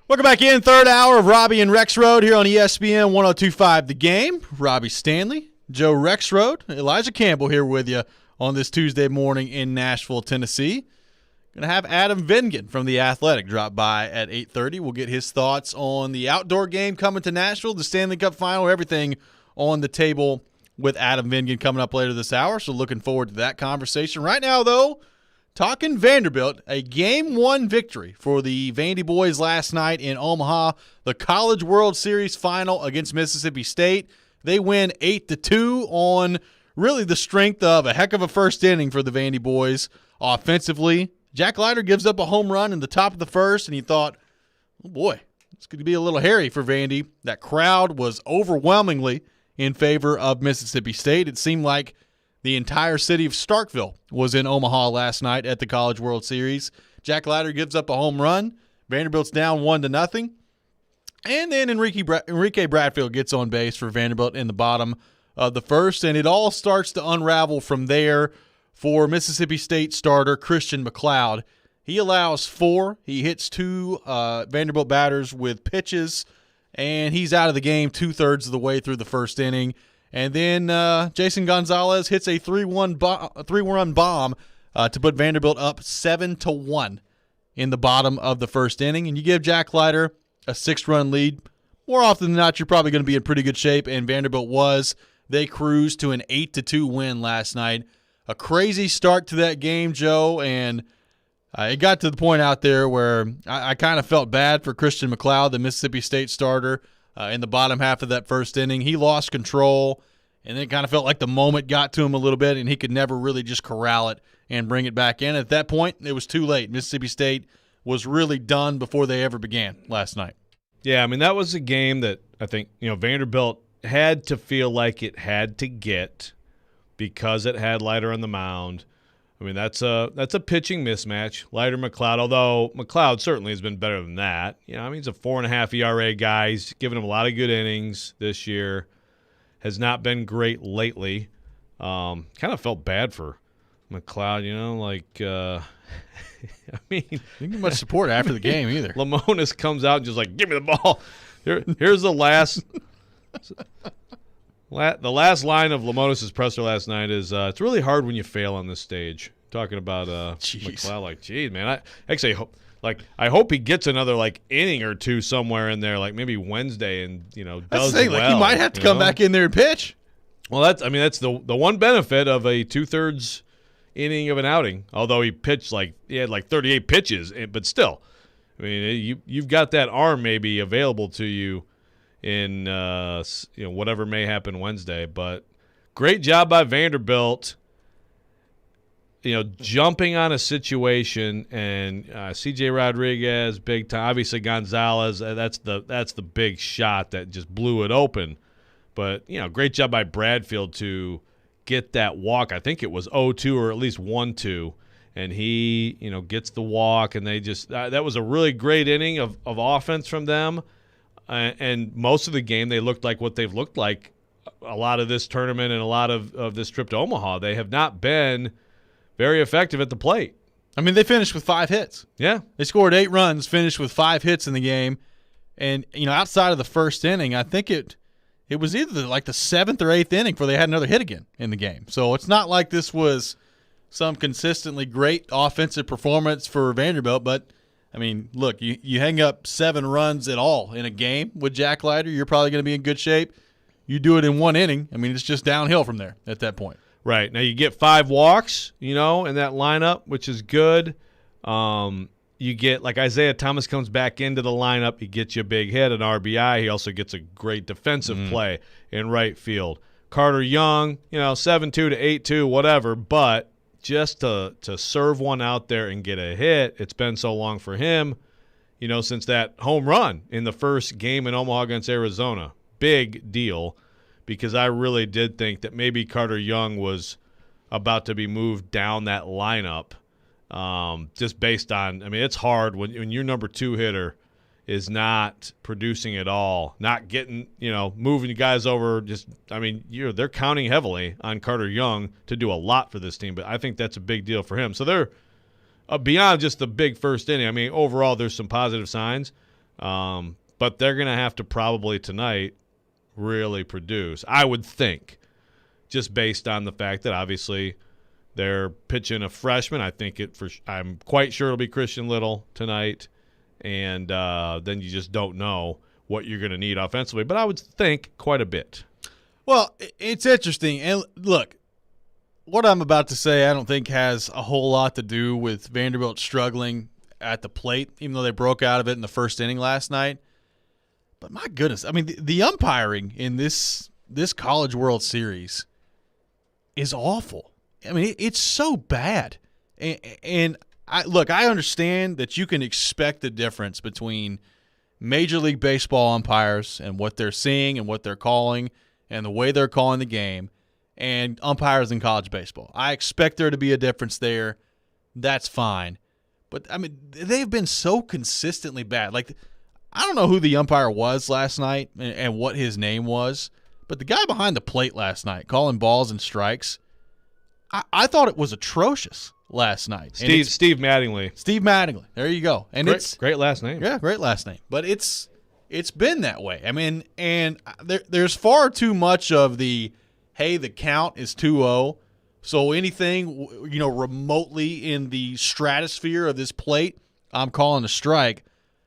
[SPEAKER 1] Welcome back in. Third hour of Robby and Rexrode here on ESPN 102.5 The Game. Robbie Stanley, Joe Rexrode, Elijah Campbell here with you on this Tuesday morning in Nashville, Tennessee. Going to have Adam Vingan from The Athletic drop by at 8:30. We'll get his thoughts on the outdoor game coming to Nashville, the Stanley Cup Final, everything on the table with Adam Vingan coming up later this hour. So looking forward to that conversation. Right now, though, talking Vanderbilt, a Game 1 victory for the Vandy boys last night in Omaha, the College World Series Final against Mississippi State. They win 8-2 on really the strength of a heck of a first inning for the Vandy boys offensively. Jack Leiter gives up a home run in the top of the first, and he thought, oh boy, it's going to be a little hairy for Vandy. That crowd was overwhelmingly in favor of Mississippi State. It seemed like The entire city of Starkville was in Omaha last night at the College World Series. Jack Leiter gives up a home run. Vanderbilt's down 1-0. And then Enrique Bradfield gets on base for Vanderbilt in the bottom of the first, and it all starts to unravel from there for Mississippi State starter Christian McLeod. He allows 4. He hits 2 Vanderbilt batters with pitches, and he's out of the game 2/3 of the way through the first inning. And then Jason Gonzalez hits a 3-run bomb to put Vanderbilt up 7-1 in the bottom of the first inning. And you give Jack Leiter a 6-run lead. More often than not, you're probably going to be in pretty good shape, and Vanderbilt was. They cruised to an 8-2 win last night. A crazy start to that game, Joe, and it got to the point out there where I kind of felt bad for Christian McLeod, the Mississippi State starter, in the bottom half of that first inning. He lost control, and it kind of felt like the moment got to him a little bit, and he could never really just corral it and bring it back in. At that point, it was too late. Mississippi State was really done before they ever began last night.
[SPEAKER 2] Yeah, I mean, that was a game that I think, Vanderbilt had to feel like it had to get because it had Leiter on the mound. I mean, that's a pitching mismatch, Leiter-McLeod, although McLeod certainly has been better than that. He's a 4.5 ERA guy. He's given him a lot of good innings this year. Has not been great lately. Kind of felt bad for McLeod, I mean,
[SPEAKER 1] didn't get much support after the game either.
[SPEAKER 2] Lemonis comes out and just like, give me the ball. Here's the last. The last line of Lemonis' presser last night is, it's really hard when you fail on this stage. Talking about McLeod, like, geez, man. I hope he gets another inning or two somewhere in there, like maybe Wednesday, and does well.
[SPEAKER 1] Like he might have to come back in there and pitch.
[SPEAKER 2] Well, that's the one benefit of a 2/3 inning of an outing. Although he pitched he had 38 pitches, but still, I mean, you've got that arm maybe available to you in whatever may happen Wednesday. But great job by Vanderbilt, jumping on a situation, and C.J. Rodriguez, big time. Obviously Gonzalez, that's the big shot that just blew it open. But great job by Bradfield to get that walk. I think it was 0-2 or at least 1-2, and he gets the walk, and they just that was a really great inning of offense from them. And most of the game, they looked like what they've looked like a lot of this tournament and a lot of this trip to Omaha. They have not been very effective at the plate.
[SPEAKER 1] I mean, they finished with 5 hits.
[SPEAKER 2] Yeah.
[SPEAKER 1] They scored 8 runs, finished with 5 hits in the game. And, outside of the first inning, I think it was either the 7th or 8th inning before they had another hit again in the game. So it's not like this was some consistently great offensive performance for Vanderbilt, but I mean, look, you hang up 7 runs at all in a game with Jack Leiter, you're probably going to be in good shape. You do it in 1 inning, I mean, it's just downhill from there at that point.
[SPEAKER 2] Right. Now you get 5 walks, in that lineup, which is good. You get, Isaiah Thomas comes back into the lineup. He gets you a big hit, an RBI. He also gets a great defensive play in right field. Carter Young, 7-2 to 8-2, whatever, but just to serve one out there and get a hit, it's been so long for him, since that home run in the first game in Omaha against Arizona. Big deal, because I really did think that maybe Carter Young was about to be moved down that lineup, just based on, I mean, it's hard when your number 2 hitter is not producing at all, not getting, moving you guys over. They're counting heavily on Carter Young to do a lot for this team, but I think that's a big deal for him. So they're beyond just the big first inning. I mean, overall, there's some positive signs, but they're going to have to probably tonight really produce, I would think, just based on the fact that obviously they're pitching a freshman. I'm quite sure it'll be Christian Little tonight. And then you just don't know what you're going to need offensively. But I would think quite a bit.
[SPEAKER 1] Well, it's interesting. And look, what I'm about to say I don't think has a whole lot to do with Vanderbilt struggling at the plate, even though they broke out of it in the first inning last night. But my goodness, I mean, the umpiring in this College World Series is awful. I mean, it's so bad. And I understand that you can expect the difference between Major League Baseball umpires and what they're seeing and what they're calling and the way they're calling the game and umpires in college baseball. I expect there to be a difference there. That's fine. But, I mean, they've been so consistently bad. Like, I don't know who the umpire was last night and what his name was, but the guy behind the plate last night calling balls and strikes, I thought it was atrocious last night.
[SPEAKER 2] Steve Mattingly.
[SPEAKER 1] Steve Mattingly. There you go. And it's
[SPEAKER 2] great last name.
[SPEAKER 1] Yeah, great last name. But it's been that way. I mean, and there's far too much of the, hey, the count is 2-0. So anything, remotely in the stratosphere of this plate, I'm calling a strike.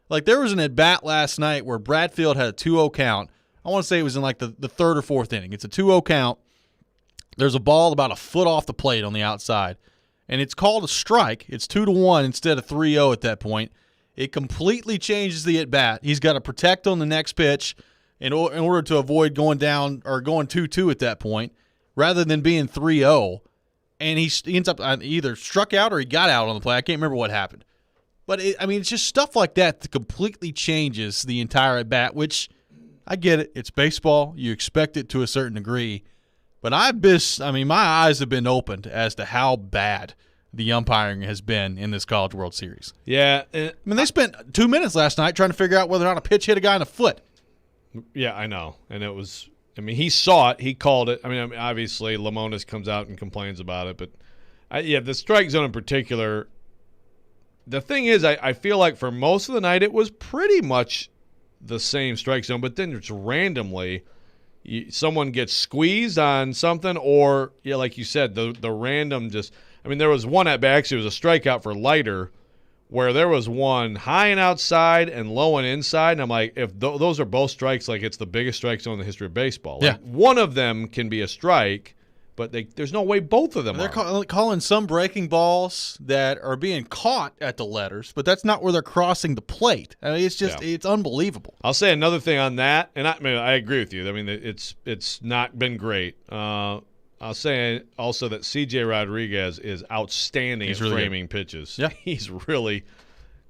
[SPEAKER 1] Like, there was an at-bat last night where Bradfield had a 2-0 count. I want to say it was in like the third or fourth inning. It's a 2-0 count. There's a ball about a foot off the plate on the outside, and it's called a strike. It's 2-1 instead of 3-0 at that point. It completely changes the at-bat. He's got to protect on the next pitch in order to avoid going down or going 2-2 at that point, rather than being 3-0. And he ends up either struck out or he got out on the play. I can't remember what happened. But, it's just stuff like that completely changes the entire at-bat, which I get it. It's baseball. You expect it to a certain degree. But my eyes have been opened as to how bad the umpiring has been in this College World Series.
[SPEAKER 2] Yeah.
[SPEAKER 1] They spent 2 minutes last night trying to figure out whether or not a pitch hit a guy in the foot.
[SPEAKER 2] Yeah, I know. And it was – he saw it. He called it. Obviously, Lamonis comes out and complains about it. But, the strike zone in particular, the thing is, I feel like for most of the night it was pretty much the same strike zone. But then just randomly, someone gets squeezed on something or, like you said, the random just – there was one at bat. Actually, it was a strikeout for Leiter where there was one high and outside and low and inside. And I'm like, if those are both strikes, like it's the biggest strike zone in the history of baseball. Like, one of them can be a strike, but there's no way both of them
[SPEAKER 1] are.
[SPEAKER 2] They're
[SPEAKER 1] calling some breaking balls that are being caught at the letters, but that's not where they're crossing the plate. It's just it's unbelievable.
[SPEAKER 2] I'll say another thing on that, and I agree with you. It's not been great. I'll say also that C.J. Rodriguez is outstanding at framing pitches.
[SPEAKER 1] Yeah.
[SPEAKER 2] He's really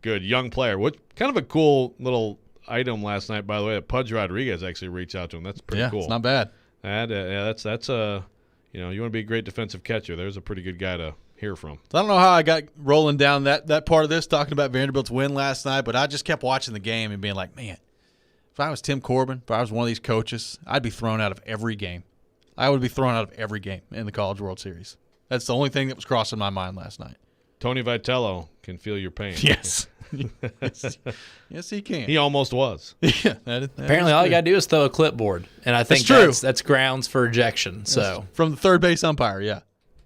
[SPEAKER 2] good. Young player. What kind of a cool little item last night, by the way, that Pudge Rodriguez actually reached out to him. That's pretty cool.
[SPEAKER 1] It's not bad.
[SPEAKER 2] That's you want to be a great defensive catcher. There's a pretty good guy to hear from.
[SPEAKER 1] So I don't know how I got rolling down that part of this, talking about Vanderbilt's win last night, but I just kept watching the game and being like, man, if I was Tim Corbin, if I was one of these coaches, I'd be thrown out of every game. I would be thrown out of every game in the College World Series. That's the only thing that was crossing my mind last night.
[SPEAKER 2] Tony Vitello can feel your pain.
[SPEAKER 1] Yes. Yes, he can.
[SPEAKER 2] He almost was.
[SPEAKER 1] Yeah.
[SPEAKER 3] Apparently, all you got to do is throw a clipboard, and I think that's grounds for ejection. So
[SPEAKER 1] from the third base umpire, yeah.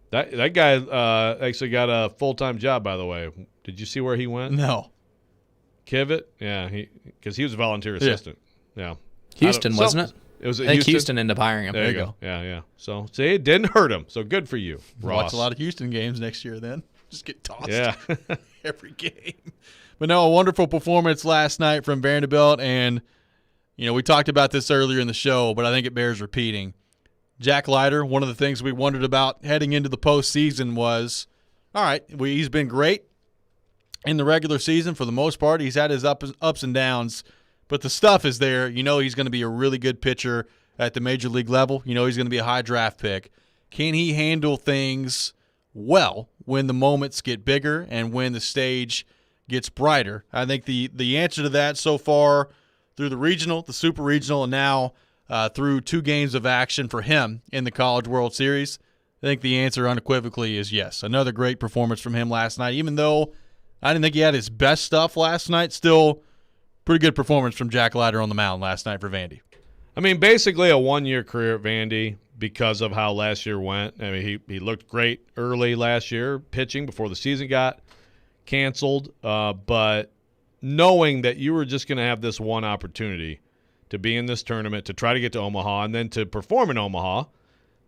[SPEAKER 2] That guy actually got a full-time job, by the way. Did you see where he went?
[SPEAKER 1] No.
[SPEAKER 2] Kivett? Yeah, because he was a volunteer assistant. Yeah.
[SPEAKER 3] Houston, wasn't it?
[SPEAKER 2] It was
[SPEAKER 3] I think Houston ended up hiring him.
[SPEAKER 2] There you go. Yeah. So, see, it didn't hurt him. So, good for you, Ross.
[SPEAKER 1] Watch a lot of Houston games next year then. Just get tossed every game. But no, a wonderful performance last night from Vanderbilt. And, we talked about this earlier in the show, but I think it bears repeating. Jack Leiter, one of the things we wondered about heading into the postseason was, all right, he's been great in the regular season for the most part. He's had his ups and downs. But the stuff is there. He's going to be a really good pitcher at the major league level. He's going to be a high draft pick. Can he handle things well when the moments get bigger and when the stage gets brighter? I think the answer to that so far through the regional, the super regional, and now through 2 games of action for him in the College World Series, I think the answer unequivocally is yes. Another great performance from him last night. Even though I didn't think he had his best stuff last night, still pretty good performance from Jack Leiter on the mound last night for Vandy.
[SPEAKER 2] Basically a 1-year career at Vandy because of how last year went. He looked great early last year pitching before the season got canceled. But knowing that you were just going to have this one opportunity to be in this tournament, to try to get to Omaha, and then to perform in Omaha,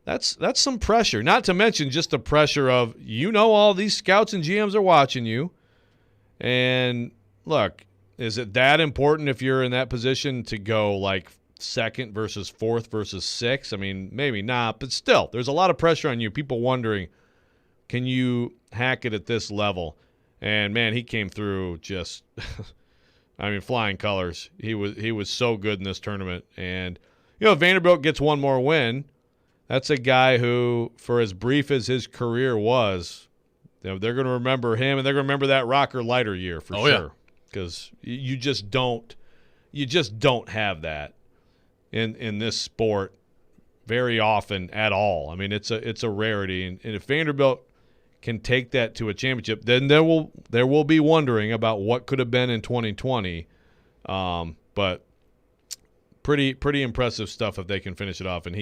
[SPEAKER 2] that's some pressure. Not to mention just the pressure of, all these scouts and GMs are watching you. And look, is it that important if you're in that position to go like second versus fourth versus sixth? Maybe not, but still, there's a lot of pressure on you. People wondering, can you hack it at this level? And man, he came through just, flying colors. He was so good in this tournament. And Vanderbilt gets one more win. That's a guy who, for as brief as his career was, they're going to remember him, and they're going to remember that Rocker Lighter year for sure. Because you just don't have that in this sport very often at all. I mean, it's a rarity, and if Vanderbilt can take that to a championship, then there will be wondering about what could have been in 2020. But pretty impressive stuff if they can finish it off. And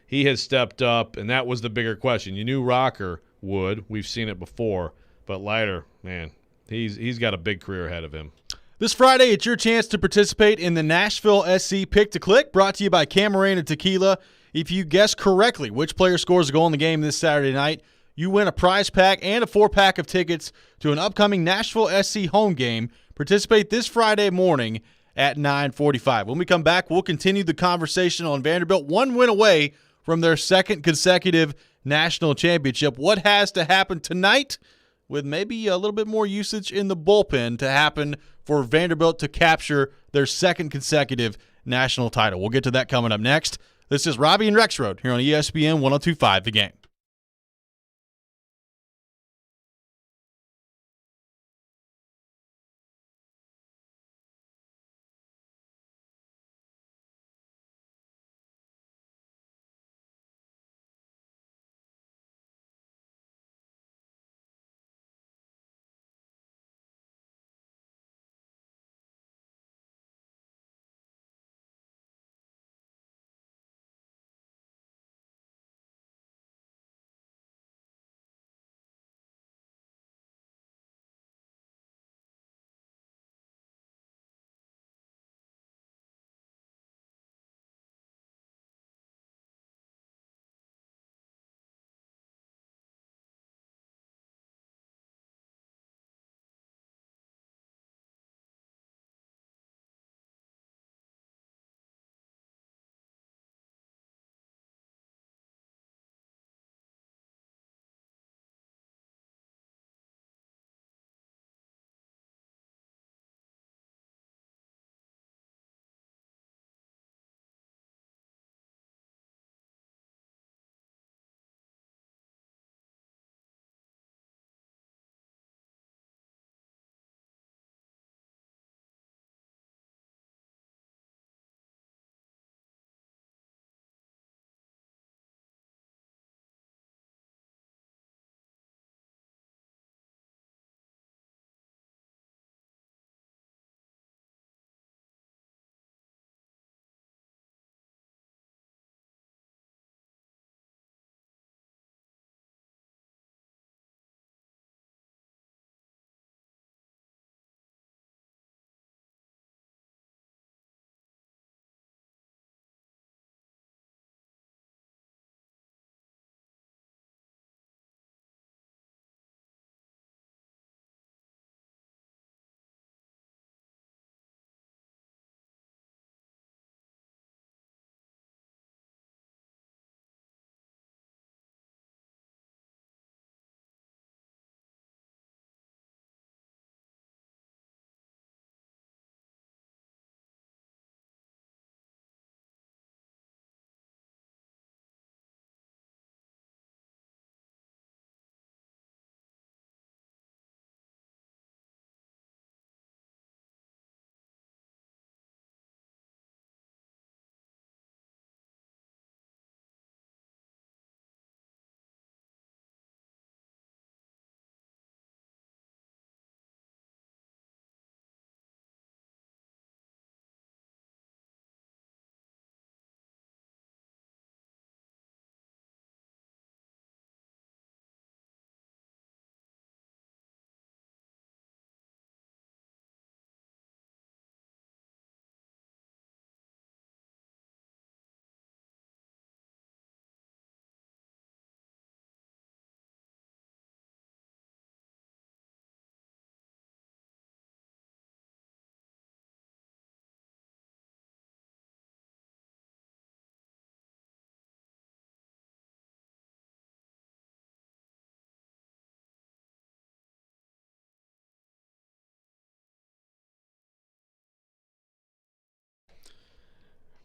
[SPEAKER 2] he has stepped up, and that was the bigger question. You knew Rocker would. We've seen it before, but Leiter, man, he's got a big career ahead of him.
[SPEAKER 1] This Friday, it's your chance to participate in the Nashville SC Pick to Click, brought to you by Camarena Tequila. If you guess correctly which player scores a goal in the game this Saturday night, you win a prize pack and a 4-pack of tickets to an upcoming Nashville SC home game. Participate this Friday morning at 9:45. When we come back, we'll continue the conversation on Vanderbilt, one win away from their second consecutive national championship. What has to happen tonight, with maybe a little bit more usage in the bullpen, to happen for Vanderbilt to capture their second consecutive national title? We'll get to that coming up next. This is Robby and Rexrode here on ESPN 102.5 The Game.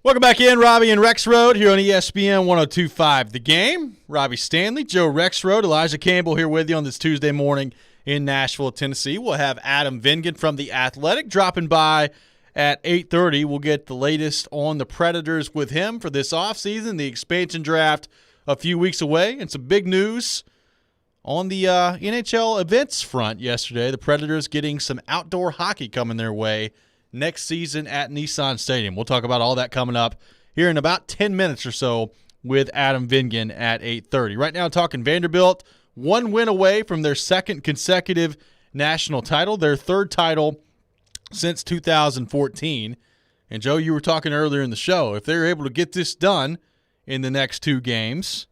[SPEAKER 1] Welcome back in, Robby and Rexrode here on ESPN 102.5 The Game. Robbie Stanley, Joe Rexrode, Elijah Campbell here with you on this Tuesday morning in Nashville, Tennessee. We'll have Adam Vingan from The Athletic dropping by at 8:30. We'll get the latest on the Predators with him for this offseason, the expansion draft a few weeks away, and some big news on the NHL events front yesterday. The Predators getting some outdoor hockey coming their way next season at Nissan Stadium. We'll talk about all that coming up here in about 10 minutes or so with Adam Vingan at 8:30. Right now, talking Vanderbilt, one win away from their second consecutive national title, their third title since 2014. And, Joe, you were talking earlier in the show. If they're able to get this done in the next two games,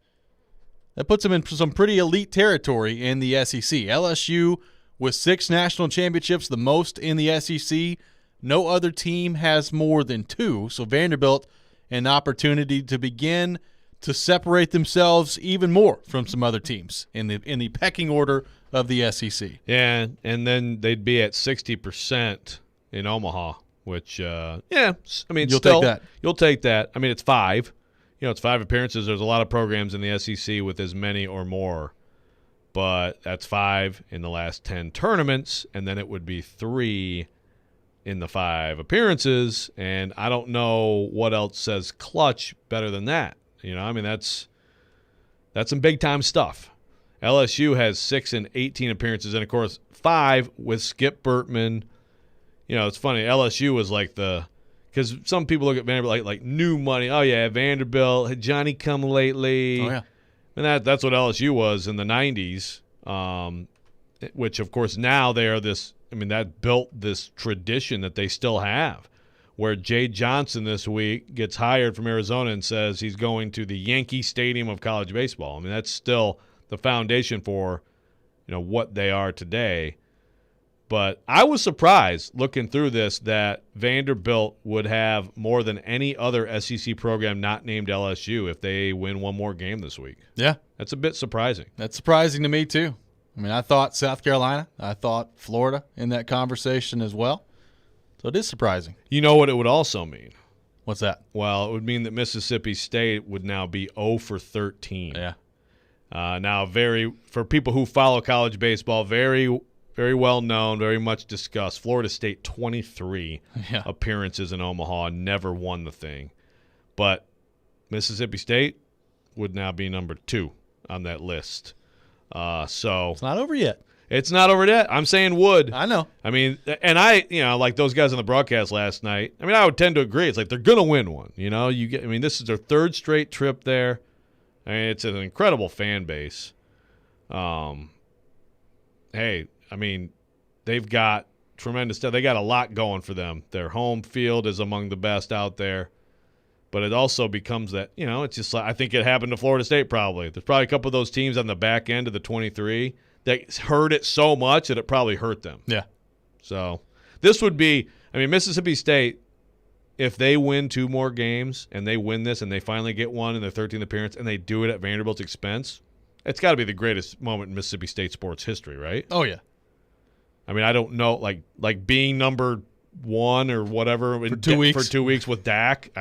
[SPEAKER 1] that puts them in some pretty elite territory in the SEC. LSU with 6 national championships, the most in the SEC. No other team has more than 2, so Vanderbilt an opportunity to begin to separate themselves even more from some other teams in the pecking order of the SEC.
[SPEAKER 2] Yeah, and then they'd be at 60% in Omaha, which I mean,
[SPEAKER 1] You'll take that.
[SPEAKER 2] You'll take that. I mean, it's 5. It's 5 appearances. There's a lot of programs in the SEC with as many or more, but that's 5 in the last 10 tournaments, and then it would be 3 in the 5 appearances, and I don't know what else says clutch better than that. I mean, that's some big-time stuff. LSU has 6 in 18 appearances, and, of course, 5 with Skip Bertman. It's funny. LSU was like because some people look at Vanderbilt like new money. Oh, yeah, Vanderbilt. Had Johnny come lately?
[SPEAKER 1] Oh, yeah.
[SPEAKER 2] And that's what LSU was in the 90s, which, of course, now they are this – that built this tradition that they still have, where Jay Johnson this week gets hired from Arizona and says he's going to the Yankee Stadium of college baseball. That's still the foundation for, what they are today. But I was surprised looking through this that Vanderbilt would have more than any other SEC program not named LSU if they win one more game this week.
[SPEAKER 1] Yeah.
[SPEAKER 2] That's a bit surprising.
[SPEAKER 1] That's surprising to me, too. I thought South Carolina. I thought Florida in that conversation as well. So it is surprising.
[SPEAKER 2] You know what it would also mean?
[SPEAKER 1] What's that?
[SPEAKER 2] Well, it would mean that Mississippi State would now be 0 for 13.
[SPEAKER 1] Yeah.
[SPEAKER 2] Now, for people who follow college baseball, very, very well known, very much discussed. Florida State, 23 appearances in Omaha, never won the thing. But Mississippi State would now be number 2 on that list. So
[SPEAKER 1] it's not over yet.
[SPEAKER 2] It's not over yet. I'm saying would.
[SPEAKER 1] I know.
[SPEAKER 2] And like those guys on the broadcast last night. I would tend to agree. It's like they're going to win one. This is their 3rd straight trip there. It's an incredible fan base. They've got tremendous stuff. They got a lot going for them. Their home field is among the best out there. But it also becomes that, it's just like I think it happened to Florida State probably. There's probably a couple of those teams on the back end of the 23 that heard it so much that it probably hurt them.
[SPEAKER 1] Yeah.
[SPEAKER 2] So this would be, Mississippi State, if they win 2 more games and they win this and they finally get one in their 13th appearance and they do it at Vanderbilt's expense, it's got to be the greatest moment in Mississippi State sports history, right?
[SPEAKER 1] Oh, yeah.
[SPEAKER 2] I don't know, like being number 1 or whatever
[SPEAKER 1] for 2 weeks.
[SPEAKER 2] For 2 weeks with Dak.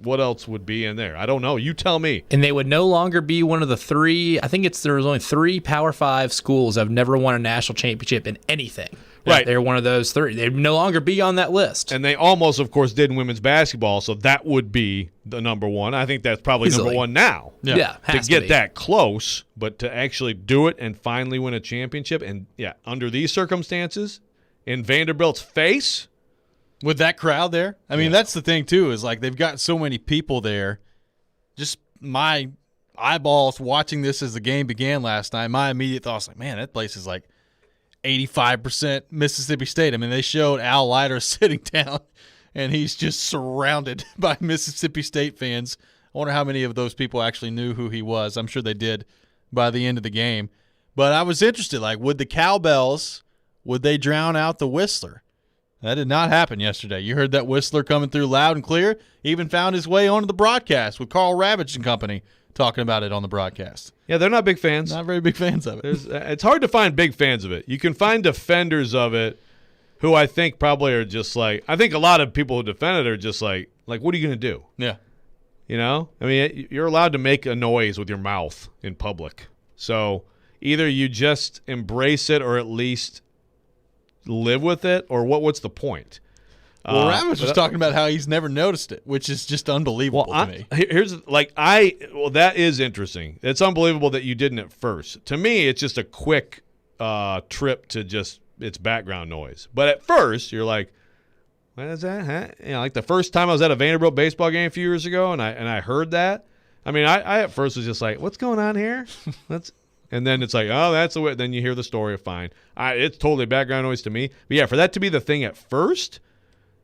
[SPEAKER 2] What else would be in there? I don't know. You tell me.
[SPEAKER 3] And they would no longer be one of the 3. I think there was only 3 Power 5 schools that have never won a national championship in anything.
[SPEAKER 2] Right.
[SPEAKER 3] They're one of those 3. They'd no longer be on that list.
[SPEAKER 2] And they almost, of course, did in women's basketball, so that would be the number 1. I think that's probably
[SPEAKER 3] Easily.
[SPEAKER 2] number 1 now.
[SPEAKER 3] Yeah,
[SPEAKER 2] to get that close, but to actually do it and finally win a championship, and under these circumstances, in Vanderbilt's face.
[SPEAKER 1] With that crowd there? That's the thing, too, is like they've got so many people there. Just my eyeballs watching this as the game began last night, my immediate thought was like, man, that place is like 85% Mississippi State. They showed Al Leiter sitting down, and he's just surrounded by Mississippi State fans. I wonder how many of those people actually knew who he was. I'm sure they did by the end of the game. But I was interested, would the cowbells, would they drown out the Whistler? That did not happen yesterday. You heard that Whistler coming through loud and clear. Even found his way onto the broadcast with Carl Ravitch and company talking about it on the broadcast.
[SPEAKER 2] Yeah, they're not big fans.
[SPEAKER 1] Not very big fans of it.
[SPEAKER 2] It's hard to find big fans of it. You can find defenders of it, who I think probably are just like, I think a lot of people who defend it are just like what are you going to do?
[SPEAKER 1] Yeah.
[SPEAKER 2] You know? I mean, you're allowed to make a noise with your mouth in public. So either you just embrace it or at least live with it, or what's the point?
[SPEAKER 1] Well, Ramos was talking about how he's never noticed it, which is just unbelievable to me.
[SPEAKER 2] That is interesting. It's unbelievable that you didn't at first. To me, it's just a quick trip to just its background noise. But at first, you're like, what is that? Huh? You know, like the first time I was at a Vanderbilt baseball game a few years ago, and I heard that. I mean, I at first was just like, what's going on here? And then it's like, oh, that's the way. Then you hear the story. Fine. It's totally background noise to me. But yeah, for that to be the thing at first,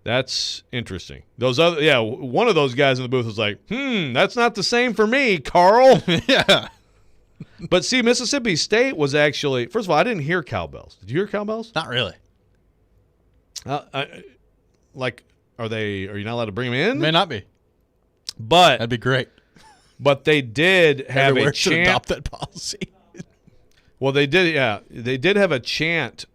[SPEAKER 2] that's interesting. One of those guys in the booth was like, that's not the same for me, Carl.
[SPEAKER 1] Yeah.
[SPEAKER 2] But see, Mississippi State was actually, first of all, I didn't hear cowbells. Did you hear cowbells?
[SPEAKER 1] Not really.
[SPEAKER 2] Are you not allowed to bring them in?
[SPEAKER 1] May not be.
[SPEAKER 2] But
[SPEAKER 1] that'd be great.
[SPEAKER 2] But they did have
[SPEAKER 1] Everywhere
[SPEAKER 2] a
[SPEAKER 1] should
[SPEAKER 2] chant.
[SPEAKER 1] adopt that policy.
[SPEAKER 2] Well, they did. Yeah, they did have a chant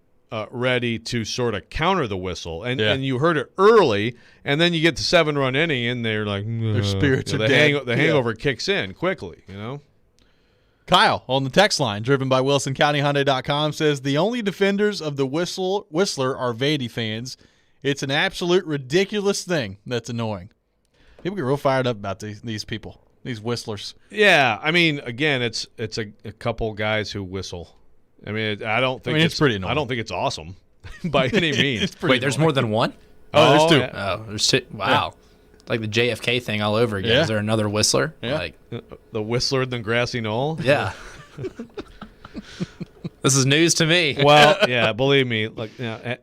[SPEAKER 2] ready to sort of counter the whistle, and you heard it early, and then you get the 7-run inning, and they're like,
[SPEAKER 1] their spirits are dead.
[SPEAKER 2] The hangover kicks in quickly, you know.
[SPEAKER 1] Kyle on the text line, driven by WilsonCountyHyundai.com, says the only defenders of the Whistler are Vandy fans. It's an absolute ridiculous thing that's annoying. People get real fired up about these people, these whistlers.
[SPEAKER 2] Yeah, I mean, again, it's a couple guys who whistle. I mean, I don't think
[SPEAKER 1] it's pretty annoying.
[SPEAKER 2] I don't think it's awesome by any means.
[SPEAKER 3] Wait, there's more than one?
[SPEAKER 1] Oh, there's two.
[SPEAKER 3] Yeah. Oh, there's two. Wow. Yeah. Like the JFK thing all over again.
[SPEAKER 1] Yeah.
[SPEAKER 3] Is there another whistler?
[SPEAKER 1] Yeah.
[SPEAKER 3] Like
[SPEAKER 2] the whistler in the grassy knoll?
[SPEAKER 3] Yeah. This is news to me.
[SPEAKER 2] Well, yeah, believe me,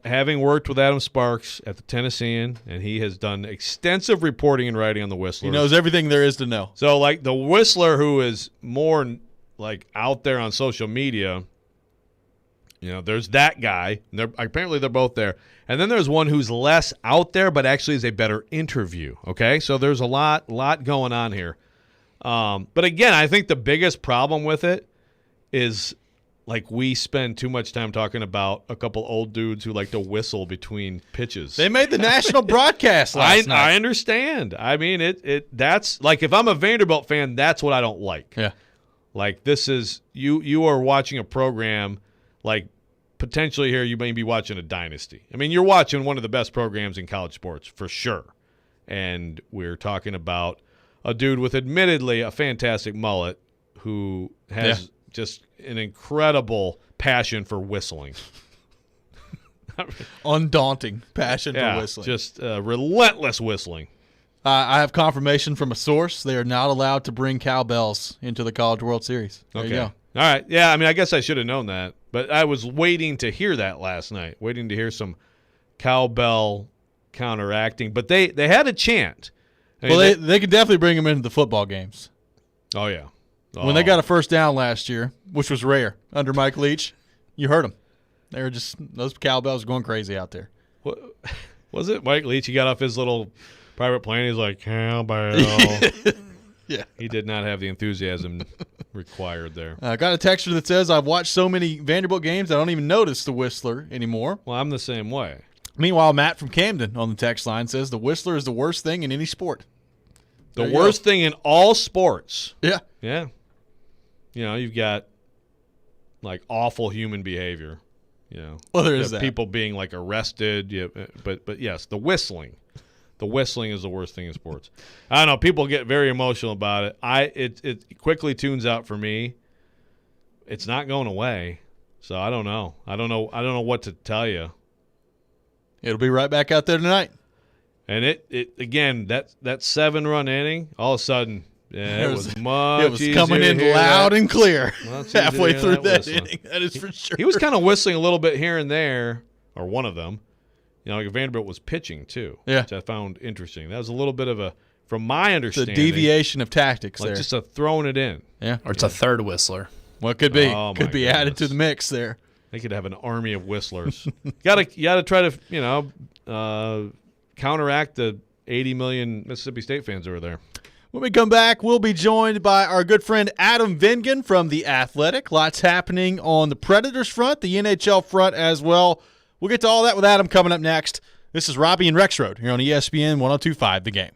[SPEAKER 2] having worked with Adam Sparks at the Tennessean, and he has done extensive reporting and writing on the Whistlers.
[SPEAKER 1] He knows everything there is to know.
[SPEAKER 2] So, like, the Whistler who is more, like, out there on social media, you know, there's that guy. And apparently they're both there. And then there's one who's less out there but actually is a better interview, okay? So there's a lot going on here. But, again, I think the biggest problem with it is – like, we spend too much time talking about a couple old dudes who like to whistle between pitches.
[SPEAKER 1] They made the national broadcast last night.
[SPEAKER 2] I understand. I mean, that's like, if I'm a Vanderbilt fan, that's what I don't like.
[SPEAKER 1] Yeah.
[SPEAKER 2] Like, this is you are watching a program, like, potentially here you may be watching a dynasty. I mean, you're watching one of the best programs in college sports for sure. And we're talking about a dude with admittedly a fantastic mullet who has just an incredible passion for whistling.
[SPEAKER 1] Undaunting passion for whistling.
[SPEAKER 2] Just relentless whistling.
[SPEAKER 1] I have confirmation from a source. They are not allowed to bring cowbells into the College World Series. There you go.
[SPEAKER 2] All right. Yeah, I mean, I guess I should have known that. But I was waiting to hear that last night, waiting to hear some cowbell counteracting. But they had a chant. I mean,
[SPEAKER 1] they could definitely bring them into the football games.
[SPEAKER 2] Oh, yeah.
[SPEAKER 1] When they got a first down last year, which was rare under Mike Leach, you heard them. They were just – those cowbells were going crazy out there.
[SPEAKER 2] What, was it Mike Leach? He got off his little private plane. He's like, cowbell.
[SPEAKER 1] Yeah.
[SPEAKER 2] He did not have the enthusiasm required there.
[SPEAKER 1] I got a texture that says, I've watched so many Vanderbilt games I don't even notice the Whistler anymore.
[SPEAKER 2] Well, I'm the same way.
[SPEAKER 1] Meanwhile, Matt from Camden on the text line says the Whistler is the worst thing in any sport.
[SPEAKER 2] The worst thing in all sports.
[SPEAKER 1] Yeah.
[SPEAKER 2] Yeah. You know, you've got, like, awful human behavior. You know,
[SPEAKER 1] well, there is that.
[SPEAKER 2] People being, like, arrested. Yeah, but yes, the whistling. The whistling is the worst thing in sports. I don't know. People get very emotional about it. It quickly tunes out for me. It's not going away. So I don't know. I don't know what to tell you.
[SPEAKER 1] It'll be right back out there tonight.
[SPEAKER 2] And it again, that 7-run inning, all of a sudden, it was much
[SPEAKER 1] It was coming in loud and clear halfway through that inning. That is for sure.
[SPEAKER 2] He was kind of whistling a little bit here and there, or one of them. You know, like Vanderbilt was pitching too, which I found interesting. That was a little bit of from my understanding,
[SPEAKER 1] it's a deviation of tactics
[SPEAKER 2] like
[SPEAKER 1] there.
[SPEAKER 2] Just a throwing it in.
[SPEAKER 1] Yeah.
[SPEAKER 3] Or it's a third whistler.
[SPEAKER 1] Well, it could be.
[SPEAKER 2] Oh,
[SPEAKER 1] could be added to the mix there.
[SPEAKER 2] They could have an army of whistlers. You gotta try to, counteract the 80 million Mississippi State fans over there.
[SPEAKER 1] When we come back, we'll be joined by our good friend Adam Vingan from The Athletic. Lots happening on the Predators front, the NHL front as well. We'll get to all that with Adam coming up next. This is Robby and Rexrode here on ESPN 102.5 The Game.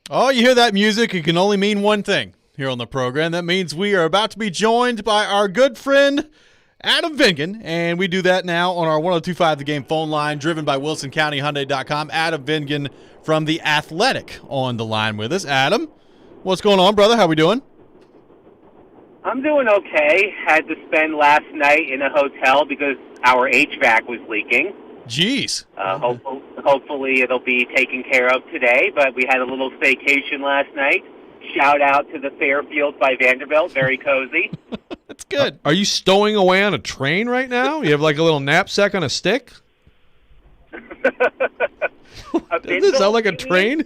[SPEAKER 1] Oh, you hear that music? It can only mean one thing here on the program. That means we are about to be joined by our good friend, Adam Vingan, and we do that now on our 102.5 The Game phone line, driven by WilsonCountyHyundai.com. Adam Vingan from The Athletic on the line with us. Adam, what's going on, brother? How we doing?
[SPEAKER 7] I'm doing okay. Had to spend last night in a hotel because our HVAC was leaking.
[SPEAKER 1] Jeez.
[SPEAKER 7] Hopefully it'll be taken care of today, but we had a little staycation last night. Shout out to the Fairfield by Vanderbilt. Very cozy.
[SPEAKER 1] That's good.
[SPEAKER 2] Are you stowing away on a train right now? You have like a little knapsack on a stick? Does this sound like a train?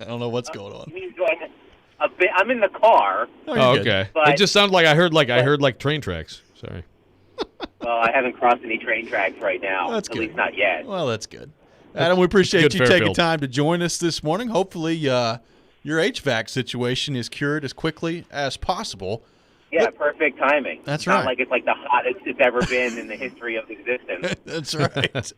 [SPEAKER 1] I don't know what's going on.
[SPEAKER 7] I'm in the car.
[SPEAKER 2] Oh, okay. It just sounded like I heard train tracks. Sorry.
[SPEAKER 7] Well, I haven't crossed any train tracks right now.
[SPEAKER 1] That's
[SPEAKER 7] at
[SPEAKER 1] good.
[SPEAKER 7] least not yet.
[SPEAKER 1] Well, that's good. Adam, we appreciate you taking
[SPEAKER 2] Fairfield.
[SPEAKER 1] time to join us this morning. Hopefully your HVAC situation is cured as quickly as possible.
[SPEAKER 7] Yeah, perfect timing.
[SPEAKER 1] That's
[SPEAKER 7] It's
[SPEAKER 1] right.
[SPEAKER 7] Not like it's like the hottest it's ever been in the history of existence.
[SPEAKER 1] That's right.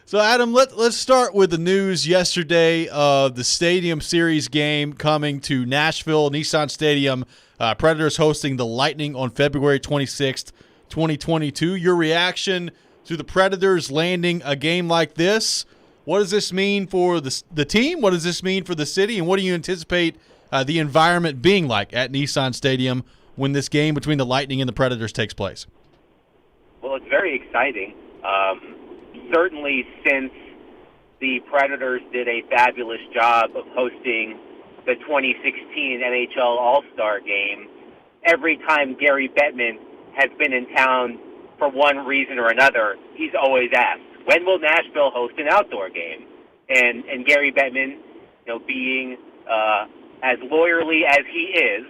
[SPEAKER 1] So, Adam, let's start with the news yesterday of the Stadium Series game coming to Nashville, Nissan Stadium. Predators hosting the Lightning on February 26th, 2022. Your reaction to the Predators landing a game like this? What does this mean for the team? What does this mean for the city? And what do you anticipate the environment being like at Nissan Stadium when this game between the Lightning and the Predators takes place?
[SPEAKER 7] Well, it's very exciting. Certainly since the Predators did a fabulous job of hosting the 2016 NHL All-Star Game, every time Gary Bettman has been in town for one reason or another, he's always asked, when will Nashville host an outdoor game? And Gary Bettman, being as lawyerly as he is,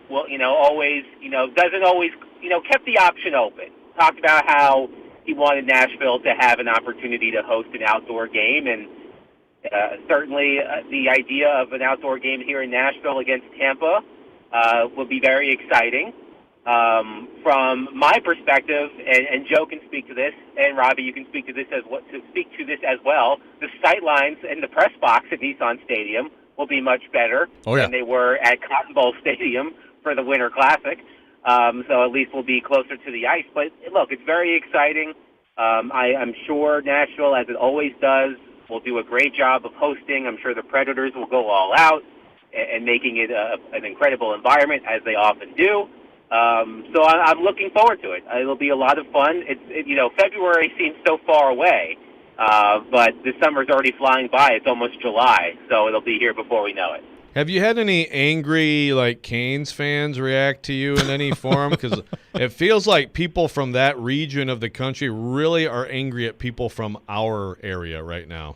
[SPEAKER 7] well, always, doesn't always, kept the option open. Talked about how he wanted Nashville to have an opportunity to host an outdoor game, and certainly the idea of an outdoor game here in Nashville against Tampa would be very exciting. From my perspective, and Joe can speak to this, and Robby, you can speak to this as well. The sight lines in the press box at Nissan Stadium will be much better than they were at Cotton Bowl Stadium for the Winter Classic. So at least we'll be closer to the ice. But look, it's very exciting. I'm sure Nashville, as it always does, will do a great job of hosting. I'm sure the Predators will go all out and making it an incredible environment, as they often do. So I'm looking forward to it. It'll be a lot of fun. February seems so far away, but the summer's already flying by. It's almost July, so it'll be here before we know it.
[SPEAKER 2] Have you had any angry, Canes fans react to you in any form? Because it feels like people from that region of the country really are angry at people from our area right now.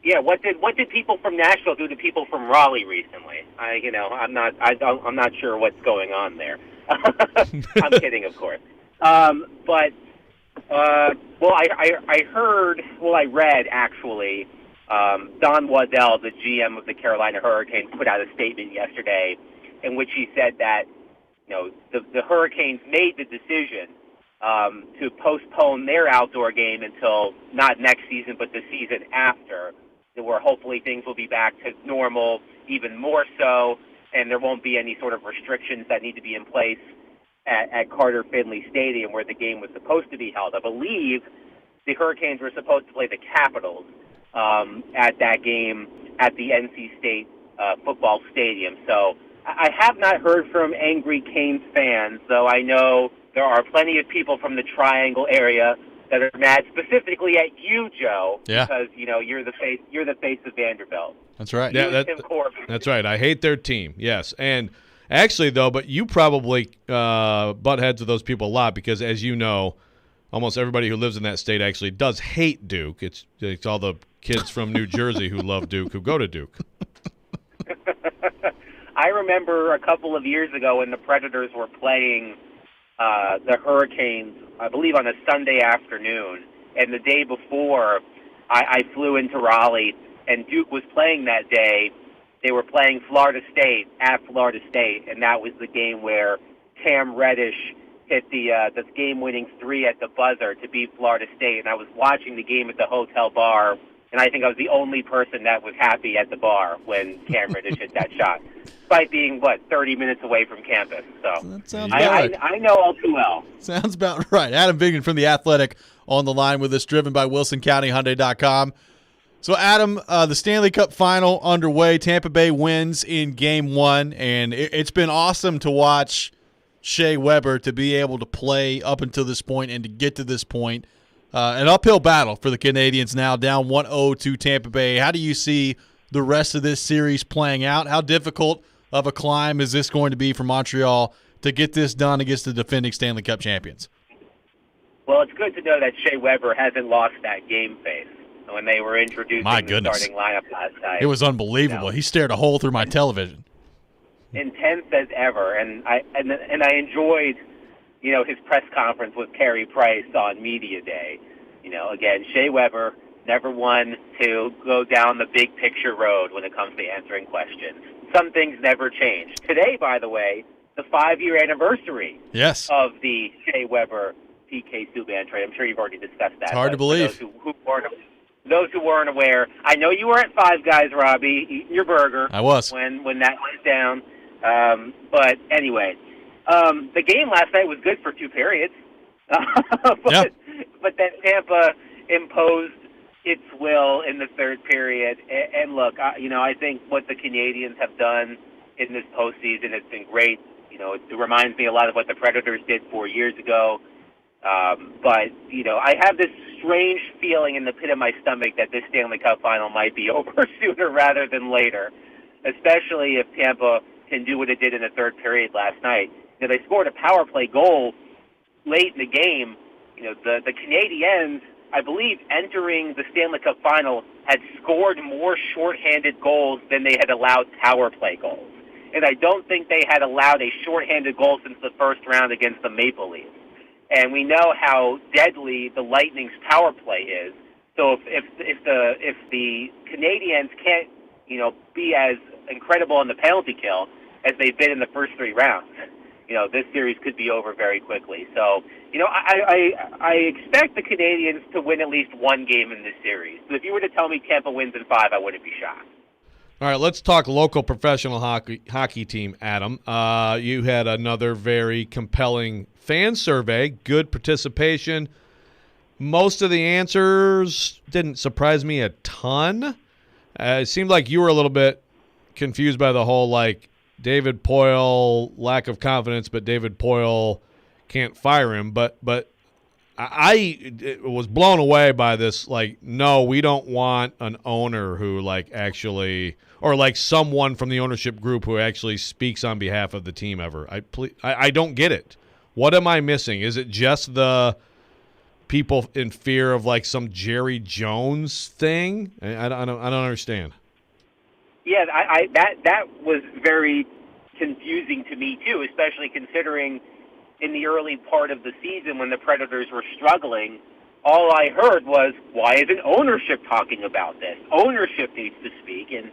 [SPEAKER 7] Yeah, what did people from Nashville do to people from Raleigh recently? I'm not sure what's going on there. I'm kidding, of course. I read actually. Don Waddell, the GM of the Carolina Hurricanes, put out a statement yesterday in which he said that the Hurricanes made the decision to postpone their outdoor game until not next season but the season after, where hopefully things will be back to normal, even more so, and there won't be any sort of restrictions that need to be in place at Carter Finley Stadium where the game was supposed to be held. I believe the Hurricanes were supposed to play the Capitals at that game at the NC State football stadium. So I have not heard from angry Canes fans, though I know there are plenty of people from the Triangle area that are mad specifically at you, Joe, because you're the face of Vanderbilt.
[SPEAKER 1] That's right.
[SPEAKER 2] Yeah, that's right. I hate their team. Yes, and actually though, but you probably butt heads with those people a lot because, as you know, almost everybody who lives in that state actually does hate Duke. It's all the kids from New Jersey who love Duke, who go to Duke.
[SPEAKER 7] I remember a couple of years ago when the Predators were playing the Hurricanes, I believe on a Sunday afternoon, and the day before I flew into Raleigh, and Duke was playing that day. They were playing Florida State at Florida State, and that was the game where Cam Reddish hit the game-winning 3 at the buzzer to beat Florida State, and I was watching the game at the hotel bar, and I think I was the only person that was happy at the bar when Cam Reddish hit that shot, despite being, 30 minutes away from campus. So
[SPEAKER 1] that sounds about right.
[SPEAKER 7] I know all too well.
[SPEAKER 1] Sounds about right. Adam Vignan from The Athletic on the line with us, driven by WilsonCountyHyundai.com. So, Adam, the Stanley Cup Final underway. Tampa Bay wins in Game 1, and it's been awesome to watch Shea Weber to be able to play up until this point and to get to this point. An uphill battle for the Canadians now, down 1-0 to Tampa Bay. How do you see the rest of this series playing out? How difficult of a climb is this going to be for Montreal to get this done against the defending Stanley Cup champions?
[SPEAKER 7] Well, it's good to know that Shea Weber hasn't lost that game face when they were introducing the starting lineup last night.
[SPEAKER 1] It was unbelievable. He stared a hole through my television.
[SPEAKER 7] Intense as ever, and I enjoyed, his press conference with Carey Price on Media Day. Again, Shea Weber, never one to go down the big picture road when it comes to answering questions. Some things never change. Today, by the way, the 5-year anniversary of the Shea Weber PK Subban trade. I'm sure you've already discussed that.
[SPEAKER 1] It's hard to believe.
[SPEAKER 7] Those who weren't aware, I know you were at Five Guys, Robby, eating your burger.
[SPEAKER 1] I was.
[SPEAKER 7] When that went down. But anyway, the game last night was good for 2 periods. But then Tampa imposed its will in the 3rd period. And look, I think what the Canadians have done in this postseason has been great. It reminds me a lot of what the Predators did 4 years ago. But I have this strange feeling in the pit of my stomach that this Stanley Cup final might be over sooner rather than later, especially if Tampa can do what it did in the third period last night. They scored a power play goal late in the game. The Canadiens, I believe, entering the Stanley Cup final, had scored more shorthanded goals than they had allowed power play goals. And I don't think they had allowed a shorthanded goal since the first round against the Maple Leafs. And we know how deadly the Lightning's power play is. So if the Canadiens can't, be as incredible in the penalty kill as they've been in the first three rounds, this series could be over very quickly. So, I expect the Canadiens to win at least one game in this series. So if you were to tell me Tampa wins in 5, I wouldn't be shocked.
[SPEAKER 2] All right, let's talk local professional hockey team, Adam. You had another very compelling fan survey, good participation. Most of the answers didn't surprise me a ton. It seemed like you were a little bit confused by the whole, David Poile, lack of confidence, but David Poile can't fire him. But I was blown away by this, no, we don't want an owner who, actually – or, someone from the ownership group who actually speaks on behalf of the team ever. I don't get it. What am I missing? Is it just the people in fear of, some Jerry Jones thing? I don't understand.
[SPEAKER 7] Yeah, that was very confusing to me too, especially considering in the early part of the season when the Predators were struggling, all I heard was, why isn't ownership talking about this? Ownership needs to speak, and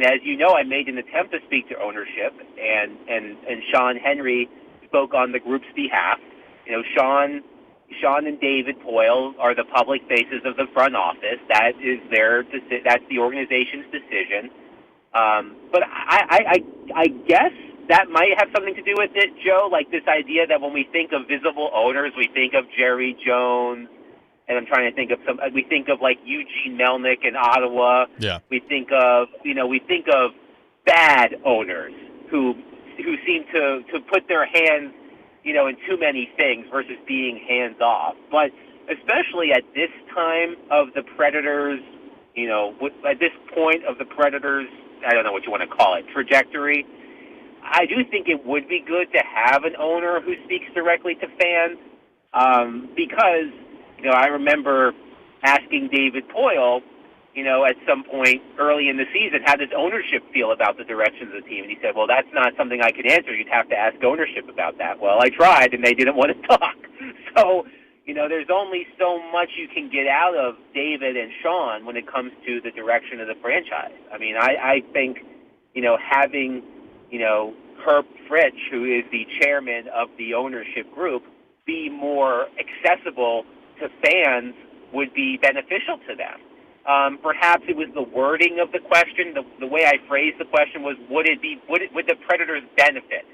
[SPEAKER 7] as you know, I made an attempt to speak to ownership, and Sean Henry spoke on the group's behalf. Sean and David Poile are the public faces of the front office. That is that's the organization's decision. But I guess that might have something to do with it, Joe, this idea that when we think of visible owners, we think of Jerry Jones, and I'm trying to think of we think of Eugene Melnick in Ottawa.
[SPEAKER 1] Yeah.
[SPEAKER 7] We think of bad owners who seem to put their hands, in too many things versus being hands off. But especially at this time of the Predators, at this point of the Predators, I don't know what you want to call it, trajectory, I do think it would be good to have an owner who speaks directly to fans, because, I remember asking David Poile, at some point early in the season, how does ownership feel about the direction of the team? And he said, well, that's not something I can answer. You'd have to ask ownership about that. Well, I tried, and they didn't want to talk. So, there's only so much you can get out of David and Sean when it comes to the direction of the franchise. I mean, I think, having, Herb Fritsch, who is the chairman of the ownership group, be more accessible to fans would be beneficial to them. Perhaps it was the wording of the question. The way I phrased the question was, would the Predators benefit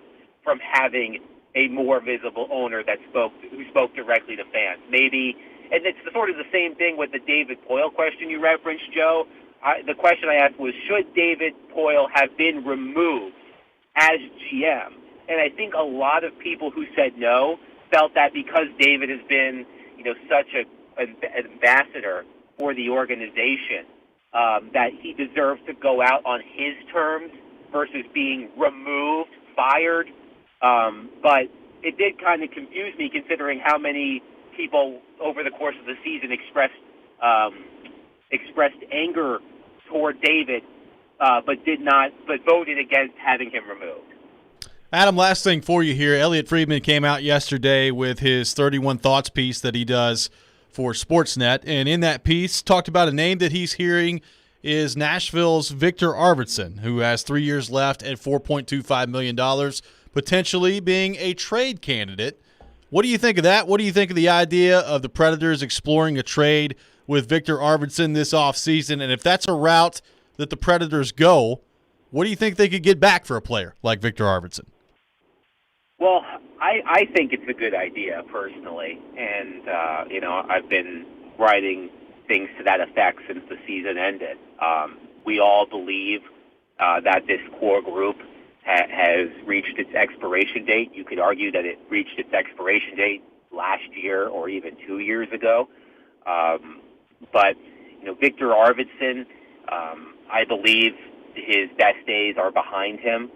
[SPEAKER 7] from having a more visible owner who spoke directly to fans? Maybe, and it's sort of the same thing with the David Poile question you referenced, Joe. The question I asked was, should David Poile have been removed as GM? And I think a lot of people who said no felt that because David has been, such an ambassador for the organization, that he deserves to go out on his terms versus being removed, fired. But it did kind of confuse me considering how many people over the course of the season expressed anger toward David, but voted against having him removed.
[SPEAKER 1] Adam, last thing for you here. Elliot Friedman came out yesterday with his 31 Thoughts piece that he does for Sportsnet, and in that piece talked about a name that he's hearing is Nashville's Victor Arvidsson, who has 3 years left at $4.25 million, potentially being a trade candidate. What do you think of that? What do you think of the idea of the Predators exploring a trade with Victor Arvidsson this offseason? And if that's a route that the Predators go, what do you think they could get back for a player like Victor Arvidsson?
[SPEAKER 7] Well, I think it's a good idea personally, and I've been writing things to that effect since the season ended. We all believe that this core group has reached its expiration date. You could argue that it reached its expiration date last year or even 2 years ago. But Victor Arvidsson, I believe his best days are behind him.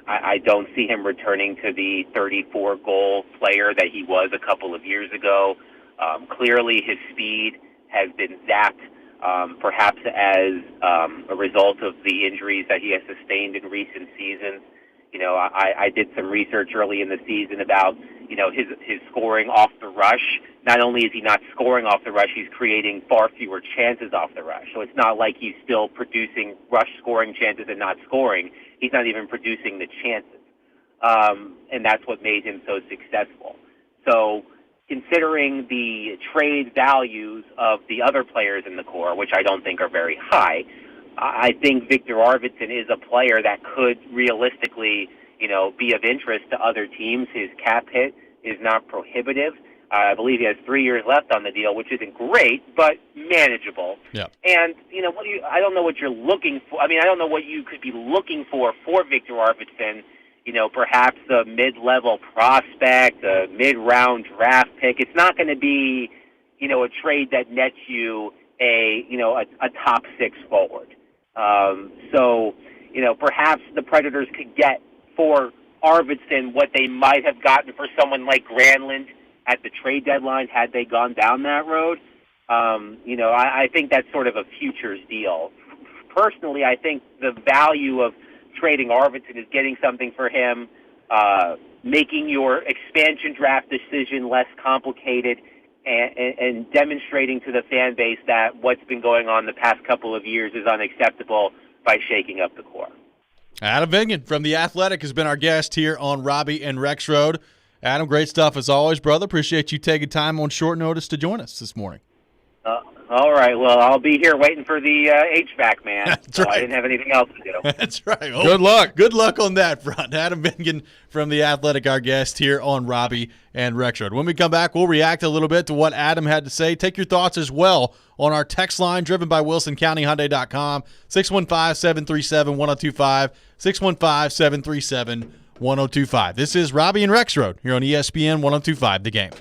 [SPEAKER 7] I don't see him returning to the 34-goal player that he was a couple of years ago. Clearly, his speed has been zapped, perhaps as a result of the injuries that he has sustained in recent seasons. I did some research early in the season about, his scoring off the rush. Not only is he not scoring off the rush, he's creating far fewer chances off the rush. So it's not like he's still producing rush scoring chances and not scoring. He's not even producing the chances. And that's what made him so successful. So considering the trade values of the other players in the core, which I don't think are very high, I think Victor Arvidsson is a player that could realistically, be of interest to other teams. His cap hit is not prohibitive. I believe he has 3 years left on the deal, which isn't great, but manageable.
[SPEAKER 1] Yeah.
[SPEAKER 7] And, I don't know what you're looking for. I mean, I don't know what you could be looking for Victor Arvidsson. Perhaps a mid-level prospect, a mid-round draft pick. It's not going to be, a trade that nets you a top 6 forward. So, perhaps the Predators could get for Arvidsson what they might have gotten for someone like Granlund at the trade deadline had they gone down that road. I think that's sort of a futures deal. Personally, I think the value of trading Arvidsson is getting something for him, making your expansion draft decision less complicated, and demonstrating to the fan base that what's been going on the past couple of years is unacceptable by shaking up the core.
[SPEAKER 1] Adam Vingan from The Athletic has been our guest here on Robby and Rexrode. Adam, great stuff as always, brother. Appreciate you taking time on short notice to join us this morning.
[SPEAKER 7] All right. Well, I'll be here waiting for the HVAC man.
[SPEAKER 1] That's
[SPEAKER 7] so
[SPEAKER 1] right.
[SPEAKER 7] I didn't have anything else to do.
[SPEAKER 1] That's right. Oh,
[SPEAKER 2] Good luck.
[SPEAKER 1] Good luck on that front. Adam Vingan from The Athletic, our guest here on Robby and Rexrode. When we come back, we'll react a little bit to what Adam had to say. Take your thoughts as well on our text line driven by WilsonCountyHyundai.com, 615-737-1025, 615-737-1025. This is Robby and Rexrode here on ESPN 1025, The Game.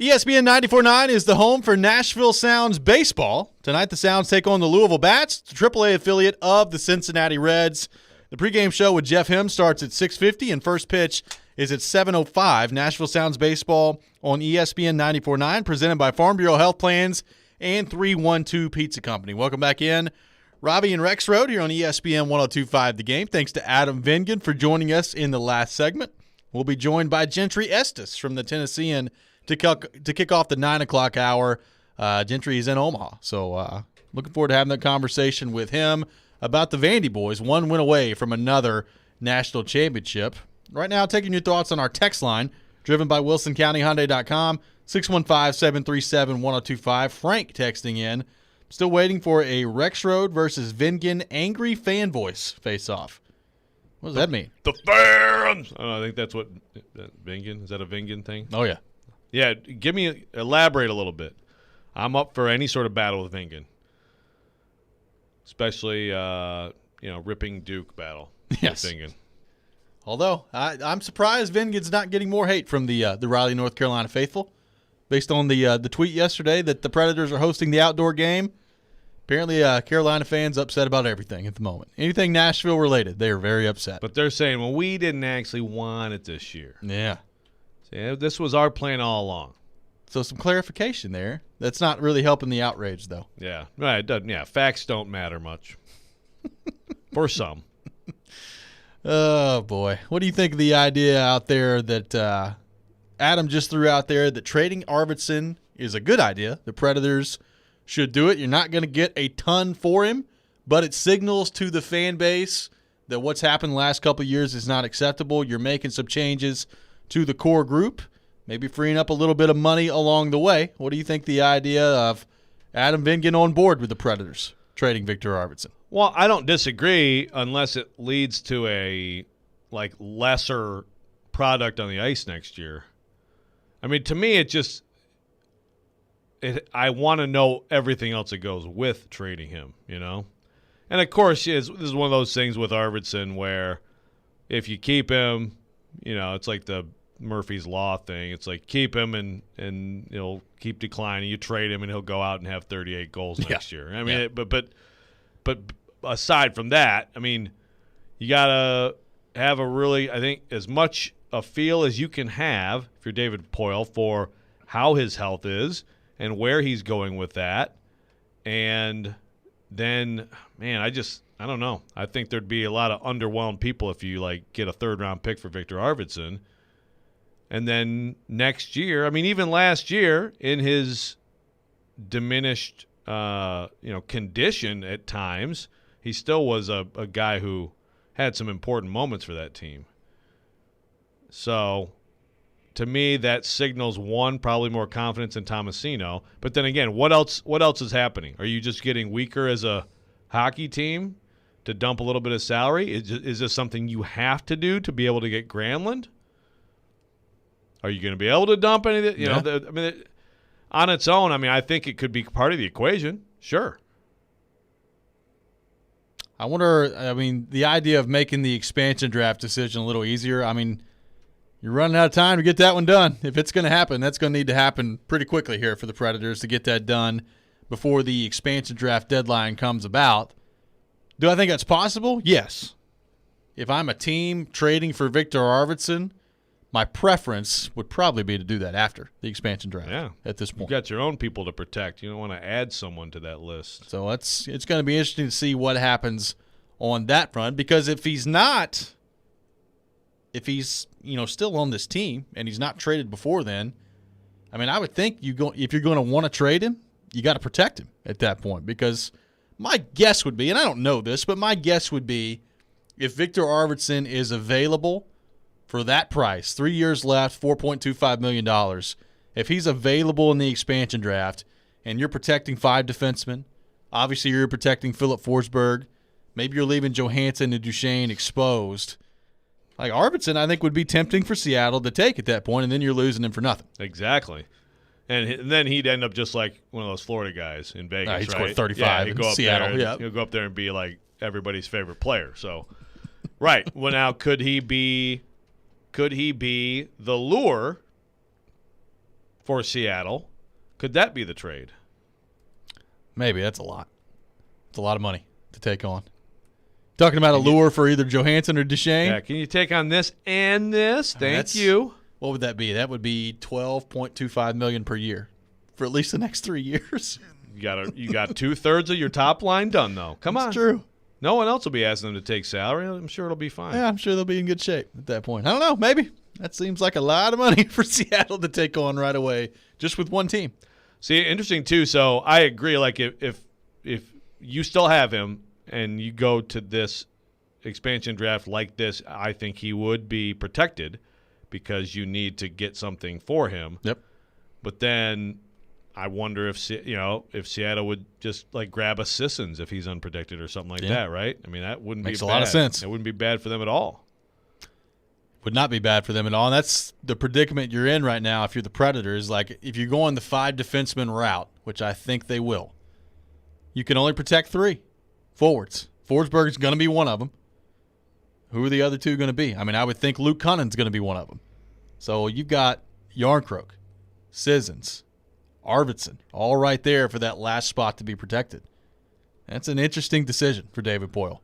[SPEAKER 1] ESPN 94.9 is the home for Nashville Sounds baseball. Tonight, the Sounds take on the Louisville Bats, the AAA affiliate of the Cincinnati Reds. The pregame show with Jeff Himm starts at 6:50, and first pitch is at 7:05. Nashville Sounds baseball on ESPN 94.9, presented by Farm Bureau Health Plans and 312 Pizza Company. Welcome back in. Robby and Rexrode here on ESPN 102.5 The Game. Thanks to Adam Vingan for joining us in the last segment. We'll be joined by Gentry Estes from the Tennessean to kick off the 9 o'clock hour. Gentry is in Omaha, so looking forward to having that conversation with him about the Vandy boys, one win away from another national championship. Right now, taking your thoughts on our text line, driven by WilsonCountyHyundai.com, 615-737-1025. Frank texting in, still waiting for a Rexrode versus Vingan angry fan voice face-off. What does that mean?
[SPEAKER 2] The fans! I think that's what Vingan, is that a Vingan thing?
[SPEAKER 1] Oh, yeah.
[SPEAKER 2] Yeah, elaborate a little bit. I'm up for any sort of battle with Vingan, especially ripping Duke battle.
[SPEAKER 1] Yes.
[SPEAKER 2] With Vingan.
[SPEAKER 1] Although I'm surprised Vingan's not getting more hate from the Raleigh, North Carolina faithful, based on the tweet yesterday that the Predators are hosting the outdoor game. Apparently, Carolina fans upset about everything at the moment. Anything Nashville related, they are very upset.
[SPEAKER 2] But they're saying, well, we didn't actually want it this year.
[SPEAKER 1] Yeah.
[SPEAKER 2] Yeah, this was our plan all along.
[SPEAKER 1] So some clarification there. That's not really helping the outrage, though.
[SPEAKER 2] Yeah, right. It doesn't. Yeah, facts don't matter much for some.
[SPEAKER 1] Oh boy, what do you think of the idea out there that Adam just threw out there that trading Arvidsson is a good idea? The Predators should do it. You're not going to get a ton for him, but it signals to the fan base that what's happened the last couple of years is not acceptable. You're making some changes to the core group, maybe freeing up a little bit of money along the way. What do you think the idea of Adam Vingan on board with the Predators trading Victor Arvidsson?
[SPEAKER 2] Well, I don't disagree unless it leads to a lesser product on the ice next year. I mean, to me, I want to know everything else that goes with trading him, And of course, this is one of those things with Arvidsson where if you keep him, it's like the Murphy's Law thing. It's like keep him and he'll keep declining. You trade him and he'll go out and have 38 goals next year. I mean, but aside from that, I mean, you gotta have I think as much a feel as you can have if you're David Poile for how his health is and where he's going with that. And then, man, I don't know. I think there'd be a lot of underwhelmed people if you get a third-round pick for Victor Arvidsson. And then next year, I mean, even last year in his diminished, condition at times, he still was a guy who had some important moments for that team. So, to me, that signals probably more confidence in Tomasino. But then again, what else is happening? Are you just getting weaker as a hockey team to dump a little bit of salary? Is this something you have to do to be able to get Granlund? Are you going to be able to dump anything? On its own, I mean, I think it could be part of the equation. Sure.
[SPEAKER 1] I wonder, the idea of making the expansion draft decision a little easier, you're running out of time to get that one done. If it's going to happen, that's going to need to happen pretty quickly here for the Predators to get that done before the expansion draft deadline comes about. Do I think that's possible? Yes. If I'm a team trading for Victor Arvidsson, my preference would probably be to do that after the expansion draft at this point.
[SPEAKER 2] You've got your own people to protect. You don't want to add someone to that list.
[SPEAKER 1] So it's going to be interesting to see what happens on that front, because if he's still on this team and he's not traded before then, I would think if you're going to want to trade him, you got to protect him at that point, because my guess would be, and I don't know this, but my guess would be if Victor Arvidsson is available for that price, 3 years left, $4.25 million, if he's available in the expansion draft and you're protecting 5 defensemen, obviously you're protecting Philip Forsberg, maybe you're leaving Johansson and Duchesne exposed. Arvidsson, I think, would be tempting for Seattle to take at that point, and then you're losing him for nothing.
[SPEAKER 2] Exactly. And then he'd end up just like one of those Florida guys in Vegas,
[SPEAKER 1] he'd score
[SPEAKER 2] right?
[SPEAKER 1] 35
[SPEAKER 2] he'd
[SPEAKER 1] in
[SPEAKER 2] go up
[SPEAKER 1] Seattle.
[SPEAKER 2] There he'll go up there and be like everybody's favorite player. So, right. Well, now could he be the lure for Seattle. Could that be the trade?
[SPEAKER 1] Maybe. That's a lot. It's a lot of money to take on. Talking about a lure for either Johansson or Duchesne.
[SPEAKER 2] Yeah, can you take on this and this? Thank you.
[SPEAKER 1] What would that be? That would be $12.25 million per year for at least the next 3 years.
[SPEAKER 2] You got 2/3 of your top line done though. Come on.
[SPEAKER 1] That's true.
[SPEAKER 2] No one else will be asking them to take salary. I'm sure it'll be fine.
[SPEAKER 1] Yeah, I'm sure they'll be in good shape at that point. I don't know. Maybe. That seems like a lot of money for Seattle to take on right away just with one team.
[SPEAKER 2] See, interesting too. So I agree. Like if you still have him and you go to this expansion draft like this, I think he would be protected because you need to get something for him.
[SPEAKER 1] Yep.
[SPEAKER 2] But then I wonder if Seattle would just like grab a Sissons if he's unprotected or something like that, right? I mean, that wouldn't
[SPEAKER 1] Makes
[SPEAKER 2] be
[SPEAKER 1] a
[SPEAKER 2] bad.
[SPEAKER 1] lot of sense.
[SPEAKER 2] It wouldn't be bad for them at all.
[SPEAKER 1] Would not be bad for them at all. And that's the predicament you're in right now if you're the Predators. Like, if you're going the 5 defenseman route, which I think they will, you can only protect 3 forwards. Forsberg's going to be one of them. Who are the other 2 going to be? I mean, I would think Luke Cunning's going to be one of them. So you've got Yarncroke, Sissons, Arvidsson, all right there for that last spot to be protected. That's an interesting decision for David Poile.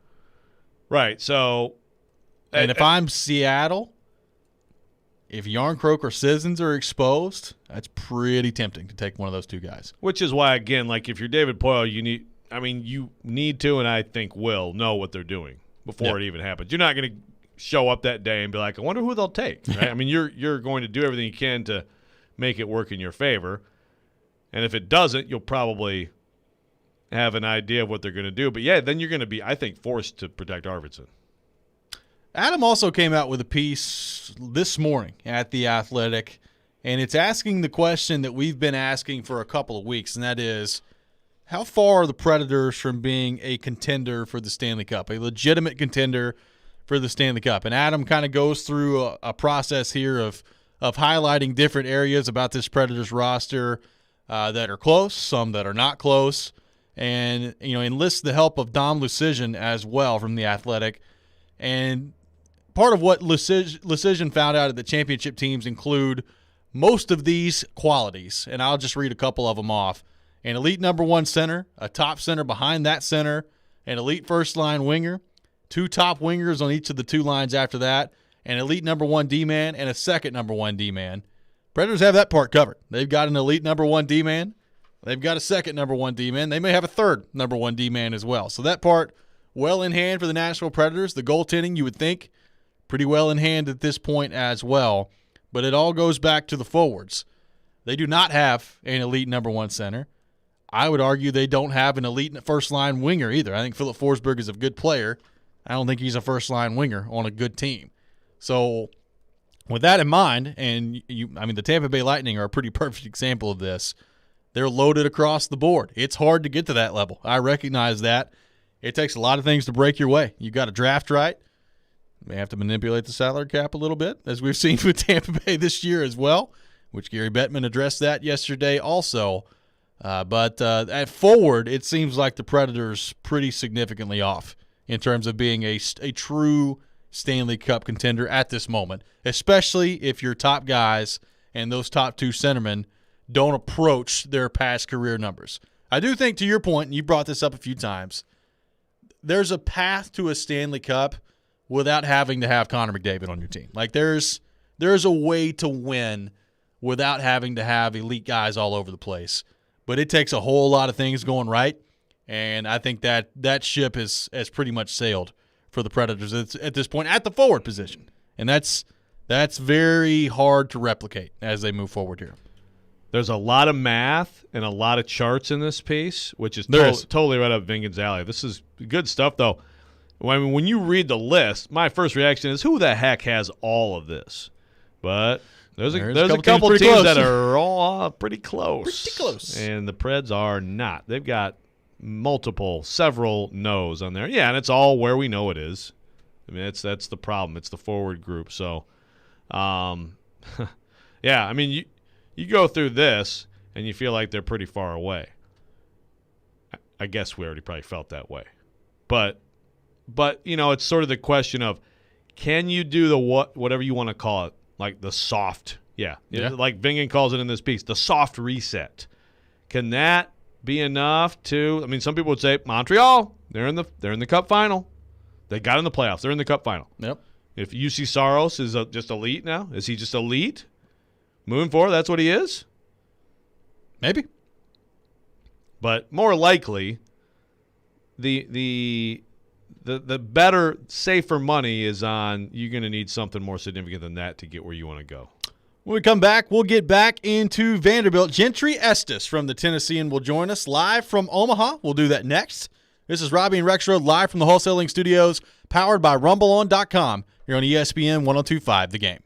[SPEAKER 2] Right. So,
[SPEAKER 1] and if I'm Seattle, if Yarncroke or Sissons are exposed, that's pretty tempting to take one of those 2 guys.
[SPEAKER 2] which is why, again, like if you're David Poile, you need to, and I think will know what they're doing before it even happens. You're not going to show up that day and be like, I wonder who they'll take. Right? I mean, you're going to do everything you can to make it work in your favor. And if it doesn't, you'll probably have an idea of what they're going to do. But, yeah, then you're going to be, I think, forced to protect Arvidsson.
[SPEAKER 1] Adam also came out with a piece this morning at The Athletic, and it's asking the question that we've been asking for a couple of weeks, and that is, how far are the Predators from being a contender for the Stanley Cup, a legitimate contender for the Stanley Cup? And Adam kind of goes through a process here of highlighting different areas about this Predators roster that are close, some that are not close, and enlists the help of Dom Lucian as well from The Athletic. And part of what Lucian found out at the championship teams include most of these qualities, and I'll just read a couple of them off. An elite number 1 center, a top center behind that center, an elite first-line winger, 2 top wingers on each of the 2 lines after that, an elite number 1 D-man, and a second number 1 D-man. Predators have that part covered. They've got an elite number 1 D-man. They've got a second number 1 D-man. They may have a third number 1 D-man as well. So that part well in hand for the Nashville Predators. The goaltending, you would think, pretty well in hand at this point as well. But it all goes back to the forwards. They do not have an elite number 1 center. I would argue they don't have an elite first-line winger either. I think Philip Forsberg is a good player. I don't think he's a first-line winger on a good team. So with that in mind, and the Tampa Bay Lightning are a pretty perfect example of this. They're loaded across the board. It's hard to get to that level. I recognize that. It takes a lot of things to break your way. You've got to draft right. You may have to manipulate the salary cap a little bit, as we've seen with Tampa Bay this year as well, which Gary Bettman addressed that yesterday also. But at forward, it seems like the Predators pretty significantly off in terms of being a true Stanley Cup contender at this moment, especially if your top guys and those top 2 centermen don't approach their past career numbers. I do think, to your point, and you brought this up a few times, there's a path to a Stanley Cup without having to have Connor McDavid on your team. Like there's a way to win without having to have elite guys all over the place. But it takes a whole lot of things going right, and I think that ship has pretty much sailed for the Predators at this point at the forward position. And that's very hard to replicate as they move forward here.
[SPEAKER 2] There's a lot of math and a lot of charts in this piece, which is totally right up Vingan's alley. This is good stuff, though. When you read the list, my first reaction is, who the heck has all of this? But there's a couple teams that are all pretty close.
[SPEAKER 1] Pretty close.
[SPEAKER 2] And the Preds are not. They've got several no's on there. Yeah, and it's all where we know it is. I mean, that's the problem. It's the forward group. So, yeah, I mean, you go through this and you feel like they're pretty far away. I guess we already probably felt that way. But it's sort of the question of, can you do the whatever you want to call it, like the soft, Yeah.
[SPEAKER 1] Yeah.
[SPEAKER 2] Like Vingen calls it in this piece, the soft reset. Can that be enough to? I mean, some people would say Montreal. They're in the Cup final. They got in the playoffs. They're in the Cup final.
[SPEAKER 1] Yep.
[SPEAKER 2] If UC Saros is just elite now, is he just elite? Moving forward, that's what he is.
[SPEAKER 1] Maybe.
[SPEAKER 2] But more likely, the better, safer money is on you're going to need something more significant than that to get where you want to go.
[SPEAKER 1] When we come back, we'll get back into Vanderbilt. Gentry Estes from the Tennessean will join us live from Omaha. We'll do that next. This is Robby and Rexrode live from the Wholesaling Studios, powered by RumbleOn.com here on ESPN 102.5 The Game.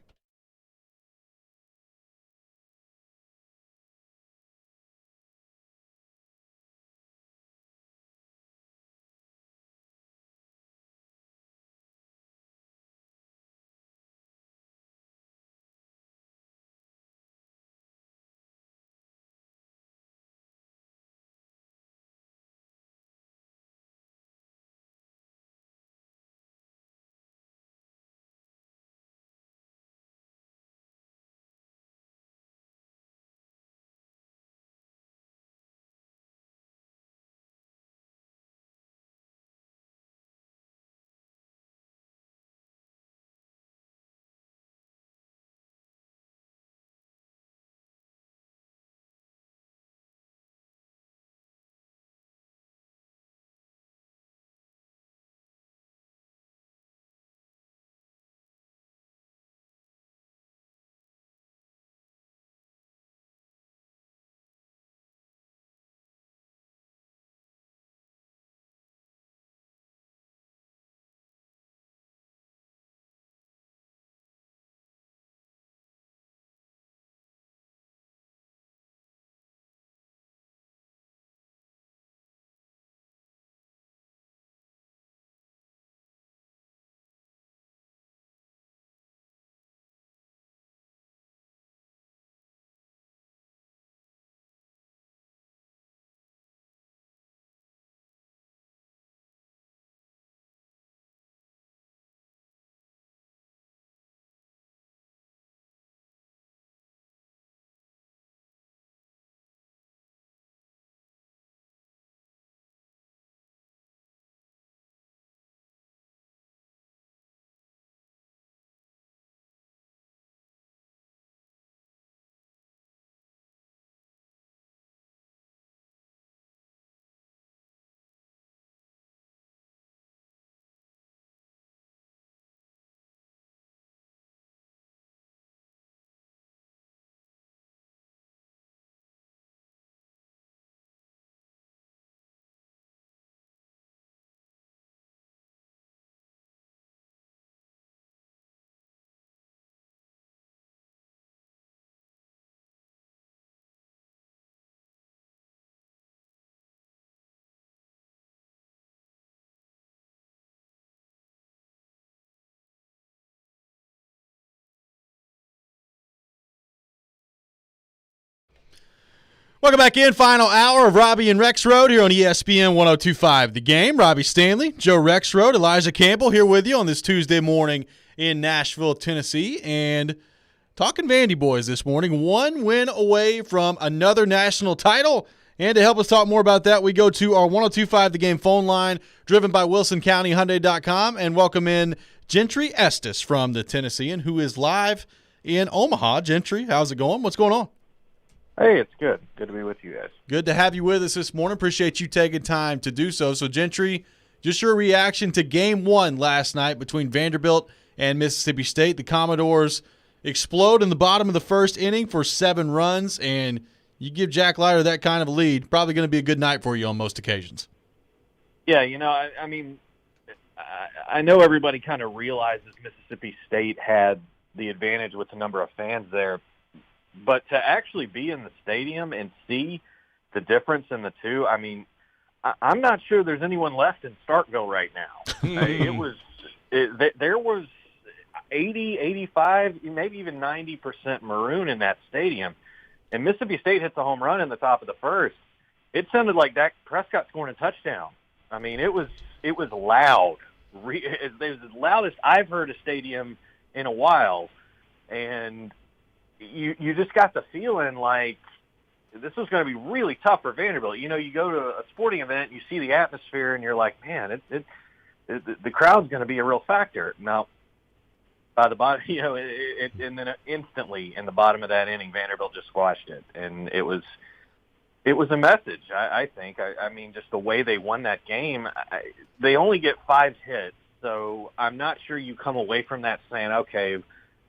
[SPEAKER 1] Welcome back in. Final hour of Robby and Rexrode here on ESPN 102.5 The Game. Robbie Stanley, Joe Rexrode, Elijah Campbell here with you on this Tuesday morning in Nashville, Tennessee. And talking Vandy boys this morning, one win away from another national title. And to help us talk more about that, we go to our 102.5 The Game phone line, driven by WilsonCountyHyundai.com, and welcome in Gentry Estes from the Tennessean, who is live in Omaha. Gentry, how's it going? What's going on?
[SPEAKER 8] Hey, it's good. Good to be with you guys.
[SPEAKER 1] Good to have you with us this morning. Appreciate you taking time to do so. So, Gentry, just your reaction to Game 1 last night between Vanderbilt and Mississippi State. The Commodores explode in the bottom of the first inning for 7 runs, and you give Jack Leiter that kind of a lead, probably going to be a good night for you on most occasions.
[SPEAKER 8] Yeah, I mean, I know everybody kind of realizes Mississippi State had the advantage with the number of fans there. But to actually be in the stadium and see the difference in the two, I mean, I'm not sure there's anyone left in Starkville right now. There was 80, 85, maybe even 90% maroon in that stadium. And Mississippi State hits a home run in the top of the first. It sounded like Dak Prescott scoring a touchdown. I mean, it was loud. It was the loudest I've heard a stadium in a while. And you just got the feeling like this was going to be really tough for Vanderbilt. You know, you go to a sporting event, you see the atmosphere, and you're like, man, the crowd's going to be a real factor. Now, by the bottom, you know, and then instantly in the bottom of that inning, Vanderbilt just squashed it, and it was a message. I think. I mean, just the way they won that game. They only get 5 hits, so I'm not sure you come away from that saying, okay,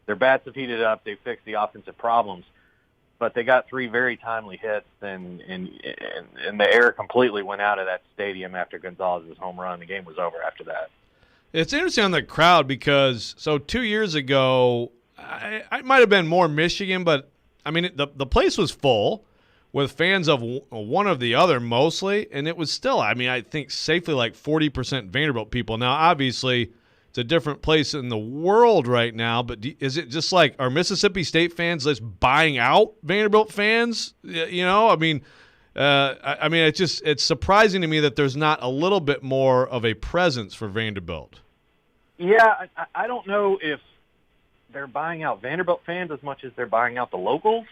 [SPEAKER 8] their bats have heated up, they fixed the offensive problems. But they got 3 very timely hits, and the air completely went out of that stadium after Gonzalez's home run. The game was over after that.
[SPEAKER 2] It's interesting on the crowd because 2 years ago, I might have been more Michigan, but I mean the place was full with fans of one of the other mostly, and it was still, I mean, I think safely like 40% Vanderbilt people. Now, obviously, it's a different place in the world right now, but is it just like, are Mississippi State fans just buying out Vanderbilt fans? You know, I mean, it's surprising to me that there's not a little bit more of a presence for Vanderbilt.
[SPEAKER 8] Yeah, I don't know if they're buying out Vanderbilt fans as much as they're buying out the locals.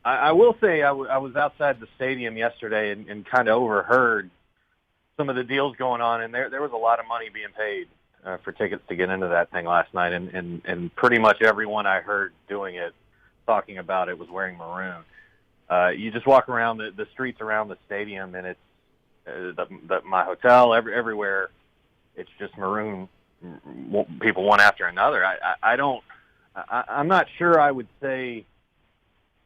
[SPEAKER 8] I will say I was outside the stadium yesterday and kind of overheard some of the deals going on, and there was a lot of money being paid for tickets to get into that thing last night, and pretty much everyone I heard doing it, talking about it, was wearing maroon. You just walk around the streets around the stadium, and it's my hotel, everywhere. It's just maroon people one after another. I'm not sure I would say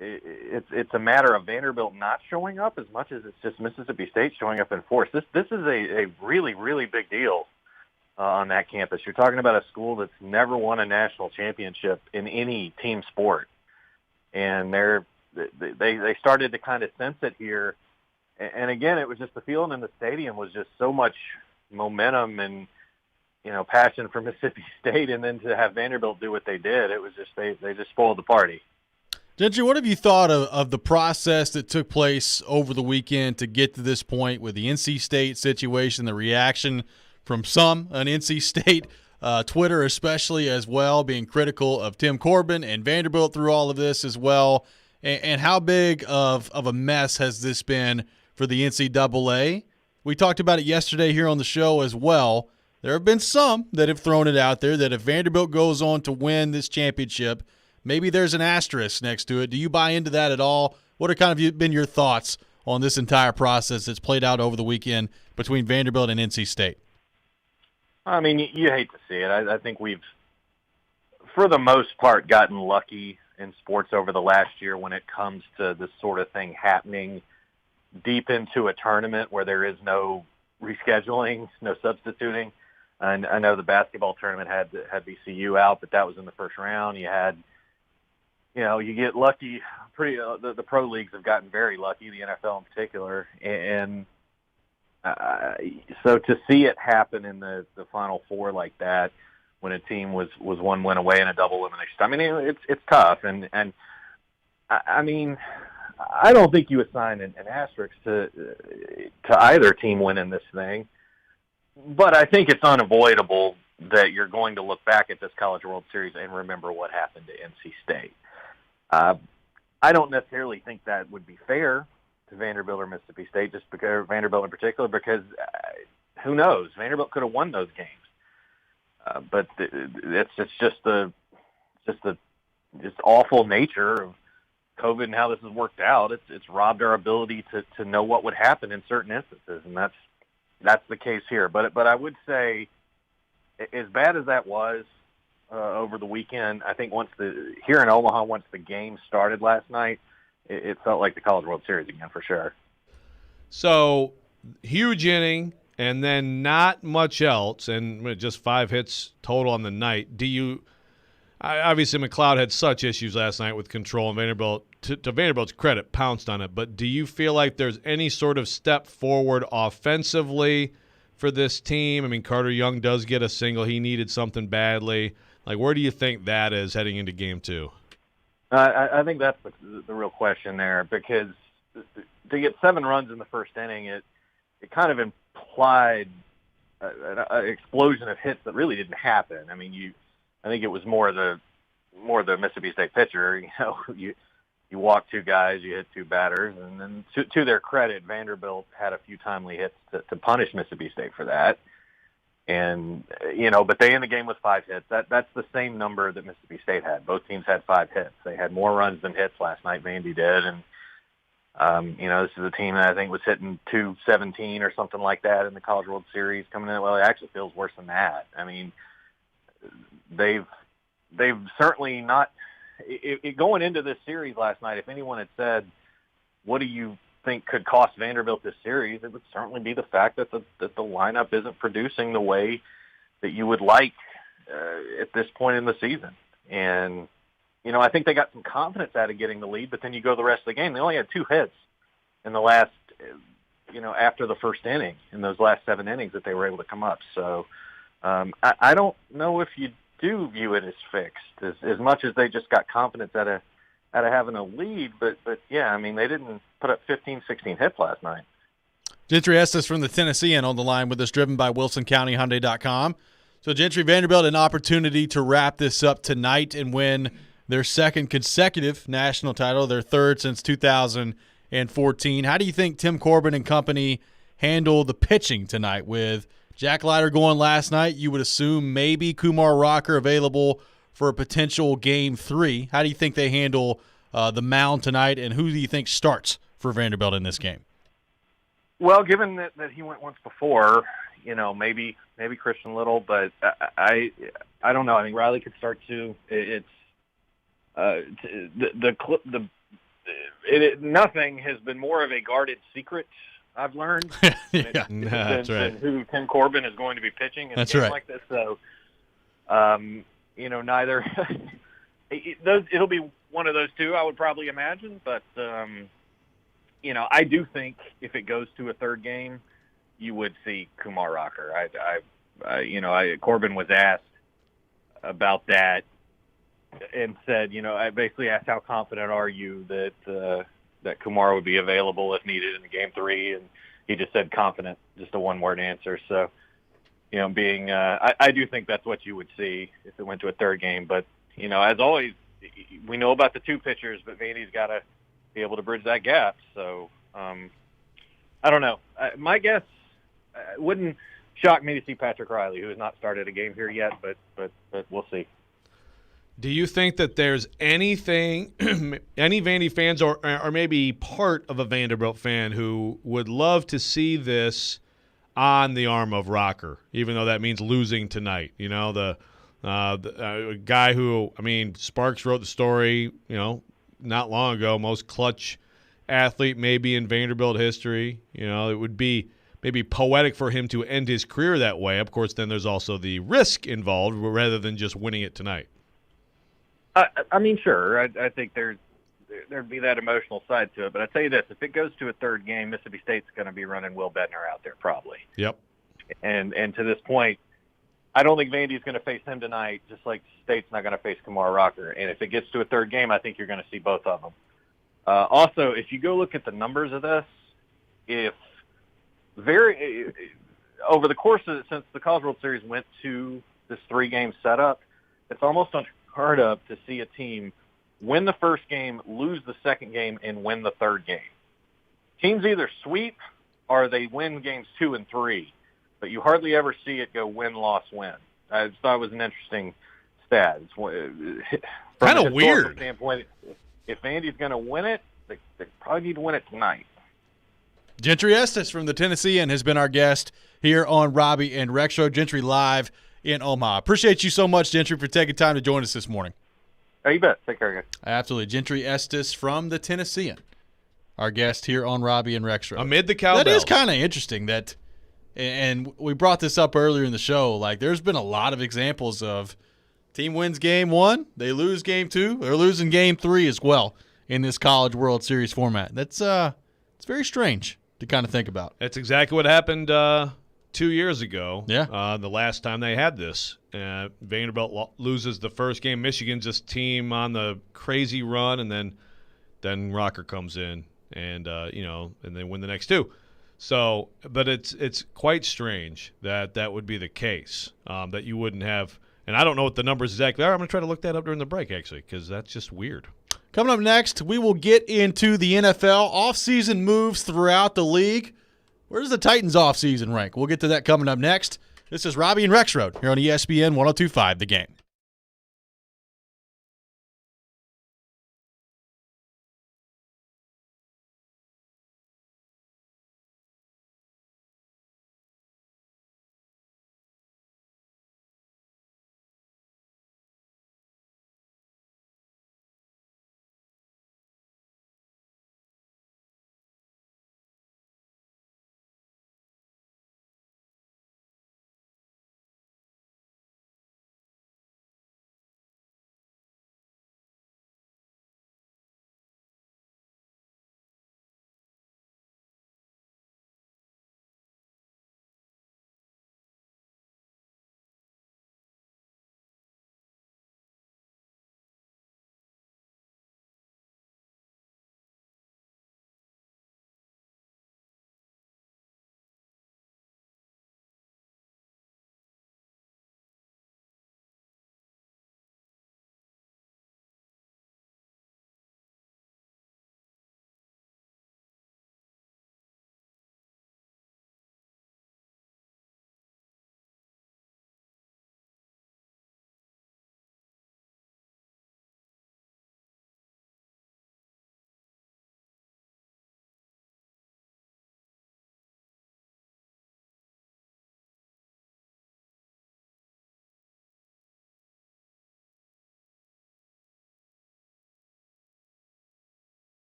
[SPEAKER 8] it's a matter of Vanderbilt not showing up as much as it's just Mississippi State showing up in force. This is a really, really big deal on that campus. You're talking about a school that's never won a national championship in any team sport, and they started to kind of sense it here. And again, it was just the feeling in the stadium was just so much momentum and, you know, passion for Mississippi State, and then to have Vanderbilt do what they did, it was just they just spoiled the party.
[SPEAKER 1] Gentry, what have you thought of the process that took place over the weekend to get to this point with the NC State situation, the reaction from some on NC State, Twitter especially as well, being critical of Tim Corbin and Vanderbilt through all of this as well, and how big of a mess has this been for the NCAA? We talked about it yesterday here on the show as well. There have been some that have thrown it out there that if Vanderbilt goes on to win this championship, maybe there's an asterisk next to it. Do you buy into that at all? What are kind of been your thoughts on this entire process that's played out over the weekend between Vanderbilt and NC State?
[SPEAKER 8] I mean, you hate to see it. I think we've, for the most part, gotten lucky in sports over the last year when it comes to this sort of thing happening deep into a tournament where there is no rescheduling, no substituting. And I know the basketball tournament had VCU out, but that was in the first round. You had, you know, you get lucky. The pro leagues have gotten very lucky, the NFL in particular, and so to see it happen in the Final Four like that, when a team was one win away in a double elimination, I mean, it's tough, and I mean, I don't think you assign an asterisk to either team winning this thing, but I think it's unavoidable that you're going to look back at this College World Series and remember what happened to NC State. I don't necessarily think that would be fair to Vanderbilt or Mississippi State, just because Vanderbilt in particular, because who knows? Vanderbilt could have won those games, but it's just the awful nature of COVID and how this has worked out. It's robbed our ability to know what would happen in certain instances, and that's the case here. But I would say, as bad as that was over the weekend, I think here in Omaha, once the game started last night, it felt like the College World Series again for sure.
[SPEAKER 2] So, huge inning, and then not much else, and just 5 hits total on the night. Obviously, McLeod had such issues last night with control, and Vanderbilt, to Vanderbilt's credit, pounced on it. But do you feel like there's any sort of step forward offensively for this team? I mean, Carter Young does get a single. He needed something badly. Like, where do you think that is heading into Game 2?
[SPEAKER 8] I think that's the real question there, because to get 7 runs in the first inning, it kind of implied an explosion of hits that really didn't happen. I mean, I think it was more the more the Mississippi State pitcher. You walk two guys, you hit two batters, and then to their credit, Vanderbilt had a few timely hits to punish Mississippi State for that. And, but they end the game with 5 hits. That's the same number that Mississippi State had. Both teams had 5 hits. They had more runs than hits last night, Vandy did. And, this is a team that I think was hitting 217 or something like that in the College World Series coming in. Well, it actually feels worse than that. I mean, they've certainly not going into this series last night. If anyone had said, what do you think could cost Vanderbilt this series, it would certainly be the fact that the lineup isn't producing the way that you would like at this point in the season. And, I think they got some confidence out of getting the lead, but then you go the rest of the game. They only had 2 hits in the last, after the first inning, in those last 7 innings that they were able to come up. So I don't know if you do view it as fixed, as much as they just got confidence out of having a lead. But yeah, I mean, they didn't put up 15, 16 hits last night.
[SPEAKER 1] Gentry Estes from the Tennessean on the line with us, driven by WilsonCountyHyundai.com. So, Gentry, Vanderbilt an opportunity to wrap this up tonight and win their 2nd consecutive national title, their 3rd since 2014. How do you think Tim Corbin and company handle the pitching tonight with Jack Leiter going last night? You would assume maybe Kumar Rocker available for a potential Game 3. How do you think they handle the mound tonight, and who do you think starts for Vanderbilt in this game?
[SPEAKER 8] Well, given that he went once before, maybe Christian Little, but I don't know. I think Riley could start too. Nothing has been more of a guarded secret, I've learned, than who Tim Corbin is going to be pitching in a game like this. So, neither. It'll be one of those two, I would probably imagine. But, I do think if it goes to a 3rd game, you would see Kumar Rocker. Corbin was asked about that and said, I basically asked how confident are you that Kumar would be available if needed in the Game 3, and he just said confident, just a one-word answer. So, I do think that's what you would see if it went to a 3rd game. But, as always, we know about the 2 pitchers, but Vandy's got to be able to bridge that gap. So, I don't know. My guess, it wouldn't shock me to see Patrick Riley, who has not started a game here yet, but we'll see.
[SPEAKER 2] Do you think that there's anything, any Vandy fans or maybe part of a Vanderbilt fan who would love to see this on the arm of Rocker, even though that means losing tonight? The guy who, Sparks wrote the story, not long ago, most clutch athlete maybe in Vanderbilt history. It would be maybe poetic for him to end his career that way. Of course, then there's also the risk involved rather than just winning it tonight.
[SPEAKER 8] Sure. I think there'd be that emotional side to it. But I'd tell you this, if it goes to a 3rd game, Mississippi State's going to be running Will Bednar out there probably.
[SPEAKER 2] Yep.
[SPEAKER 8] And to this point, I don't think Vandy's going to face him tonight, just like State's not going to face Kumar Rocker. And if it gets to a 3rd game, I think you're going to see both of them. Also, if you go look at the numbers of this, over the course of since the College World Series went to this 3-game setup, it's almost unheard of to see a team win the 1st game, lose the 2nd game, and win the 3rd game. Teams either sweep or they win games 2 and 3, but you hardly ever see it go win, loss, win. I just thought it was an interesting stat. It's
[SPEAKER 2] kind of weird.
[SPEAKER 8] Standpoint, if Vandy's going to win it, they probably need to win it tonight.
[SPEAKER 1] Gentry Estes from the Tennessean has been our guest here on Robby and Rexrode. Gentry live in Omaha. Appreciate you so much, Gentry, for taking time to join us this morning.
[SPEAKER 8] Oh, you bet. Take care, guys.
[SPEAKER 1] Absolutely. Gentry Estes from the Tennessean, our guest here on Robby and Rexrode.
[SPEAKER 2] Amid the cowbells.
[SPEAKER 1] That is kind of interesting that, and we brought this up earlier in the show, like there's been a lot of examples of team wins Game 1, they lose Game 2, they're losing Game 3 as well in this College World Series format. That's it's very strange to kind of think about.
[SPEAKER 2] That's exactly what happened 2 years ago.
[SPEAKER 1] Yeah.
[SPEAKER 2] The last time they had this. Vanderbilt loses the 1st game. Michigan's just team on the crazy run, and then Rocker comes in and and they win the next 2. So, but it's quite strange that would be the case, that you wouldn't have And I don't know what the numbers exactly are. I'm going to try to look that up during the break, actually, because that's just weird.
[SPEAKER 1] Coming up next, we will get into the NFL offseason moves throughout the league. Where does the Titans offseason rank? We'll get to that coming up next. This is Robby and Rexrode here on ESPN 102.5 The Game.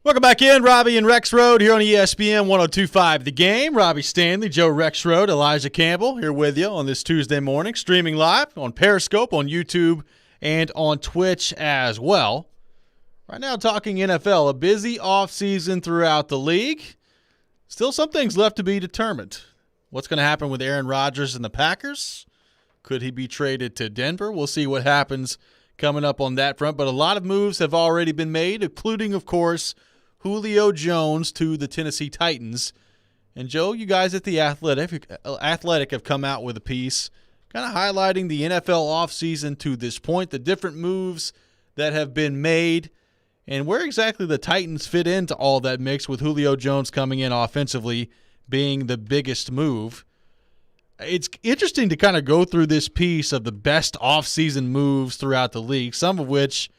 [SPEAKER 1] Welcome back in, Robby and Rexrode here on ESPN 102.5 The Game. Robby Stanley, Joe Rexrode, Elijah Campbell here with you on this Tuesday morning, streaming live on Periscope, on YouTube, and on Twitch as well. Right now talking NFL, a busy offseason throughout the league. Still some things left to be determined. What's going to happen with Aaron Rodgers and the Packers? Could he be traded to Denver? We'll see what happens coming up on that front. But a lot of moves have already been made, including, of course, Julio Jones to the Tennessee Titans. And, Joe, you guys at The Athletic have come out with a piece kind of highlighting the NFL offseason to this point, the different moves that have been made, and where exactly the Titans fit into all that mix with Julio Jones coming in offensively being the biggest move. It's interesting to kind of go through this piece of the best offseason moves throughout the league, some of which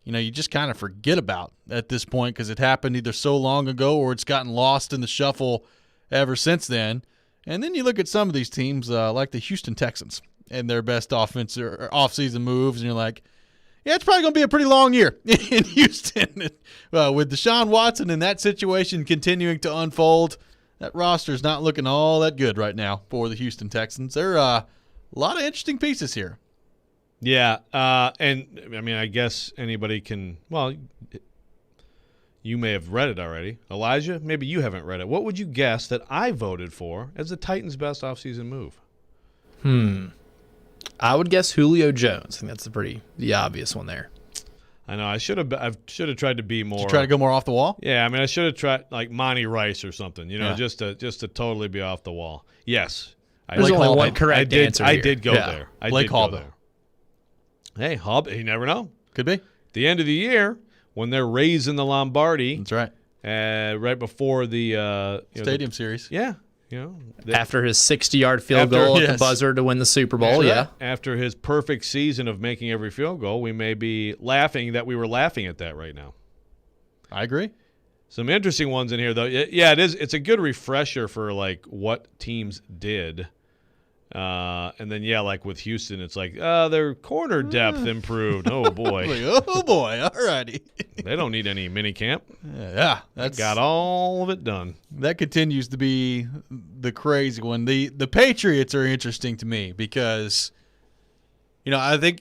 [SPEAKER 1] you just kind of forget about at this point because it happened either so long ago or it's gotten lost in the shuffle ever since then. And then you look at some of these teams like the Houston Texans and their best offseason moves, and you're like, yeah, it's probably going to be a pretty long year in Houston. With Deshaun Watson and that situation continuing to unfold, that roster is not looking all that good right now for the Houston Texans. There are a lot of interesting pieces here.
[SPEAKER 2] Yeah, and I mean, I guess anybody can. Well, you may have read it already, Elijah. Maybe you haven't read it. What would you guess that I voted for as the Titans' best offseason move?
[SPEAKER 3] I would guess Julio Jones. I think that's the obvious one there.
[SPEAKER 2] I know. I should have tried to be more.
[SPEAKER 1] Did you try to go more off the wall?
[SPEAKER 2] Yeah, I mean, I should have tried like Monty Rice or something. Just to totally be off the wall. Yes,
[SPEAKER 3] there's only one correct answer here.
[SPEAKER 2] I did go there.
[SPEAKER 1] Blake Hallbell.
[SPEAKER 2] Hey, you never know.
[SPEAKER 1] Could be.
[SPEAKER 2] At the end of the year, when they're raising the Lombardi.
[SPEAKER 1] That's right.
[SPEAKER 2] Right before the
[SPEAKER 1] Stadium Series.
[SPEAKER 2] Yeah.
[SPEAKER 3] After his 60-yard field goal at the buzzer to win the Super Bowl, yeah.
[SPEAKER 2] After his perfect season of making every field goal, we may be laughing that we were laughing at that right now.
[SPEAKER 1] I agree.
[SPEAKER 2] Some interesting ones in here, though. Yeah, it is. It's a good refresher for, like, what teams did. And then, like with Houston, it's like, their corner depth improved. Oh, boy.
[SPEAKER 1] Oh, boy. All righty.
[SPEAKER 2] They don't need any mini camp.
[SPEAKER 1] Yeah.
[SPEAKER 2] That's got all of it done.
[SPEAKER 1] That continues to be the crazy one. The Patriots are interesting to me because, I think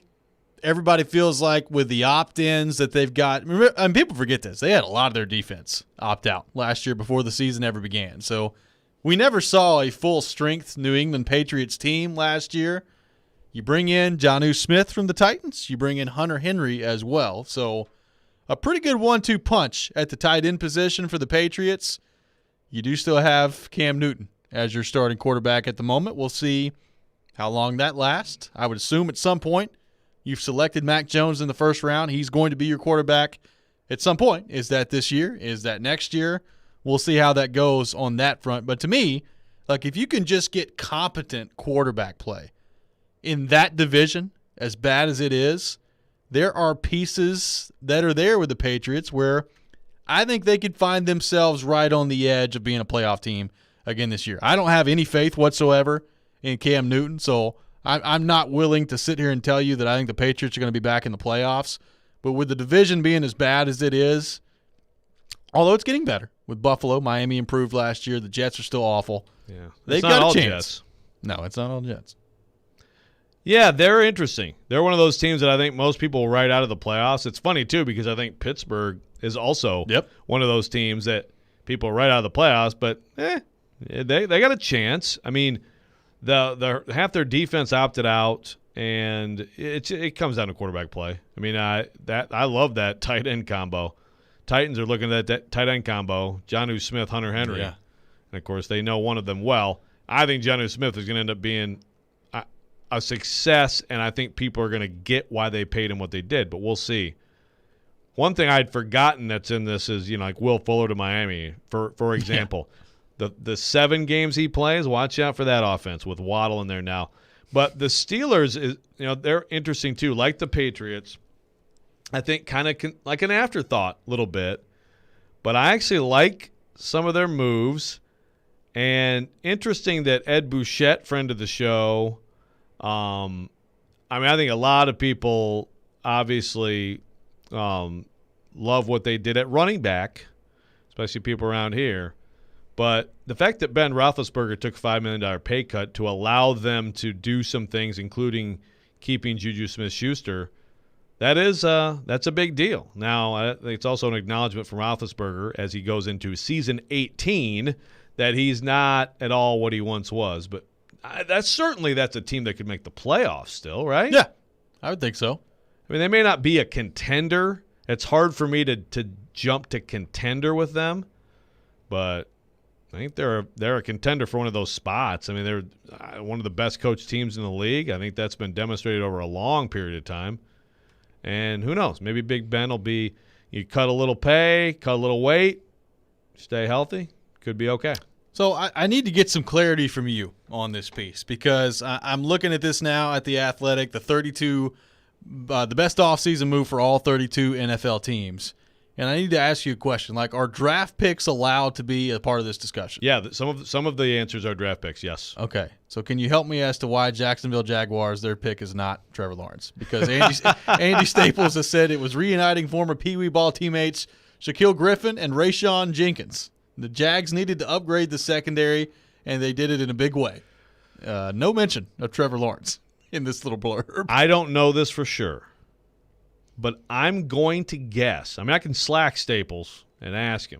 [SPEAKER 1] everybody feels like with the opt-ins that they've got, and people forget this, they had a lot of their defense opt out last year before the season ever began. So we never saw a full-strength New England Patriots team last year. You bring in Jonnu Smith from the Titans. You bring in Hunter Henry as well. So a pretty good 1-2 punch at the tight end position for the Patriots. You do still have Cam Newton as your starting quarterback at the moment. We'll see how long that lasts. I would assume at some point you've selected Mac Jones in the first round. He's going to be your quarterback at some point. Is that this year? Is that next year? We'll see how that goes on that front. But to me, like if you can just get competent quarterback play in that division, as bad as it is, there are pieces that are there with the Patriots where I think they could find themselves right on the edge of being a playoff team again this year. I don't have any faith whatsoever in Cam Newton, so I'm not willing to sit here and tell you that I think the Patriots are going to be back in the playoffs. But with the division being as bad as it is, although it's getting better with Buffalo, Miami improved last year. The Jets are still awful.
[SPEAKER 2] Yeah,
[SPEAKER 1] They've got a chance. Jets. No, it's not all Jets.
[SPEAKER 2] Yeah, they're interesting. They're one of those teams that I think most people will write out of the playoffs. It's funny, too, because I think Pittsburgh is also one of those teams that people write out of the playoffs, but they got a chance. I mean, half their defense opted out, and it comes down to quarterback play. I mean, I love that tight end combo. Titans are looking at that tight end combo, Jonnu Smith, Hunter Henry.
[SPEAKER 1] Yeah.
[SPEAKER 2] And, of course, they know one of them well. I think Jonnu Smith is going to end up being a success, and I think people are going to get why they paid him what they did, but we'll see. One thing I'd forgotten that's in this is, like Will Fuller to Miami, for example. The 7 games he plays, watch out for that offense with Waddle in there now. But the Steelers, they're interesting too, like the Patriots. I think kind of like an afterthought a little bit. But I actually like some of their moves. And interesting that Ed Bouchette, friend of the show, I think a lot of people obviously love what they did at running back, especially people around here. But the fact that Ben Roethlisberger took a $5 million pay cut to allow them to do some things, including keeping Juju Smith-Schuster, that's a big deal. Now, I think it's also an acknowledgement from Roethlisberger as he goes into season 18 that he's not at all what he once was. But that's a team that could make the playoffs still, right?
[SPEAKER 1] Yeah, I would think so.
[SPEAKER 2] I mean, they may not be a contender. It's hard for me to jump to contender with them, but I think they're a contender for one of those spots. I mean, they're one of the best coached teams in the league. I think that's been demonstrated over a long period of time. And who knows? Maybe Big Ben will be you cut a little pay, cut a little weight, stay healthy. Could be okay.
[SPEAKER 1] So I need to get some clarity from you on this piece because I'm looking at this now at The Athletic, the best offseason move for all 32 NFL teams. And I need to ask you a question. Like, are draft picks allowed to be a part of this discussion?
[SPEAKER 2] Yeah, some of the answers are draft picks, yes.
[SPEAKER 1] Okay. So can you help me as to why Jacksonville Jaguars, their pick is not Trevor Lawrence? Because Andy Staples has said it was reuniting former Pee Wee ball teammates Shaquille Griffin and Rayshon Jenkins. The Jags needed to upgrade the secondary, and they did it in a big way. No mention of Trevor Lawrence in this little blurb.
[SPEAKER 2] I don't know this for sure. But I'm going to guess. I mean, I can slack Staples and ask him.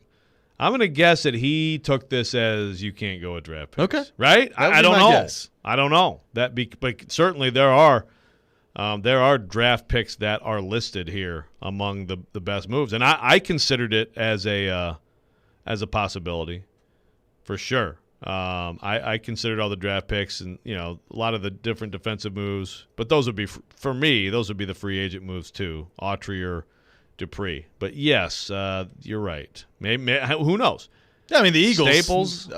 [SPEAKER 2] I'm going to guess that he took this as you can't go with draft picks.
[SPEAKER 1] Okay.
[SPEAKER 2] Right? I don't know.
[SPEAKER 1] Guess.
[SPEAKER 2] I don't know. But certainly there are draft picks that are listed here among the best moves. And I considered it as a possibility for sure. I considered all the draft picks and, a lot of the different defensive moves. But those would be, for me, those would be the free agent moves too. Autry or Dupree. But yes, you're right. Maybe who knows?
[SPEAKER 1] Yeah, I mean, the Eagles.
[SPEAKER 2] Staples.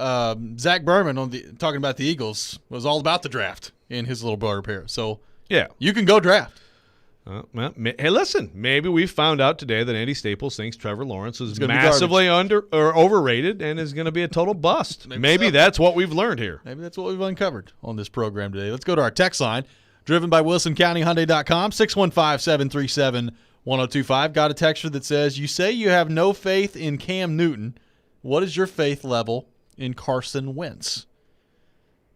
[SPEAKER 1] Zach Berman talking about the Eagles was all about the draft in his little brother pair. So
[SPEAKER 2] Yeah.
[SPEAKER 1] you can go draft.
[SPEAKER 2] Hey, listen. Maybe we found out today that Andy Staples thinks Trevor Lawrence is
[SPEAKER 1] gonna be
[SPEAKER 2] massively overrated and is going to be a total bust. Maybe
[SPEAKER 1] so.
[SPEAKER 2] that's what we've learned here.
[SPEAKER 1] Maybe that's what we've uncovered on this program today. Let's go to our text line, driven by WilsonCountyHyundai.com, 615-737-1025. Got a texture that says, you say you have no faith in Cam Newton. What is your faith level in Carson Wentz?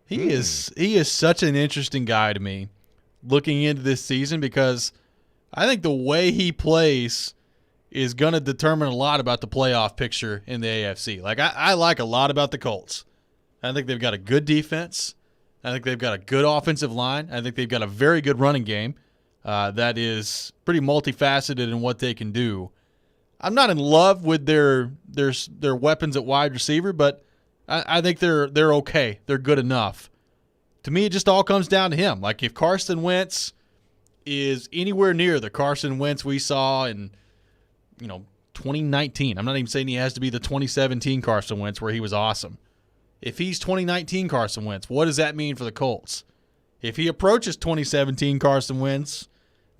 [SPEAKER 1] He is such an interesting guy to me looking into this season, because I think the way he plays is going to determine a lot about the playoff picture in the AFC. Like, I like a lot about the Colts. I think they've got a good defense. I think they've got a good offensive line. I think they've got a very good running game that is pretty multifaceted in what they can do. I'm not in love with their weapons at wide receiver, but I think they're okay. They're good enough. To me, it just all comes down to him. Like, if Carson Wentz is anywhere near the Carson Wentz we saw in 2019, I'm not even saying he has to be the 2017 Carson Wentz where he was awesome. If he's 2019 Carson Wentz, what does that mean for the Colts? If he approaches 2017 Carson Wentz,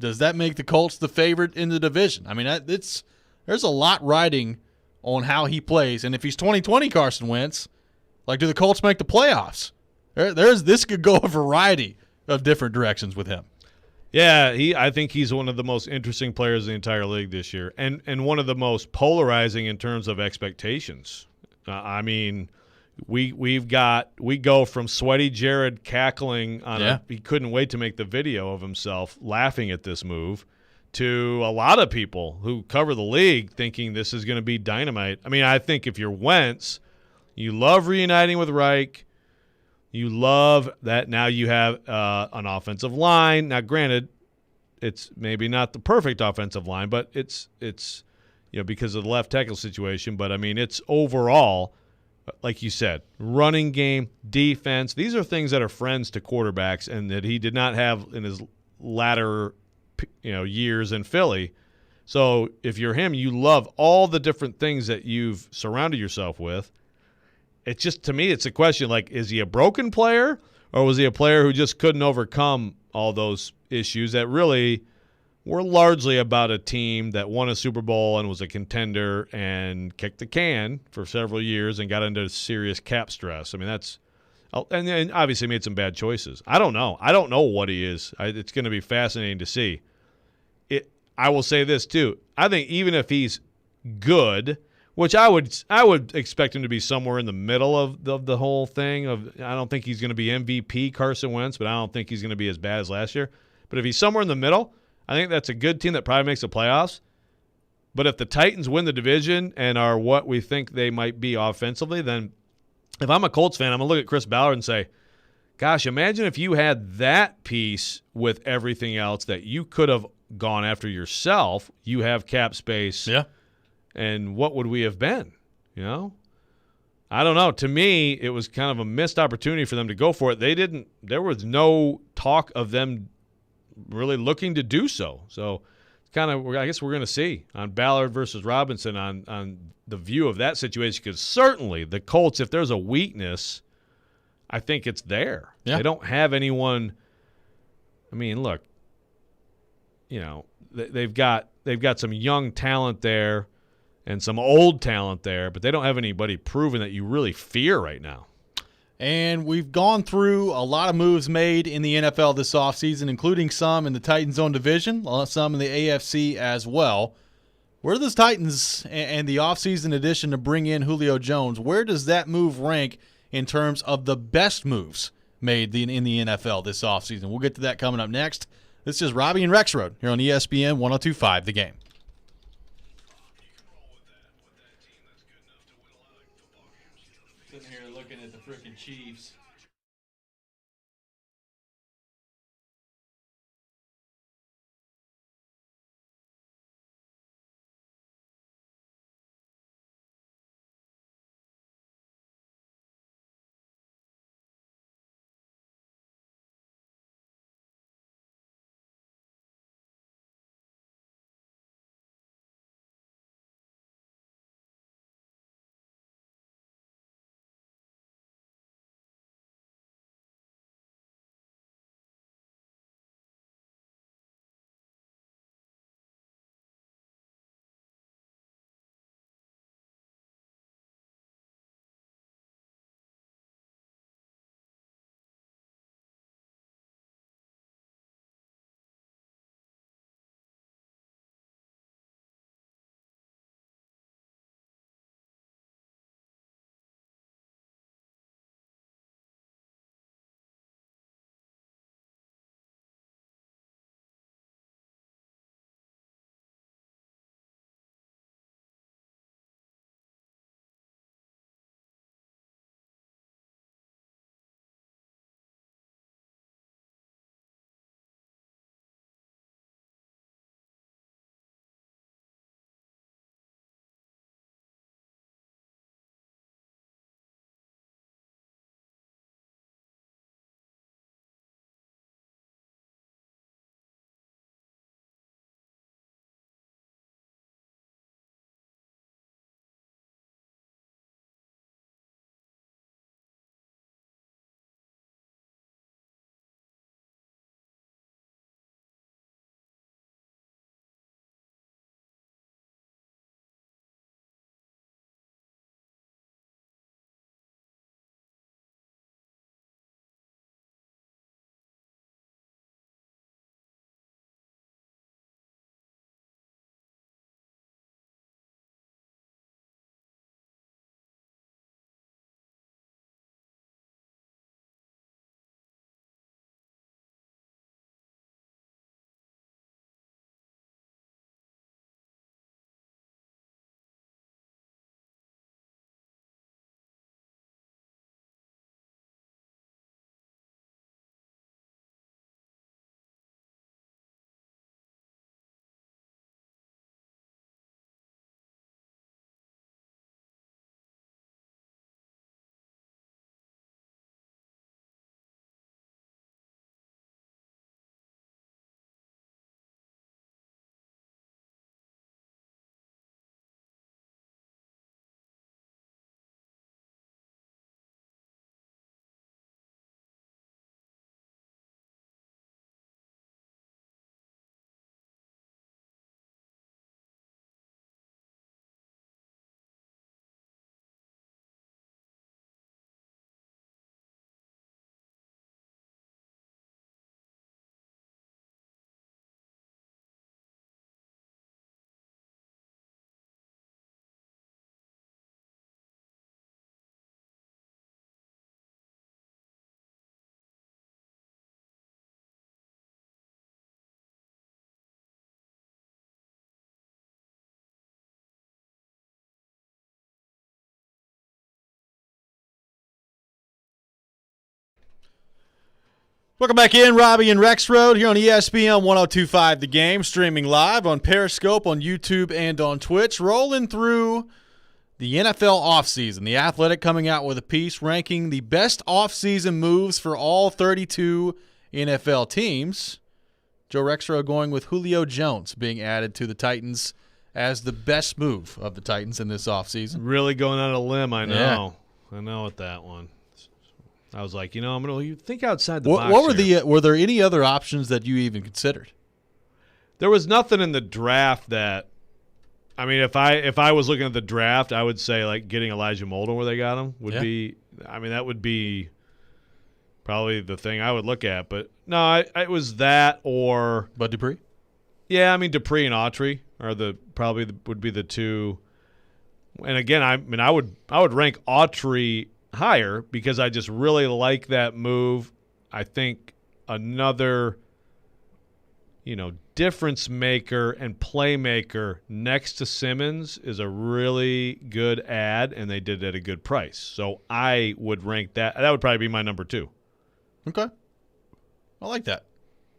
[SPEAKER 1] does that make the Colts the favorite in the division? I mean, there's a lot riding on how he plays. And if he's 2020 Carson Wentz, like, do the Colts make the playoffs? This could go a variety of different directions with him.
[SPEAKER 2] Yeah, I think he's one of the most interesting players in the entire league this year, and one of the most polarizing in terms of expectations. I mean, we go from Sweaty Jared cackling on he couldn't wait to make the video of himself laughing at this move, to a lot of people who cover the league thinking this is going to be dynamite. I mean, I think if you're Wentz, you love reuniting with Reich. You love that now you have an offensive line. Now, granted, it's maybe not the perfect offensive line, but it's because of the left tackle situation. But, I mean, it's overall, like you said, running game, defense. These are things that are friends to quarterbacks and that he did not have in his latter years in Philly. So if you're him, you love all the different things that you've surrounded yourself with. It's just, to me, it's a question, like, is he a broken player, or was he a player who just couldn't overcome all those issues that really were largely about a team that won a Super Bowl and was a contender and kicked the can for several years and got into serious cap stress? I mean, and obviously made some bad choices. I don't know. I don't know what he is. It's going to be fascinating to see. I will say this, too. I think even if he's good, which I would expect him to be somewhere in the middle of the whole thing. I don't think he's going to be MVP Carson Wentz, but I don't think he's going to be as bad as last year. But if he's somewhere in the middle, I think that's a good team that probably makes the playoffs. But if the Titans win the division and are what we think they might be offensively, then if I'm a Colts fan, I'm going to look at Chris Ballard and say, gosh, imagine if you had that piece with everything else that you could have gone after yourself. You have cap space.
[SPEAKER 1] Yeah.
[SPEAKER 2] And what would we have been? I don't know. To me, it was kind of a missed opportunity for them to go for it. There was no talk of them really looking to do so. So I guess we're going to see on Ballard versus Robinson on the view of that situation, because certainly the Colts, if there's a weakness, I think it's there. Yeah. They don't have anyone. I mean, look, they've got some young talent there and some old talent there, but they don't have anybody proven that you really fear right now.
[SPEAKER 1] And we've gone through a lot of moves made in the NFL this offseason, including some in the Titans' own division, some in the AFC as well. Where do the Titans and the offseason addition to bring in Julio Jones, where does that move rank in terms of the best moves made in the NFL this offseason? We'll get to that coming up next. This is Robby and Rexrode here on ESPN 102.5 The Game. Sitting here looking at the freaking Chiefs. Welcome back in, Robby and Rexrode here on ESPN 102.5 The Game, streaming live on Periscope, on YouTube, and on Twitch. Rolling through the NFL offseason. The Athletic coming out with a piece ranking the best offseason moves for all 32 NFL teams. Joe Rexrode going with Julio Jones being added to the Titans as the best move of the Titans in this offseason.
[SPEAKER 2] Really going on a limb, I know. Yeah. I know with that one. I was like, I'm going to think outside the box.
[SPEAKER 1] Were there any other options that you even considered?
[SPEAKER 2] There was nothing in the draft that, if I was looking at the draft, I would say like getting Elijah Molden where they got him would be, that would be probably the thing I would look at. But no, it was that or
[SPEAKER 1] Bud Dupree.
[SPEAKER 2] Yeah, Dupree and Autry are would be the two. And again, I would rank Autry higher because I just really like that move. I think another, difference maker and playmaker next to Simmons is a really good ad, and they did it at a good price. So I would rank that. That would probably be my number 2.
[SPEAKER 1] Okay. I like that.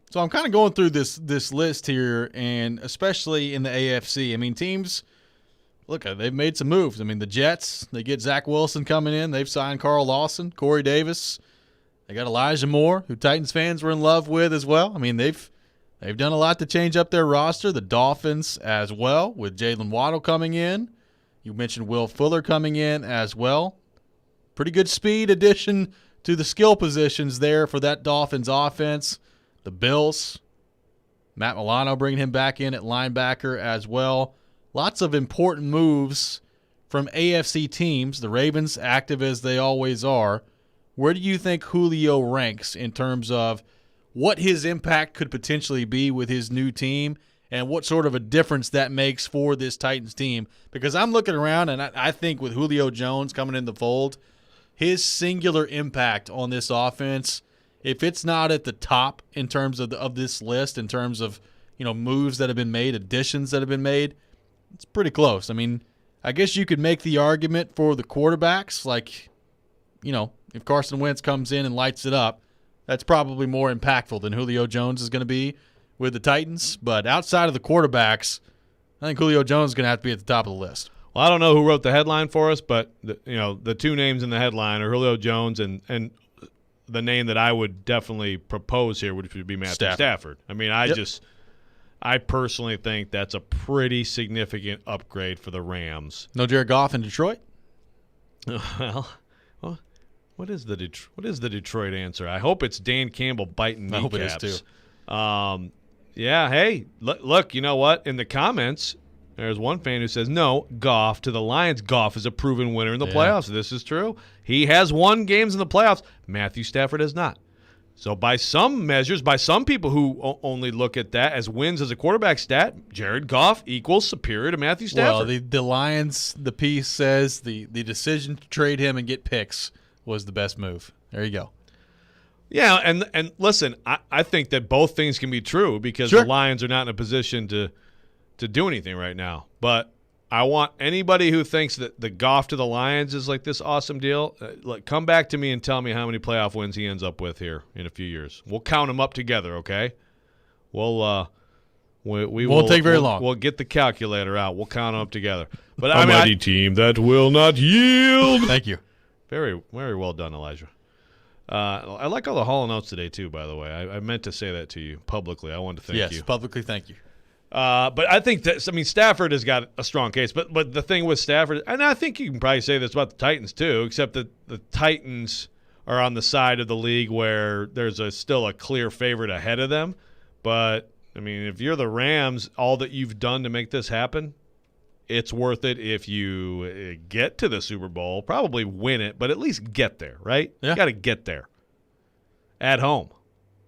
[SPEAKER 1] So I'm kind of going through this list here, and especially in the AFC. Teams, look, they've made some moves. The Jets, they get Zach Wilson coming in. They've signed Carl Lawson, Corey Davis. They got Elijah Moore, who Titans fans were in love with as well. They've done a lot to change up their roster. The Dolphins as well, with Jalen Waddle coming in. You mentioned Will Fuller coming in as well. Pretty good speed addition to the skill positions there for that Dolphins offense. The Bills, Matt Milano bringing him back in at linebacker as well. Lots of important moves from AFC teams. The Ravens, active as they always are. Where do you think Julio ranks in terms of what his impact could potentially be with his new team and what sort of a difference that makes for this Titans team? Because I'm looking around, and I think with Julio Jones coming in the fold, his singular impact on this offense, if it's not at the top in terms of this list, in terms of moves that have been made, additions that have been made, it's pretty close. I guess you could make the argument for the quarterbacks, like, if Carson Wentz comes in and lights it up, that's probably more impactful than Julio Jones is going to be with the Titans. But outside of the quarterbacks, I think Julio Jones is going to have to be at the top of the list.
[SPEAKER 2] Well, I don't know who wrote the headline for us, but the two names in the headline are Julio Jones and the name that I would definitely propose here, which would be Matthew Stafford. I personally think that's a pretty significant upgrade for the Rams.
[SPEAKER 1] No Jared Goff in Detroit?
[SPEAKER 2] Well, what is the Detroit answer? I hope it's Dan Campbell biting kneecaps.
[SPEAKER 1] I hope it is too.
[SPEAKER 2] Yeah, hey, look, you know what? In the comments, there's one fan who says, no, Goff to the Lions. Goff is a proven winner in the playoffs. This is true. He has won games in the playoffs. Matthew Stafford has not. So by some measures, by some people who only look at that as wins as a quarterback stat, Jared Goff equals superior to Matthew Stafford.
[SPEAKER 1] Well, the Lions, the piece says the decision to trade him and get picks was the best move. There you go.
[SPEAKER 2] Yeah, and listen, I think that both things can be true because the Lions are not in a position to do anything right now. But I want anybody who thinks that the Goff to the Lions is like this awesome deal, come back to me and tell me how many playoff wins he ends up with here in a few years. We'll count them up together, okay? We
[SPEAKER 1] won't take very long.
[SPEAKER 2] We'll get the calculator out. We'll count them up together. But
[SPEAKER 9] a mighty team that will not yield.
[SPEAKER 1] Thank you.
[SPEAKER 2] Very, very well done, Elijah. I like all the Hall notes today, too, by the way. I meant to say that to you publicly. I wanted to thank you.
[SPEAKER 1] Yes, publicly thank you.
[SPEAKER 2] But I think that Stafford has got a strong case. But the thing with Stafford, and I think you can probably say this about the Titans too, except that the Titans are on the side of the league where there's still a clear favorite ahead of them. But if you're the Rams, all that you've done to make this happen, it's worth it if you get to the Super Bowl, probably win it, but at least get there, right?
[SPEAKER 1] Yeah.
[SPEAKER 2] You got to get there. At home.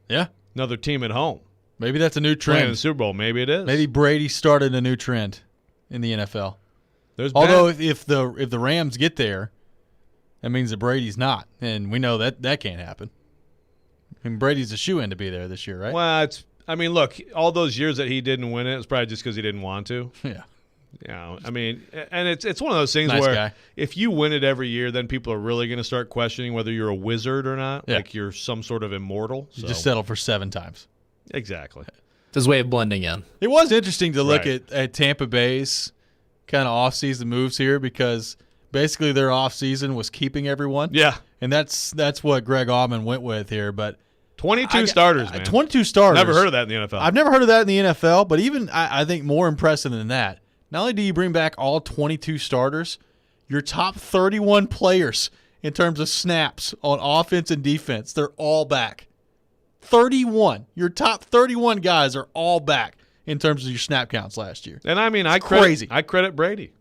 [SPEAKER 1] Yeah.
[SPEAKER 2] Another team at home.
[SPEAKER 1] Maybe that's a new
[SPEAKER 2] Playing in
[SPEAKER 1] trend.
[SPEAKER 2] the Super Bowl, maybe it is.
[SPEAKER 1] Maybe Brady started a new trend in the NFL.
[SPEAKER 2] Although
[SPEAKER 1] if the Rams get there, that means that Brady's not, and we know that can't happen. Brady's a shoo-in to be there this year, right?
[SPEAKER 2] Well, look, all those years that he didn't win it was probably just because he didn't want to.
[SPEAKER 1] Yeah.
[SPEAKER 2] I mean, and it's one of those things
[SPEAKER 1] Nice
[SPEAKER 2] where
[SPEAKER 1] guy.
[SPEAKER 2] if you win it every year, then people are really going to start questioning whether you're a wizard or not,
[SPEAKER 1] Yeah.
[SPEAKER 2] like you're some sort of immortal.
[SPEAKER 1] You
[SPEAKER 2] So-
[SPEAKER 1] just settled for 7 times.
[SPEAKER 2] exactly.
[SPEAKER 3] It's his way of blending in.
[SPEAKER 1] It was interesting to look
[SPEAKER 2] Right.
[SPEAKER 1] at Tampa Bay's kind of offseason moves here because basically their offseason was keeping everyone.
[SPEAKER 2] Yeah,
[SPEAKER 1] And that's what Greg Auman went with here. But
[SPEAKER 2] 22 starters, man.
[SPEAKER 1] 22 starters.
[SPEAKER 2] Never heard of that in the NFL.
[SPEAKER 1] I've never heard of that in the NFL, but even I think more impressive than that. Not only do you bring back all 22 starters, your top 31 players in terms of snaps on offense and defense, they're all back. 31. Your top 31 guys are all back in terms of your snap counts last year.
[SPEAKER 2] And I mean,
[SPEAKER 1] crazy.
[SPEAKER 2] I credit Brady.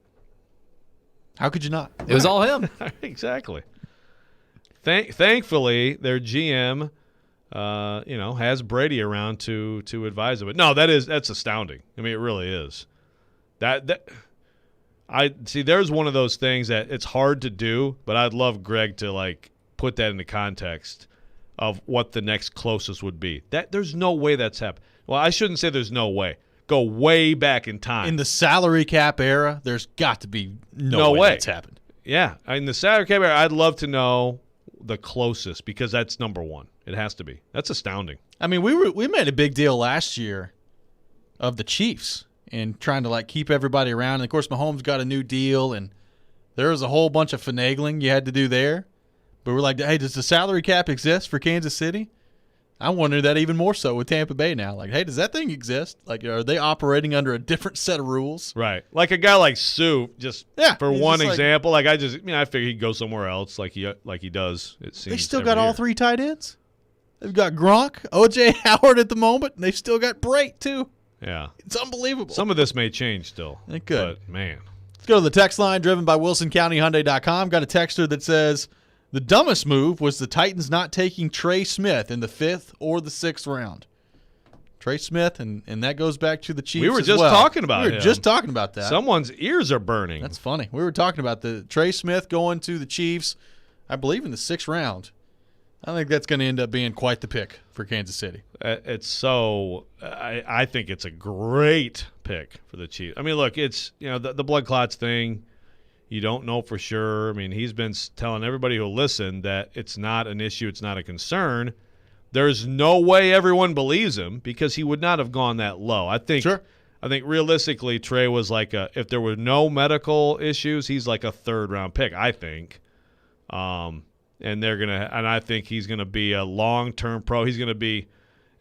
[SPEAKER 1] How could you not?
[SPEAKER 3] It was all him.
[SPEAKER 2] Exactly. Thankfully, their GM, has Brady around to advise him. But no, that's astounding. I mean, it really is. I see. There's one of those things that it's hard to do, but I'd love Greg to like put that into context of what the next closest would be. That there's no way that's happened. Well, I shouldn't say there's no way. Go way back in time.
[SPEAKER 1] In the salary cap era, there's got to be no way that's happened.
[SPEAKER 2] Yeah, in the salary cap era, I'd love to know the closest because that's number one. It has to be. That's astounding.
[SPEAKER 1] I mean, we made a big deal last year of the Chiefs and trying to like keep everybody around. And of course, Mahomes got a new deal, and there was a whole bunch of finagling you had to do there. But we're like, hey, does the salary cap exist for Kansas City? I wonder that even more so with Tampa Bay now. Like, hey, does that thing exist? Like, are they operating under a different set of rules?
[SPEAKER 2] Right. Like a guy like Sue, just for
[SPEAKER 1] he's
[SPEAKER 2] one
[SPEAKER 1] just like-
[SPEAKER 2] example, I figure he'd go somewhere else like he does, it seems.
[SPEAKER 1] They still
[SPEAKER 2] every
[SPEAKER 1] got all
[SPEAKER 2] year.
[SPEAKER 1] 3 tight ends. They've got Gronk, O.J. Howard at the moment, and they've still got Brait, too.
[SPEAKER 2] Yeah.
[SPEAKER 1] It's unbelievable.
[SPEAKER 2] Some of this may change still.
[SPEAKER 1] It could.
[SPEAKER 2] But, man.
[SPEAKER 1] Let's go to the text line driven by WilsonCountyHyundai.com. Got a texter that says, the dumbest move was the Titans not taking Trey Smith in the 5th or the 6th round. Trey Smith, and that goes back to the Chiefs.
[SPEAKER 2] We were
[SPEAKER 1] as
[SPEAKER 2] just
[SPEAKER 1] well.
[SPEAKER 2] talking about
[SPEAKER 1] We were
[SPEAKER 2] him.
[SPEAKER 1] just talking about that.
[SPEAKER 2] Someone's ears are burning.
[SPEAKER 1] That's funny. We were talking about the Trey Smith going to the Chiefs, I believe in the 6th round. I think that's going to end up being quite the pick for Kansas City.
[SPEAKER 2] It's so I think it's a great pick for the Chiefs. I mean, look, it's the blood clots thing. You don't know for sure. I mean, he's been telling everybody who'll listen that it's not an issue, it's not a concern. There's no way everyone believes him because he would not have gone that low. I think realistically, Trey was like if there were no medical issues, he's like a 3rd round pick, I think. And I think he's gonna be a long-term pro. He's gonna be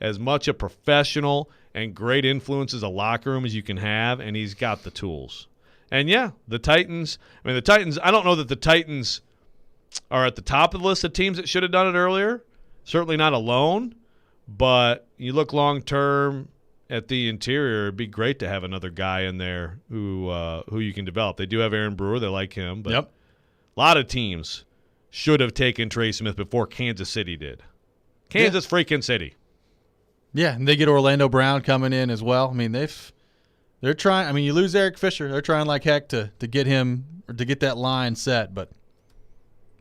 [SPEAKER 2] as much a professional and great influence as a locker room as you can have, and he's got the tools. And yeah, the Titans. I don't know that the Titans are at the top of the list of teams that should have done it earlier. Certainly not alone, but you look long-term at the interior. It'd be great to have another guy in there who you can develop. They do have Aaron Brewer. They like him, but a lot of teams should have taken Trey Smith before Kansas City did. Kansas freaking City.
[SPEAKER 1] Yeah, and they get Orlando Brown coming in as well. I mean, they're trying. I mean, you lose Eric Fisher. They're trying like heck to get him or to get that line set. But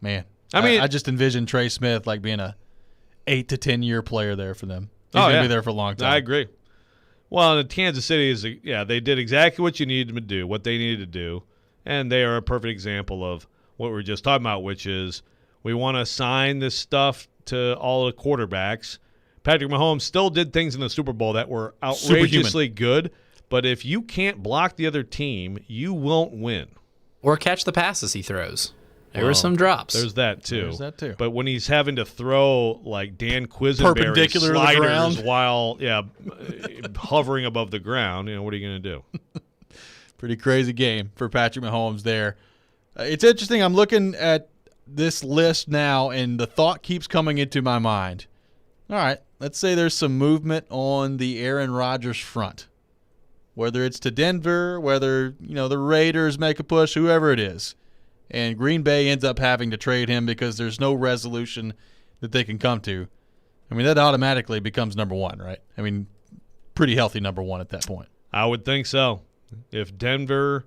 [SPEAKER 1] man, I just envision Trey Smith like being a 8 to 10 year player there for them. He's gonna be there for a long time.
[SPEAKER 2] I agree. Well, and Kansas City they did exactly what you needed them to do, what they needed to do, and they are a perfect example of what we were just talking about, which is we want to assign this stuff to all the quarterbacks. Patrick Mahomes still did things in the Super Bowl that were outrageously good, but if you can't block the other team, you won't win.
[SPEAKER 3] Or catch the passes he throws. There were some drops.
[SPEAKER 2] There's that too. But when he's having to throw like Dan Quisenberry
[SPEAKER 1] perpendicular to the
[SPEAKER 2] sliders
[SPEAKER 1] ground
[SPEAKER 2] while hovering above the ground, what are you going to do?
[SPEAKER 1] Pretty crazy game for Patrick Mahomes there. It's interesting. I'm looking at this list now, and the thought keeps coming into my mind. All right, let's say there's some movement on the Aaron Rodgers front, whether it's to Denver, whether the Raiders make a push, whoever it is, and Green Bay ends up having to trade him because there's no resolution that they can come to. I mean, that automatically becomes number one, right? I mean, pretty healthy number one at that point.
[SPEAKER 2] I would think so. If Denver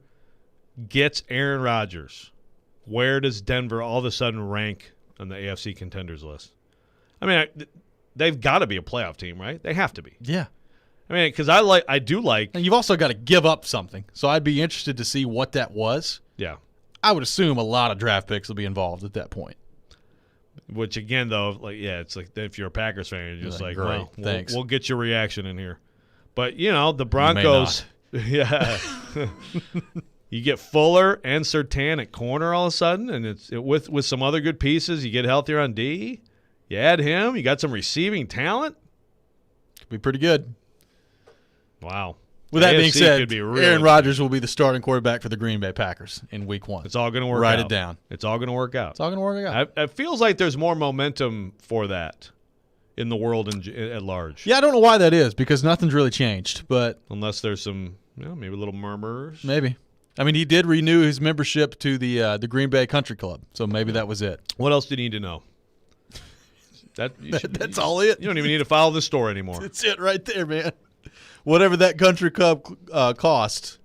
[SPEAKER 2] gets Aaron Rodgers, where does Denver all of a sudden rank on the AFC contenders list? I mean, they've got to be a playoff team, right? They have to be.
[SPEAKER 1] Yeah.
[SPEAKER 2] I mean, because I do like.
[SPEAKER 1] And you've also got to give up something. So I'd be interested to see what that was.
[SPEAKER 2] Yeah.
[SPEAKER 1] I would assume a lot of draft picks will be involved at that point.
[SPEAKER 2] Which again, though, it's like if you're a Packers fan, you're just like,
[SPEAKER 1] great,
[SPEAKER 2] well,
[SPEAKER 1] thanks.
[SPEAKER 2] we'll get your reaction in here. But the Broncos, yeah, you get Fuller and Surtain at corner all of a sudden, and with some other good pieces, you get healthier on D. You add him, you got some receiving talent.
[SPEAKER 1] Could be pretty good.
[SPEAKER 2] Wow.
[SPEAKER 1] With that being
[SPEAKER 2] AFC
[SPEAKER 1] said,
[SPEAKER 2] could be really
[SPEAKER 1] Aaron Rodgers will be the starting quarterback for the Green Bay Packers in Week 1.
[SPEAKER 2] It's all going to work out.
[SPEAKER 1] Write it down.
[SPEAKER 2] It's all going to work out.
[SPEAKER 1] It's all going to work out.
[SPEAKER 2] It feels like there's more momentum for that in the world at large.
[SPEAKER 1] Yeah, I don't know why that is because nothing's really changed. But
[SPEAKER 2] unless there's some, maybe little murmurs.
[SPEAKER 1] Maybe. I mean, he did renew his membership to the Green Bay Country Club, so maybe that was it.
[SPEAKER 2] What else do you need to know?
[SPEAKER 1] That's all it.
[SPEAKER 2] You don't even need to follow the store anymore.
[SPEAKER 1] That's it right there, man. Whatever that country club costs,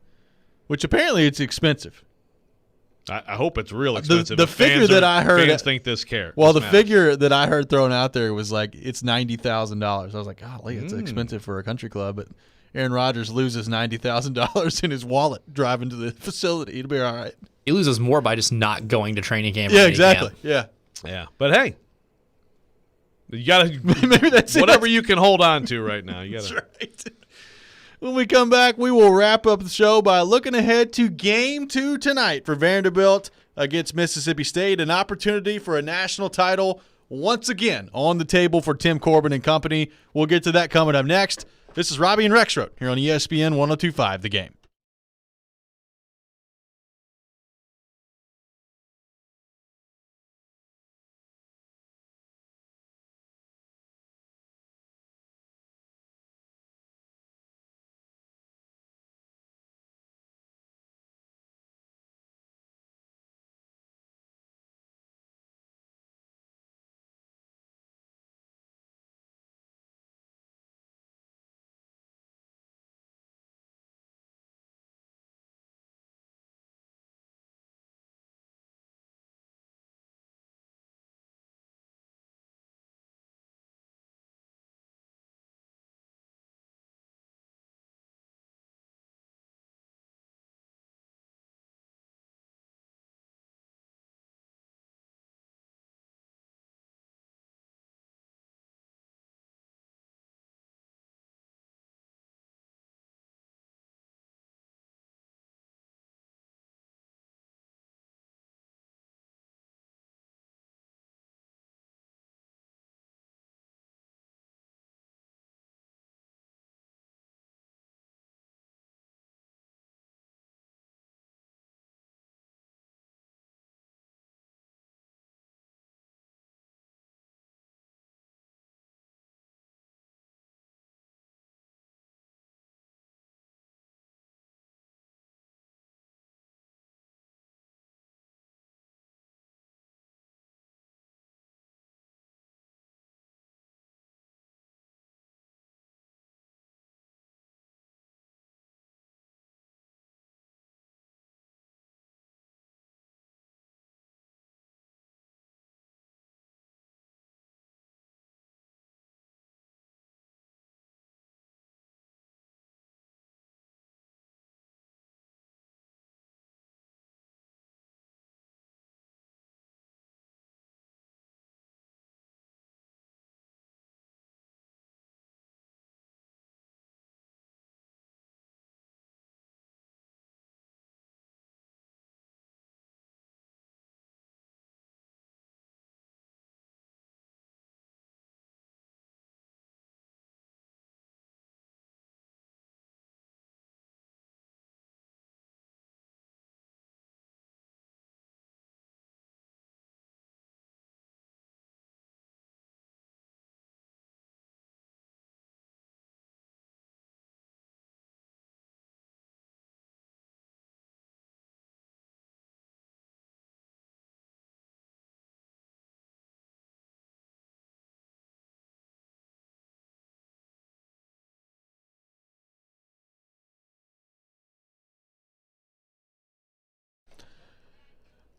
[SPEAKER 1] which apparently it's expensive.
[SPEAKER 2] I hope it's real expensive.
[SPEAKER 1] The figure that I heard,
[SPEAKER 2] fans think this care.
[SPEAKER 1] Well,
[SPEAKER 2] this
[SPEAKER 1] the
[SPEAKER 2] matters.
[SPEAKER 1] figure that I heard thrown out there was like it's $90,000. I was like, golly, it's expensive for a country club. But Aaron Rodgers loses $90,000 in his wallet driving to the facility. He'll be all right.
[SPEAKER 3] He loses more by just not going to training camp.
[SPEAKER 1] Yeah, exactly.
[SPEAKER 3] Camp.
[SPEAKER 2] Yeah. But hey, you got to
[SPEAKER 1] maybe that's
[SPEAKER 2] whatever you can hold on to right now. You got
[SPEAKER 1] to. That's right. When we come back, we will wrap up the show by looking ahead to Game 2 tonight for Vanderbilt against Mississippi State, an opportunity for a national title once again on the table for Tim Corbin and company. We'll get to that coming up next. This is Robby and Rexrode here on ESPN 102.5 The Game.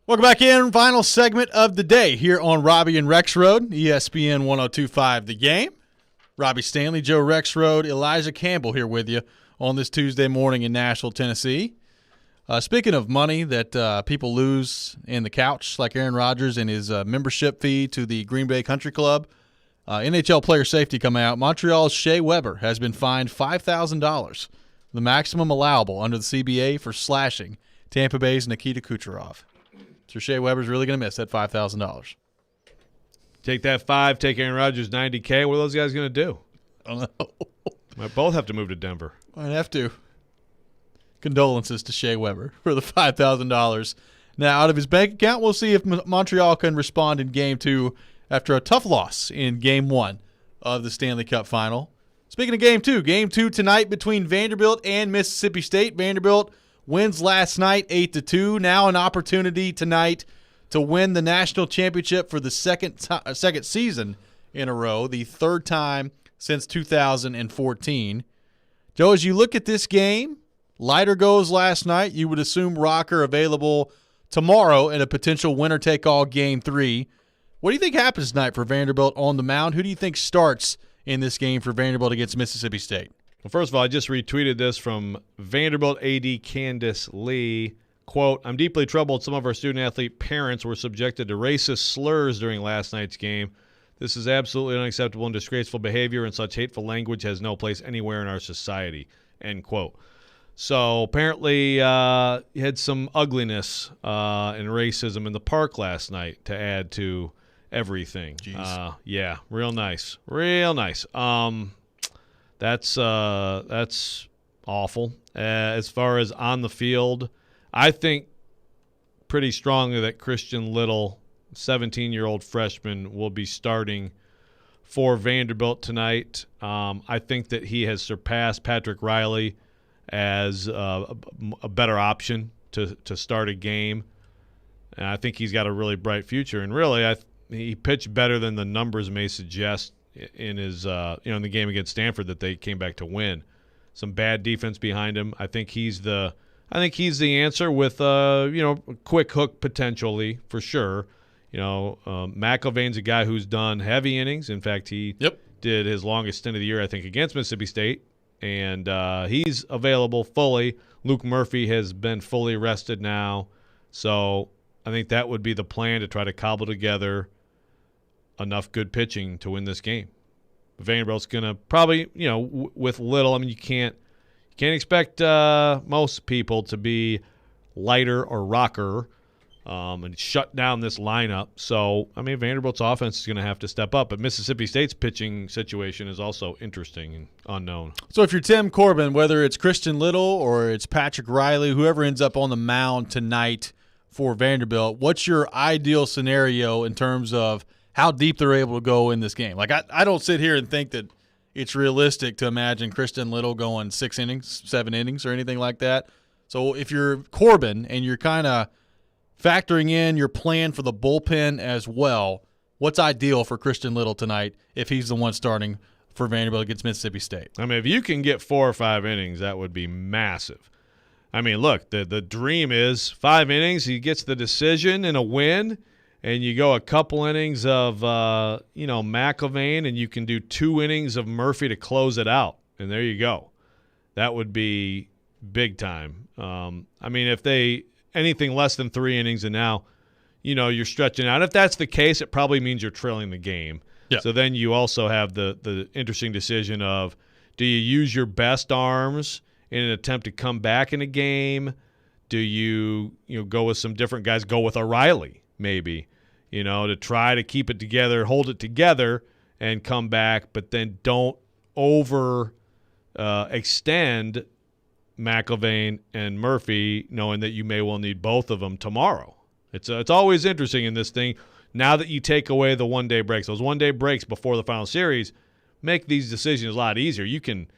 [SPEAKER 1] Welcome back in. Final segment of the day here on Robby and Rexrode, ESPN 102.5 The Game. Robby Stanley, Joe Rexrode, Elijah Campbell here with you on this Tuesday morning in Nashville, Tennessee. Speaking of money that people lose in the couch, like Aaron Rodgers and his membership fee to the Green Bay Country Club, NHL player safety coming out. Montreal's Shea Weber has been fined $5,000, the maximum allowable under the CBA for slashing Tampa Bay's Nikita Kucherov. So Shea Weber's really going to miss that $5,000.
[SPEAKER 2] Take that 5, take Aaron Rodgers $90K. What are those guys going to do?
[SPEAKER 1] I don't know.
[SPEAKER 2] Might both have to move to Denver.
[SPEAKER 1] Might have to. Condolences to Shea Weber for the $5,000. Now, out of his bank account, we'll see if Montreal can respond in Game 2 after a tough loss in Game 1 of the Stanley Cup Final. Speaking of Game 2 tonight between Vanderbilt and Mississippi State. Vanderbilt wins last night 8-2. Now an opportunity tonight to win the national championship for the second season in a row, the third time since 2014. Joe, as you look at this game, lighter goes last night. You would assume Rocker available tomorrow in a potential winner-take-all Game 3. What do you think happens tonight for Vanderbilt on the mound? Who do you think starts in this game for Vanderbilt against Mississippi State?
[SPEAKER 2] Well, first of all, I just retweeted this from Vanderbilt AD Candace Lee. Quote, I'm deeply troubled some of our student-athlete parents were subjected to racist slurs during last night's game. This is absolutely unacceptable and disgraceful behavior, and such hateful language has no place anywhere in our society, end quote. So apparently you had some ugliness and racism in the park last night to add to everything. Yeah, real nice. Real nice. That's awful. As far as on the field, I think pretty strongly that Christian Little, 17-year-old freshman, will be starting for Vanderbilt tonight. I think that he has surpassed Patrick Riley as a better option to start a game. And I think he's got a really bright future. And really, he pitched better than the numbers may suggest in his in the game against Stanford that they came back to win. Some bad defense behind him. I think he's the answer with a quick hook potentially for sure. McIlvain's a guy who's done heavy innings. In fact, he did his longest stint of the year, I think, against Mississippi State, and he's available fully. Luke Murphy has been fully rested now, so I think that would be the plan, to try to cobble together enough good pitching to win this game. Vanderbilt's going to probably, with Little, I mean, you can't expect most people to be lighter or Rocker and shut down this lineup. So, I mean, Vanderbilt's offense is going to have to step up. But Mississippi State's pitching situation is also interesting and unknown.
[SPEAKER 1] So if you're Tim Corbin, whether it's Christian Little or it's Patrick Riley, whoever ends up on the mound tonight for Vanderbilt, what's your ideal scenario in terms of how deep they're able to go in this game? Like, I don't sit here and think that it's realistic to imagine Christian Little going 6 innings, 7 innings, or anything like that. So if you're Corbin and you're kind of factoring in your plan for the bullpen as well, what's ideal for Christian Little tonight if he's the one starting for Vanderbilt against Mississippi State?
[SPEAKER 2] I mean, if you can get 4 or 5 innings, that would be massive. I mean, look, the dream is 5 innings, he gets the decision and a win, and you go a couple innings of McIlvain, and you can do 2 innings of Murphy to close it out, and there you go. That would be big time. I mean, if they anything less than 3 innings, and now you're stretching out. If that's the case, it probably means you're trailing the game.
[SPEAKER 1] Yeah.
[SPEAKER 2] So then you also have the interesting decision of, do you use your best arms in an attempt to come back in a game? Do you go with some different guys? Go with a Riley maybe, to try to keep it together, hold it together, and come back, but then don't extend McIlvain and Murphy, knowing that you may well need both of them tomorrow. It's always interesting in this thing. Now that you take away the one-day breaks, those one-day breaks before the final series make these decisions a lot easier. You can,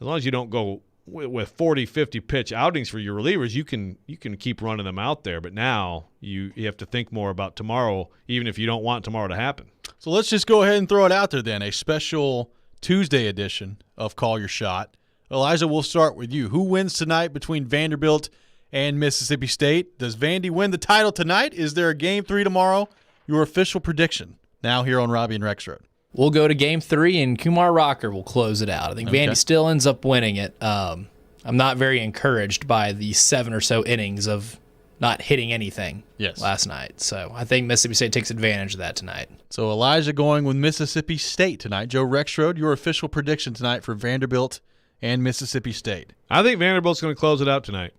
[SPEAKER 2] as long as you don't go with 40, 50 pitch outings for your relievers, you can keep running them out there. But now you have to think more about tomorrow, even if you don't want tomorrow to happen.
[SPEAKER 1] So let's just go ahead and throw it out there then, a special Tuesday edition of Call Your Shot. Elijah, we'll start with you. Who wins tonight between Vanderbilt and Mississippi State? Does Vandy win the title tonight? Is there a Game 3 tomorrow? Your official prediction now here on Robby and Rexrode.
[SPEAKER 3] We'll go to game 3, and Kumar Rocker will close it out. I think Vandy still ends up winning it. I'm not very encouraged by the 7 or so innings of not hitting anything last night. So I think Mississippi State takes advantage of that tonight.
[SPEAKER 1] So Elijah going with Mississippi State tonight. Joe Rexrode, your official prediction tonight for Vanderbilt and Mississippi State.
[SPEAKER 2] I think Vanderbilt's going to close it out tonight.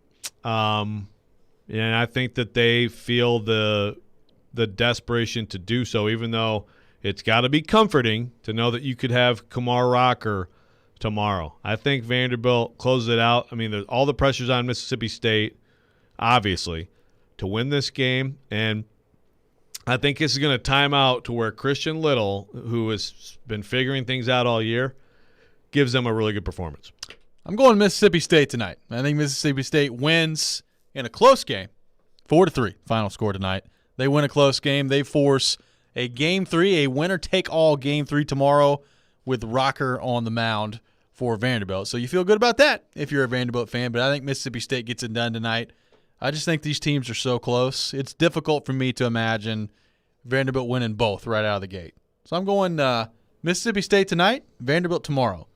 [SPEAKER 2] And I think that they feel the desperation to do so, even though it's got to be comforting to know that you could have Kumar Rocker tomorrow. I think Vanderbilt closes it out. I mean, all the pressure's on Mississippi State, obviously, to win this game. And I think this is going to time out to where Christian Little, who has been figuring things out all year, gives them a really good performance.
[SPEAKER 1] I'm going Mississippi State tonight. I think Mississippi State wins in a close game, 4-3, final score tonight. They win a close game. They force a Game 3, a winner-take-all Game 3 tomorrow with Rocker on the mound for Vanderbilt. So you feel good about that if you're a Vanderbilt fan, but I think Mississippi State gets it done tonight. I just think these teams are so close. It's difficult for me to imagine Vanderbilt winning both right out of the gate. So I'm going Mississippi State tonight, Vanderbilt tomorrow.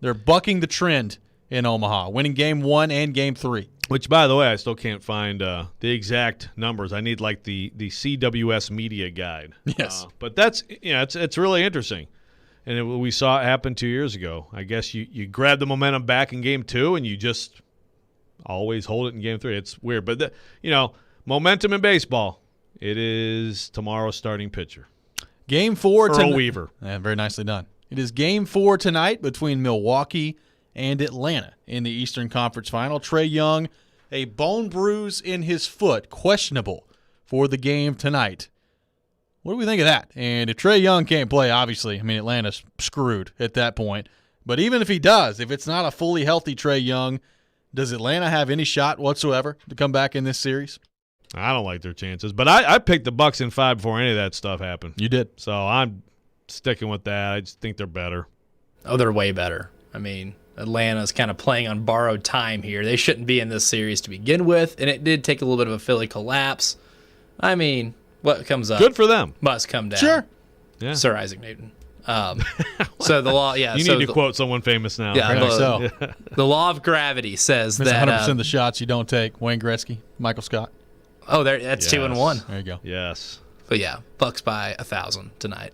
[SPEAKER 1] They're bucking the trend in Omaha, winning Game 1 and Game 3.
[SPEAKER 2] Which, by the way, I still can't find the exact numbers. I need like the CWS media guide.
[SPEAKER 1] Yes,
[SPEAKER 2] but that's it's really interesting, and we saw it happen 2 years ago. I guess you grab the momentum back in Game 2, and you just always hold it in Game 3. It's weird, but momentum in baseball. It is tomorrow's starting pitcher,
[SPEAKER 1] Game 4
[SPEAKER 2] Earl Weaver.
[SPEAKER 1] Yeah, very nicely done. It is Game 4 tonight between Milwaukee and Atlanta in the Eastern Conference Final. Trae Young, a bone bruise in his foot, questionable for the game tonight. What do we think of that? And if Trae Young can't play, obviously, I mean, Atlanta's screwed at that point. But even if he does, if it's not a fully healthy Trae Young, does Atlanta have any shot whatsoever to come back in this series?
[SPEAKER 2] I don't like their chances. But I picked the Bucks in 5 before any of that stuff happened.
[SPEAKER 1] You did.
[SPEAKER 2] So I'm sticking with that. I just think they're better.
[SPEAKER 3] Oh, they're way better. I mean, Atlanta's kind of playing on borrowed time here. They shouldn't be in this series to begin with, and it did take a little bit of a Philly collapse. I mean, what comes up?
[SPEAKER 2] Good for them.
[SPEAKER 3] Must come down.
[SPEAKER 1] Sure.
[SPEAKER 2] Yeah.
[SPEAKER 3] Sir Isaac Newton. So the law, yeah.
[SPEAKER 2] You need to quote someone famous now.
[SPEAKER 3] Yeah,
[SPEAKER 1] So
[SPEAKER 3] the law of gravity says
[SPEAKER 1] miss
[SPEAKER 3] that
[SPEAKER 1] 100% of the shots you don't take. Wayne Gretzky, Michael Scott.
[SPEAKER 3] Oh, that's 2-1.
[SPEAKER 1] There you go.
[SPEAKER 2] Yes.
[SPEAKER 3] But yeah, Bucks by 1,000 tonight.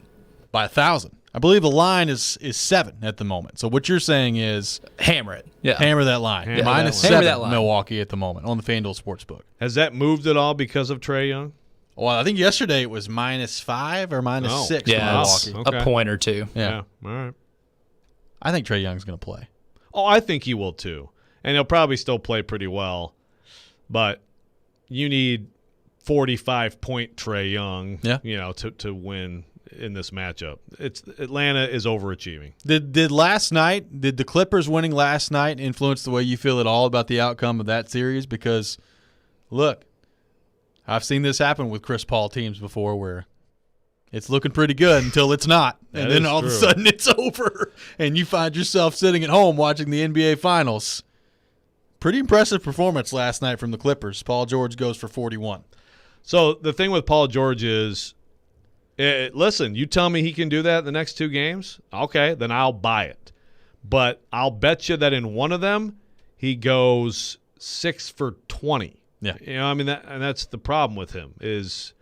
[SPEAKER 1] By 1,000. I believe the line is 7 at the moment. So what you're saying is
[SPEAKER 3] hammer it. Yeah.
[SPEAKER 1] Hammer that line.
[SPEAKER 2] Hammer
[SPEAKER 1] Minus
[SPEAKER 2] that
[SPEAKER 3] line.
[SPEAKER 1] 7
[SPEAKER 3] Hammer that line.
[SPEAKER 1] Milwaukee at the moment on the FanDuel Sportsbook.
[SPEAKER 2] Has that moved at all because of Trae Young?
[SPEAKER 1] Well, I think yesterday it was -5 or -6 for
[SPEAKER 3] Yeah,
[SPEAKER 1] Milwaukee.
[SPEAKER 2] Okay.
[SPEAKER 3] a point or two.
[SPEAKER 1] Yeah.
[SPEAKER 2] All right.
[SPEAKER 1] I think Trae Young's going to play.
[SPEAKER 2] Oh, I think he will too. And he'll probably still play pretty well. But you need 45-point Trae Young, to win in this matchup. Atlanta is overachieving.
[SPEAKER 1] Did the Clippers winning last night influence the way you feel at all about the outcome of that series? Because, look, I've seen this happen with Chris Paul teams before where it's looking pretty good until it's not. And then all of a sudden it's over and you find yourself sitting at home watching the NBA Finals. Pretty impressive performance last night from the Clippers. Paul George goes for 41.
[SPEAKER 2] So the thing with Paul George is, listen, you tell me he can do that in the next 2 games, okay, then I'll buy it. But I'll bet you that in one of them he goes 6 for 20.
[SPEAKER 1] Yeah.
[SPEAKER 2] I mean, that's the problem with him is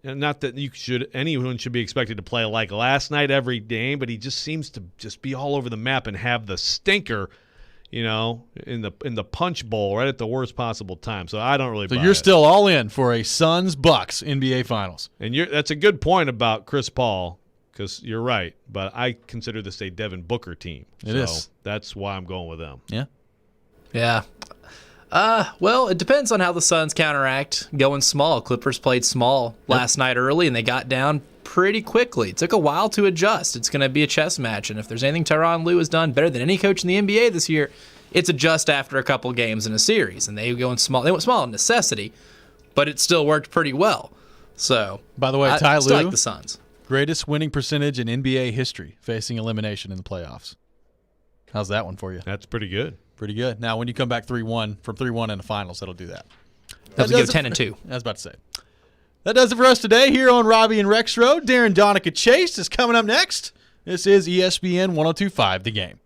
[SPEAKER 2] not that anyone should be expected to play like last night every game, but he just seems to just be all over the map and have the stinker, in the punch bowl right at the worst possible time. So I don't really buy it.
[SPEAKER 1] So you're still all in for a Suns-Bucks NBA Finals.
[SPEAKER 2] And that's a good point about Chris Paul because you're right, but I consider this a Devin Booker team.
[SPEAKER 1] It is.
[SPEAKER 2] That's why I'm going with them.
[SPEAKER 1] Yeah.
[SPEAKER 3] Yeah. Well, it depends on how the Suns counteract going small. Clippers played small last night early, and they got down pretty quickly. It took a while to adjust. It's going to be a chess match, and if there's anything Tyronn Lue has done better than any coach in the NBA this year, it's adjust after a couple games in a series. And they went small in necessity, but it still worked pretty well. So,
[SPEAKER 1] by the way, Ty
[SPEAKER 3] I still
[SPEAKER 1] Lue,
[SPEAKER 3] like the Suns.
[SPEAKER 1] Greatest winning percentage in NBA history, facing elimination in the playoffs. How's that one for you?
[SPEAKER 2] That's pretty good.
[SPEAKER 1] Pretty good. Now, when you come back 3-1 from 3-1 in the finals, that'll do that.
[SPEAKER 3] That'll go 10-2.
[SPEAKER 1] I was about to say. That does it for us today here on Robby and Rexrode. Darren Donica Chase is coming up next. This is ESPN 102.5 The Game.